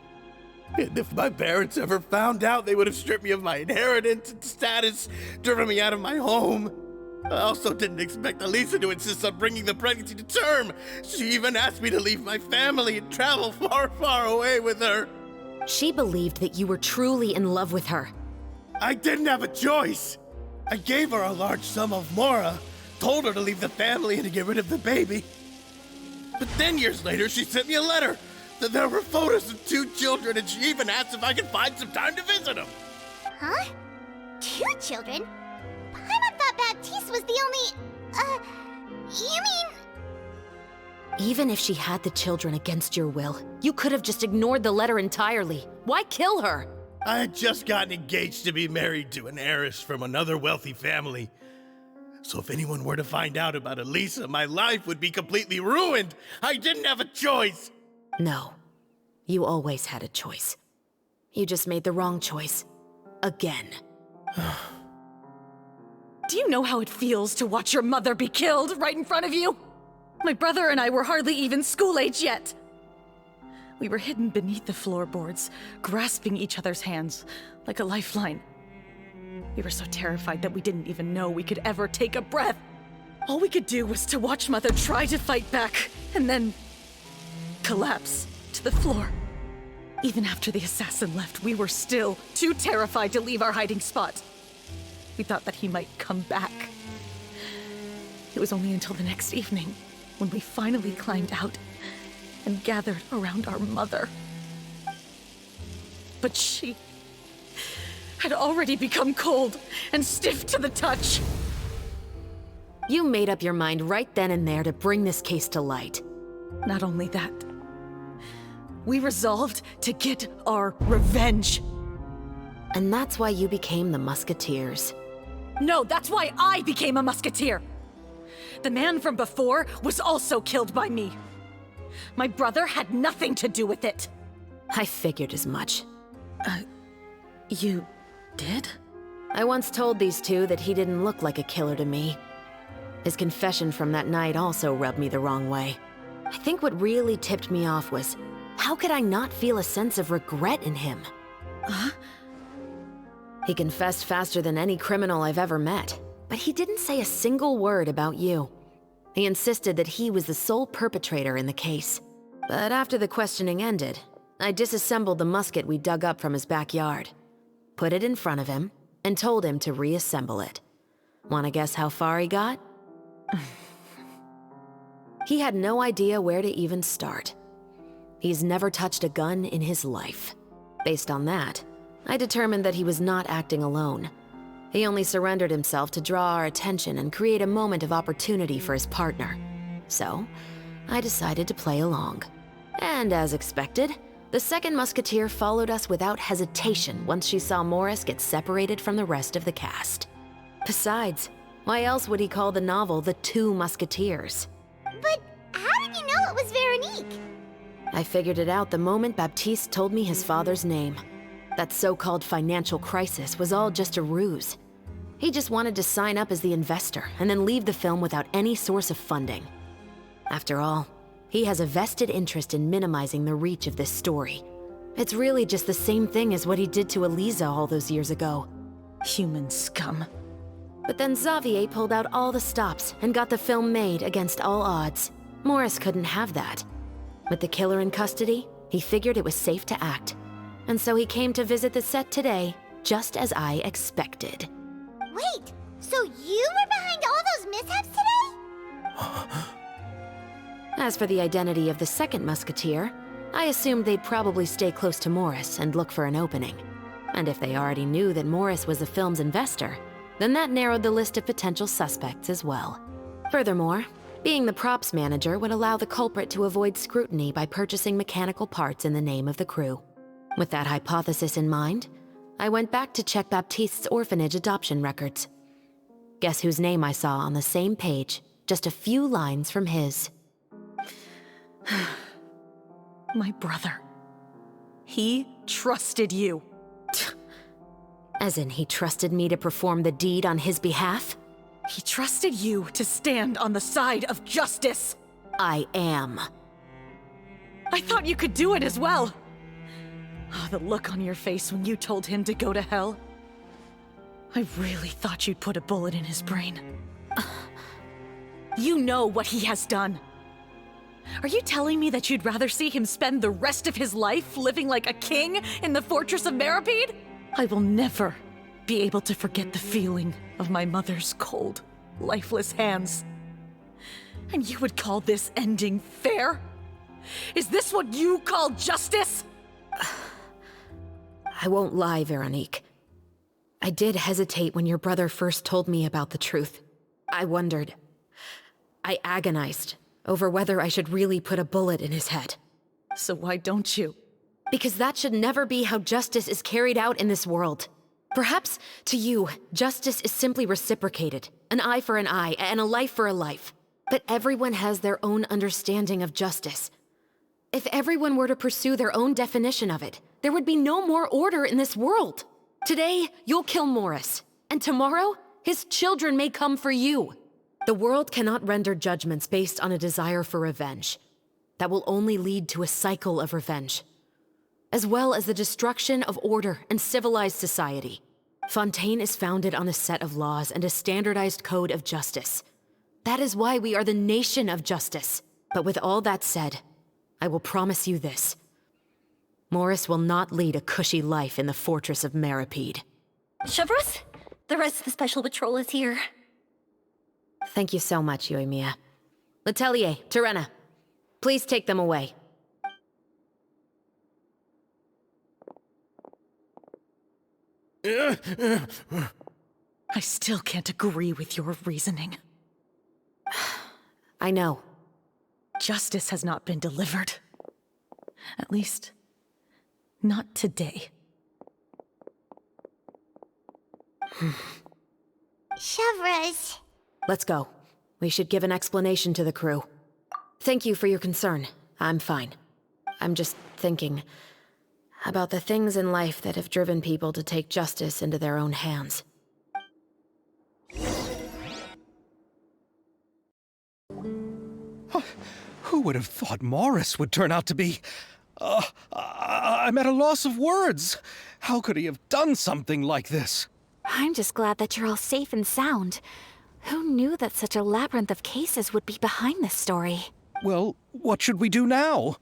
And if my parents ever found out, they would have stripped me of my inheritance and status, driven me out of my home. I also didn't expect Elisa to insist on bringing the pregnancy to term. She even asked me to leave my family and travel far, far away with her. She believed that you were truly in love with her. I didn't have a choice. I gave her a large sum of Mora, told her to leave the family and to get rid of the baby. But then years later, she sent me a letter. That there were photos of 2 children, and she even asked if I could find some time to visit them. Huh? 2 children? Paimon thought Baptiste was the only... you mean... Even if she had the children against your will, you could have just ignored the letter entirely. Why kill her? I had just gotten engaged to be married to an heiress from another wealthy family. So if anyone were to find out about Elisa, my life would be completely ruined. I didn't have a choice. No. You always had a choice. You just made the wrong choice. Again. Do you know how it feels to watch your mother be killed right in front of you? My brother and I were hardly even school age yet. We were hidden beneath the floorboards, grasping each other's hands like a lifeline. We were so terrified that we didn't even know we could ever take a breath. All we could do was to watch Mother try to fight back, and then collapse to the floor. Even after the assassin left, we were still too terrified to leave our hiding spot. We thought that he might come back. It was only until the next evening when we finally climbed out and gathered around our mother. But she had already become cold and stiff to the touch. You made up your mind right then and there to bring this case to light. Not only that, we resolved to get our revenge. And that's why you became the Musketeers. No, that's why I became a musketeer. The man from before was also killed by me. My brother had nothing to do with it. I figured as much. You did? I once told these two that he didn't look like a killer to me. His confession from that night also rubbed me the wrong way. I think what really tipped me off was, how could I not feel a sense of regret in him? Huh? He confessed faster than any criminal I've ever met, but he didn't say a single word about you. He insisted that he was the sole perpetrator in the case. But after the questioning ended, I disassembled the musket we dug up from his backyard, put it in front of him, and told him to reassemble it. Wanna guess how far he got? He had no idea where to even start. He's never touched a gun in his life. Based on that, I determined that he was not acting alone. He only surrendered himself to draw our attention and create a moment of opportunity for his partner. So, I decided to play along. And as expected, the second musketeer followed us without hesitation once she saw Morris get separated from the rest of the cast. Besides, why else would he call the novel The Two Musketeers? But how did you know it was Veronique? I figured it out the moment Baptiste told me his father's name. That so-called financial crisis was all just a ruse. He just wanted to sign up as the investor and then leave the film without any source of funding. After all, he has a vested interest in minimizing the reach of this story. It's really just the same thing as what he did to Eliza all those years ago. Human scum. But then Xavier pulled out all the stops and got the film made against all odds. Morris couldn't have that. With the killer in custody, he figured it was safe to act. And so he came to visit the set today, just as I expected. Wait, so you were behind all those mishaps today? As for the identity of the second musketeer, I assumed they'd probably stay close to Morris and look for an opening. And if they already knew that Morris was the film's investor, then that narrowed the list of potential suspects as well. Furthermore, being the props manager would allow the culprit to avoid scrutiny by purchasing mechanical parts in the name of the crew. With that hypothesis in mind, I went back to check Baptiste's orphanage adoption records. Guess whose name I saw on the same page, just a few lines from his. My brother. He trusted you. As in, he trusted me to perform the deed on his behalf? He trusted you to stand on the side of justice. I am. I thought you could do it as well. Oh, the look on your face when you told him to go to hell. I really thought you'd put a bullet in his brain. You know what he has done. Are you telling me that you'd rather see him spend the rest of his life living like a king in the fortress of Meripede? I will never be able to forget the feeling of my mother's cold, lifeless hands. And you would call this ending fair? Is this what you call justice? I won't lie, Veronique. I did hesitate when your brother first told me about the truth. I wondered. I agonized over whether I should really put a bullet in his head. So why don't you? Because that should never be how justice is carried out in this world. Perhaps, to you, justice is simply reciprocated. An eye for an eye, and a life for a life. But everyone has their own understanding of justice. If everyone were to pursue their own definition of it, there would be no more order in this world. Today, you'll kill Morris, and tomorrow, his children may come for you. The world cannot render judgments based on a desire for revenge. That will only lead to a cycle of revenge, as well as the destruction of order and civilized society. Fontaine is founded on a set of laws and a standardized code of justice. That is why we are the nation of justice. But with all that said, I will promise you this. Morris will not lead a cushy life in the fortress of Meripede. Chevros, the rest of the special patrol is here. Thank you so much, Yoimiya. Letelier, Terena, please take them away. I still can't agree with your reasoning. I know. Justice has not been delivered. At least, not today. Chevres. Let's go. We should give an explanation to the crew. Thank you for your concern. I'm fine. I'm just thinking about the things in life that have driven people to take justice into their own hands. Who would have thought Morris would turn out to be... I'm at a loss of words. How could he have done something like this? I'm just glad that you're all safe and sound. Who knew that such a labyrinth of cases would be behind this story? Well, what should we do now?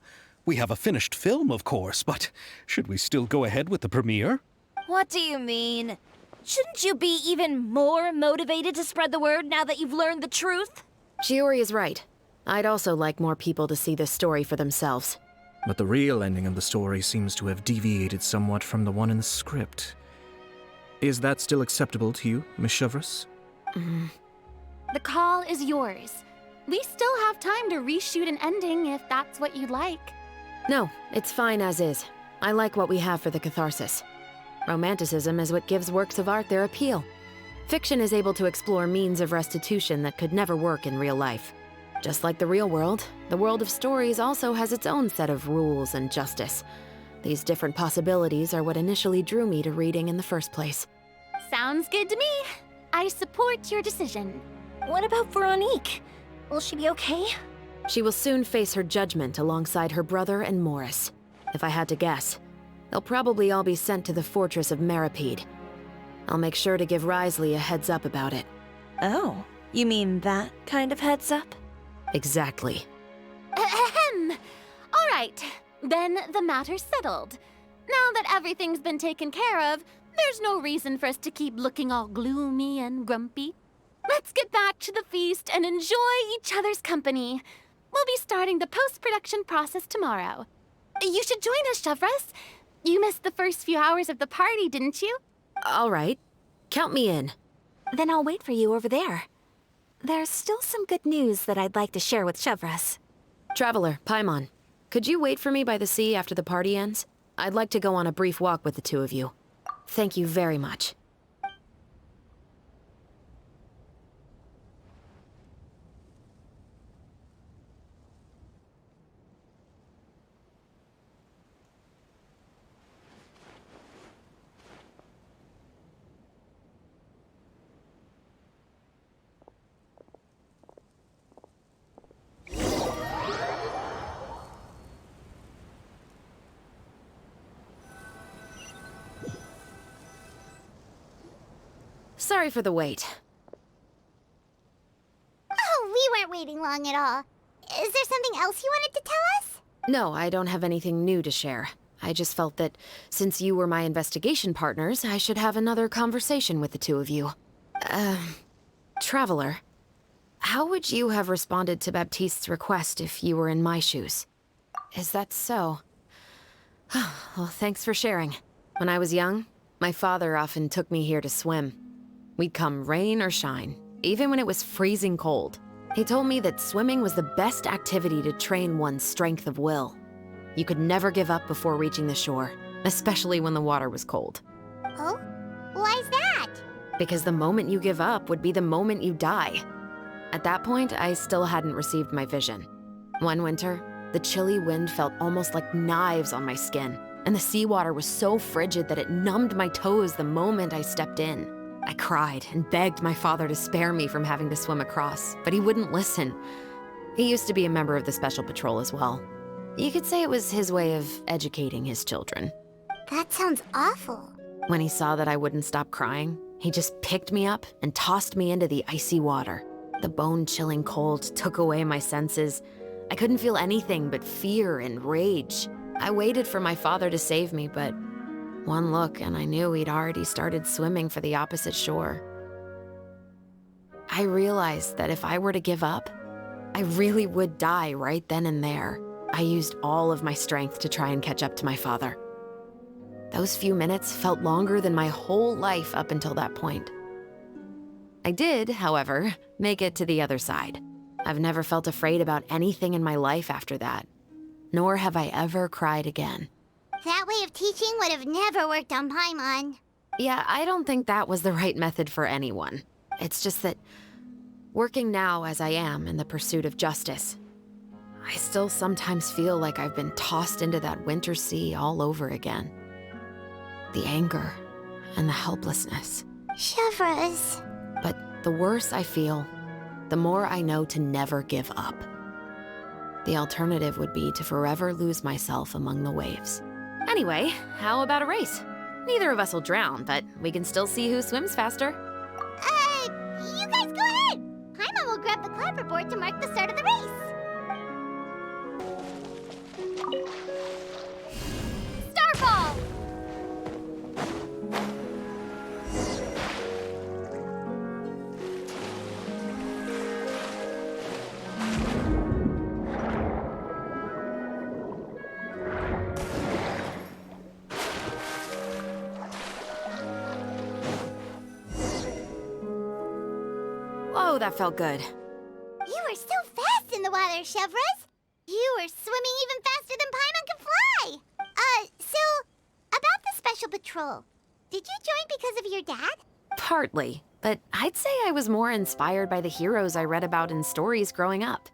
We have a finished film, of course, but should we still go ahead with the premiere? What do you mean? Shouldn't you be even more motivated to spread the word now that you've learned the truth? Shiori is right. I'd also like more people to see this story for themselves. But the real ending of the story seems to have deviated somewhat from the one in the script. Is that still acceptable to you, Miss Chevres? The call is yours. We still have time to reshoot an ending if that's what you'd like. No, it's fine as is. I like what we have for the catharsis. Romanticism is what gives works of art their appeal. Fiction is able to explore means of restitution that could never work in real life. Just like the real world, the world of stories also has its own set of rules and justice. These different possibilities are what initially drew me to reading in the first place. Sounds good to me. I support your decision. What about Veronique? Will she be okay? She will soon face her judgment alongside her brother and Morris. If I had to guess, they'll probably all be sent to the fortress of Meripede. I'll make sure to give Risley a heads up about it. Oh, you mean that kind of heads up? Exactly. Ahem. All right, then the matter's settled. Now that everything's been taken care of, there's no reason for us to keep looking all gloomy and grumpy. Let's get back to the feast and enjoy each other's company. We'll be starting the post-production process tomorrow. You should join us, Chevres. You missed the first few hours of the party, didn't you? All right. Count me in. Then I'll wait for you over there. There's still some good news that I'd like to share with Chevres. Traveler, Paimon, could you wait for me by the sea after the party ends? I'd like to go on a brief walk with the two of you. Thank you very much. Sorry for the wait. Oh, we weren't waiting long at all. Is there something else you wanted to tell us? No, I don't have anything new to share. I just felt that since you were my investigation partners, I should have another conversation with the two of you. Traveler, how would you have responded to Baptiste's request if you were in my shoes? Is that so? Well, thanks for sharing. When I was young, my father often took me here to swim. We'd come rain or shine, even when it was freezing cold. He told me that swimming was the best activity to train one's strength of will. You could never give up before reaching the shore, especially when the water was cold. Oh? Why's that? Because the moment you give up would be the moment you die. At that point, I still hadn't received my vision. One winter, the chilly wind felt almost like knives on my skin, and the seawater was so frigid that it numbed my toes the moment I stepped in. I cried and begged my father to spare me from having to swim across, but he wouldn't listen. He used to be a member of the Special Patrol as well. You could say it was his way of educating his children. That sounds awful. When he saw that I wouldn't stop crying, he just picked me up and tossed me into the icy water. The bone-chilling cold took away my senses. I couldn't feel anything but fear and rage. I waited for my father to save me, but one look and I knew he'd already started swimming for the opposite shore. I realized that if I were to give up, I really would die right then and there. I used all of my strength to try and catch up to my father. Those few minutes felt longer than my whole life up until that point. I did, however, make it to the other side. I've never felt afraid about anything in my life after that, nor have I ever cried again. That way of teaching would have never worked on Paimon. Yeah, I don't think that was the right method for anyone. It's just that, working now as I am in the pursuit of justice, I still sometimes feel like I've been tossed into that winter sea all over again. The anger and the helplessness. Chevres. But the worse I feel, the more I know to never give up. The alternative would be to forever lose myself among the waves. Anyway, how about a race? Neither of us will drown, but we can still see who swims faster. You guys go ahead! Paimon will grab the clapperboard to mark the start of the race. Starfall! Whoa, that felt good. You were so fast in the water, Chevres! You were swimming even faster than Paimon could fly! So, about the special patrol, did you join because of your dad? Partly, but I'd say I was more inspired by the heroes I read about in stories growing up.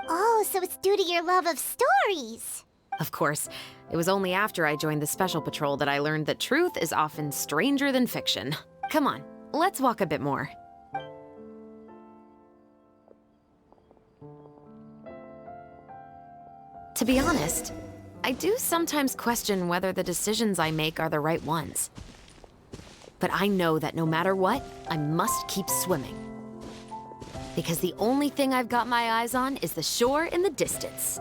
Oh, so it's due to your love of stories. Of course, it was only after I joined the special patrol that I learned that truth is often stranger than fiction. Come on, let's walk a bit more. To be honest, I do sometimes question whether the decisions I make are the right ones. But I know that no matter what, I must keep swimming. Because the only thing I've got my eyes on is the shore in the distance.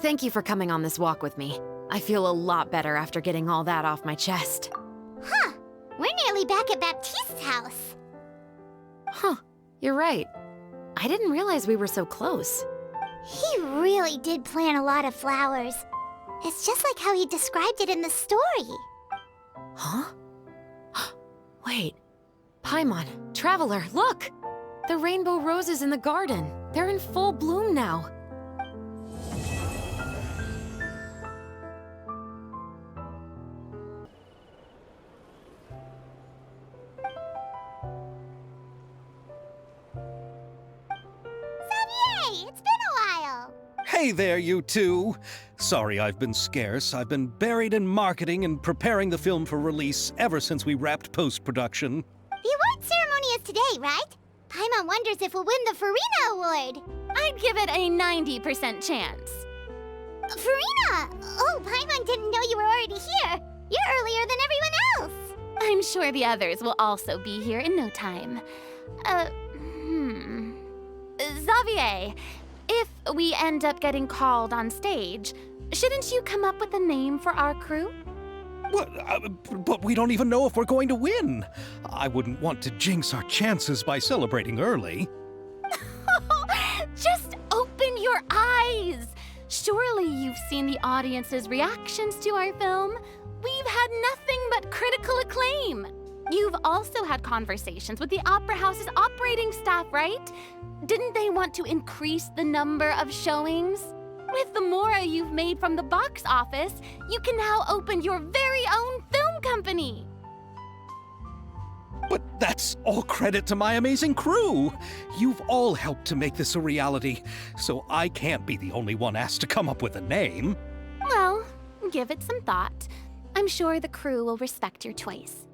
Thank you for coming on this walk with me. I feel a lot better after getting all that off my chest. Huh. We're nearly back at Baptiste's house. Huh. You're right. I didn't realize we were so close. He really did plant a lot of flowers. It's just like how he described it in the story. Huh? Wait. Paimon, Traveler, look! The rainbow roses in the garden. They're in full bloom now. It's been a while. Hey there, you two! Sorry I've been scarce. I've been buried in marketing and preparing the film for release ever since we wrapped post-production. The award ceremony is today, right? Paimon wonders if we'll win the Farina Award. I'd give it a 90% chance. Farina! Oh, Paimon didn't know you were already here. You're earlier than everyone else. I'm sure the others will also be here in no time. Xavier, if we end up getting called on stage, shouldn't you come up with a name for our crew? What? But we don't even know if we're going to win. I wouldn't want to jinx our chances by celebrating early. Just open your eyes! Surely you've seen the audience's reactions to our film. We've had nothing but critical acclaim. You've also had conversations with the Opera House's operating staff, right? Didn't they want to increase the number of showings? With the more you've made from the box office, you can now open your very own film company. But that's all credit to my amazing crew. You've all helped to make this a reality, so I can't be the only one asked to come up with a name. Well, give it some thought. I'm sure the crew will respect your choice.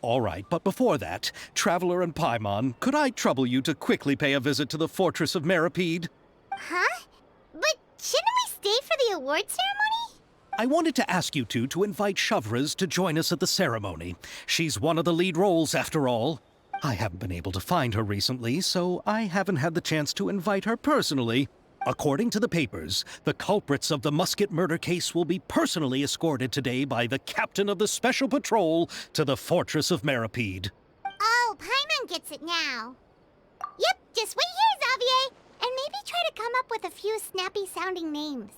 All right, but before that, Traveler and Paimon, could I trouble you to quickly pay a visit to the Fortress of Meripede? Huh? But shouldn't we stay for the award ceremony? I wanted to ask you two to invite Shavraz to join us at the ceremony. She's one of the lead roles, after all. I haven't been able to find her recently, so I haven't had the chance to invite her personally. According to the papers, the culprits of the Musket murder case will be personally escorted today by the captain of the Special Patrol to the Fortress of Meripede. Oh, Paimon gets it now. Yep, just wait here, Xavier, and maybe try to come up with a few snappy-sounding names.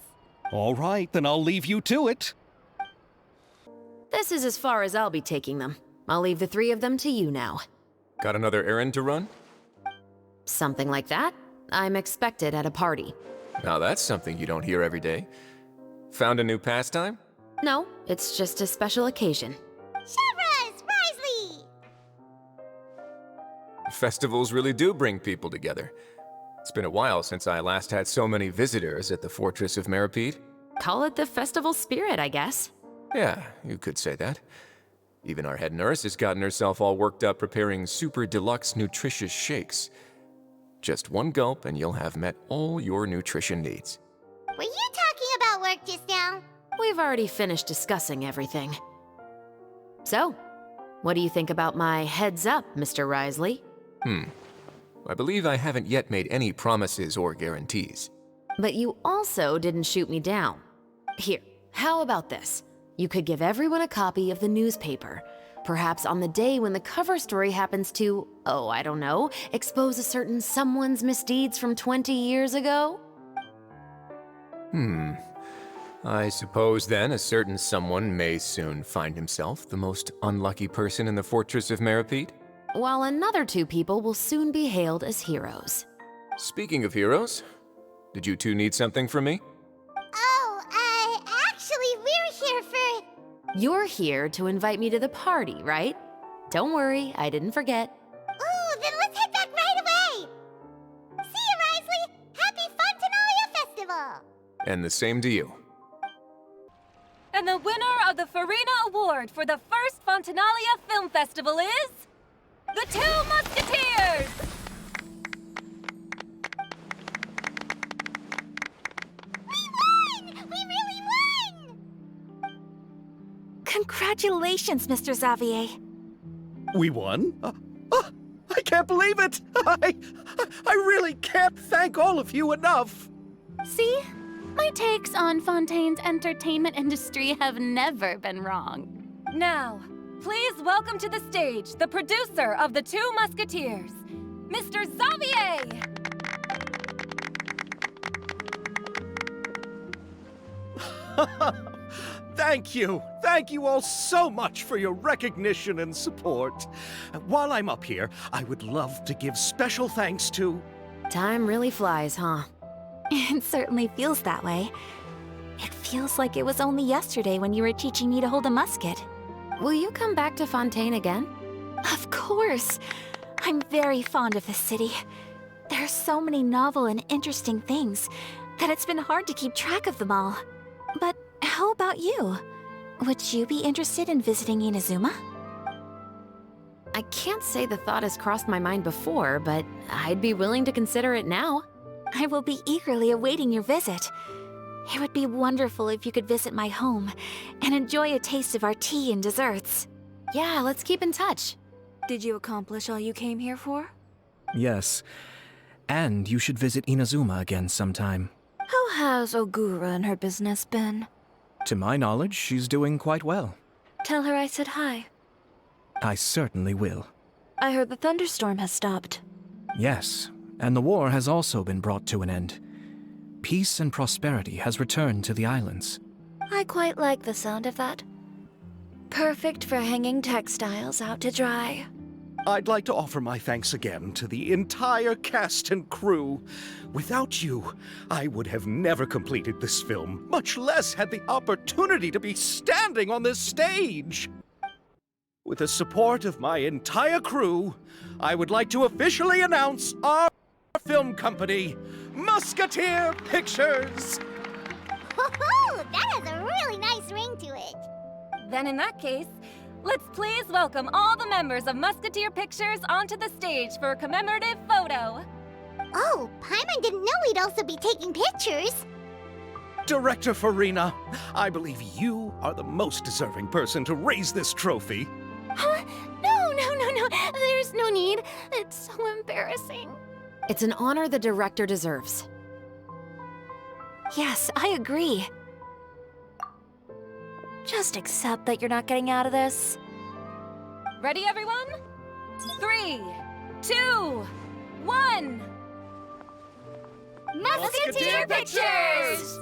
All right, then I'll leave you to it. This is as far as I'll be taking them. I'll leave the three of them to you now. Got another errand to run? Something like that. I'm expected at a party. Now that's something you don't hear every day. Found a new pastime? No, it's just a special occasion. Shavraz! Risley! Festivals really do bring people together. It's been a while since I last had so many visitors at the Fortress of Meripede. Call it the festival spirit, I guess. Yeah, you could say that. Even our head nurse has gotten herself all worked up preparing super deluxe nutritious shakes. Just one gulp and you'll have met all your nutrition needs. Were you talking about work just now? We've already finished discussing everything. So, what do you think about my heads up, Mr. Risley? I believe I haven't yet made any promises or guarantees. But you also didn't shoot me down. Here, how about this? You could give everyone a copy of the newspaper. Perhaps on the day when the cover story happens to, oh, I don't know, expose a certain someone's misdeeds from 20 years ago? I suppose then a certain someone may soon find himself the most unlucky person in the Fortress of Meripede? While another two people will soon be hailed as heroes. Speaking of heroes, did you two need something from me? Oh, actually, we're here for... You're here to invite me to the party, right? Don't worry, I didn't forget. Ooh, then let's head back right away! See you, Risley! Happy Fontanalia Festival! And the same to you. And the winner of the Farina Award for the first Fontanalia Film Festival is... the Two Musketeers! We won! We really won! Congratulations, Mr. Xavier. We won? I can't believe it! I really can't thank all of you enough! See? My takes on Fontaine's entertainment industry have never been wrong. Now, please welcome to the stage the producer of The Two Musketeers, Mr. Xavier! Thank you! Thank you all so much for your recognition and support. While I'm up here, I would love to give special thanks to... Time really flies, huh? It certainly feels that way. It feels like it was only yesterday when you were teaching me to hold a musket. Will you come back to Fontaine again? Of course! I'm very fond of this city. There are so many novel and interesting things that it's been hard to keep track of them all. But how about you? Would you be interested in visiting Inazuma? I can't say the thought has crossed my mind before, but I'd be willing to consider it now. I will be eagerly awaiting your visit. It would be wonderful if you could visit my home and enjoy a taste of our tea and desserts. Yeah, let's keep in touch. Did you accomplish all you came here for? Yes. And you should visit Inazuma again sometime. How has Ogura and her business been? To my knowledge, she's doing quite well. Tell her I said hi. I certainly will. I heard the thunderstorm has stopped. Yes, and the war has also been brought to an end. Peace and prosperity has returned to the islands. I quite like the sound of that. Perfect for hanging textiles out to dry. I'd like to offer my thanks again to the entire cast and crew. Without you, I would have never completed this film, much less had the opportunity to be standing on this stage. With the support of my entire crew, I would like to officially announce our film company, Musketeer Pictures! Woohoo! That has a really nice ring to it. Then in that case, let's please welcome all the members of Musketeer Pictures onto the stage for a commemorative photo. Oh, Paimon didn't know we'd also be taking pictures. Director Farina, I believe you are the most deserving person to raise this trophy. Huh? No, no, no, no. There's no need. It's so embarrassing. It's an honor the director deserves. Yes, I agree. Just accept that you're not getting out of this. Ready, everyone? 3, 2, 1. Musketeer Pictures!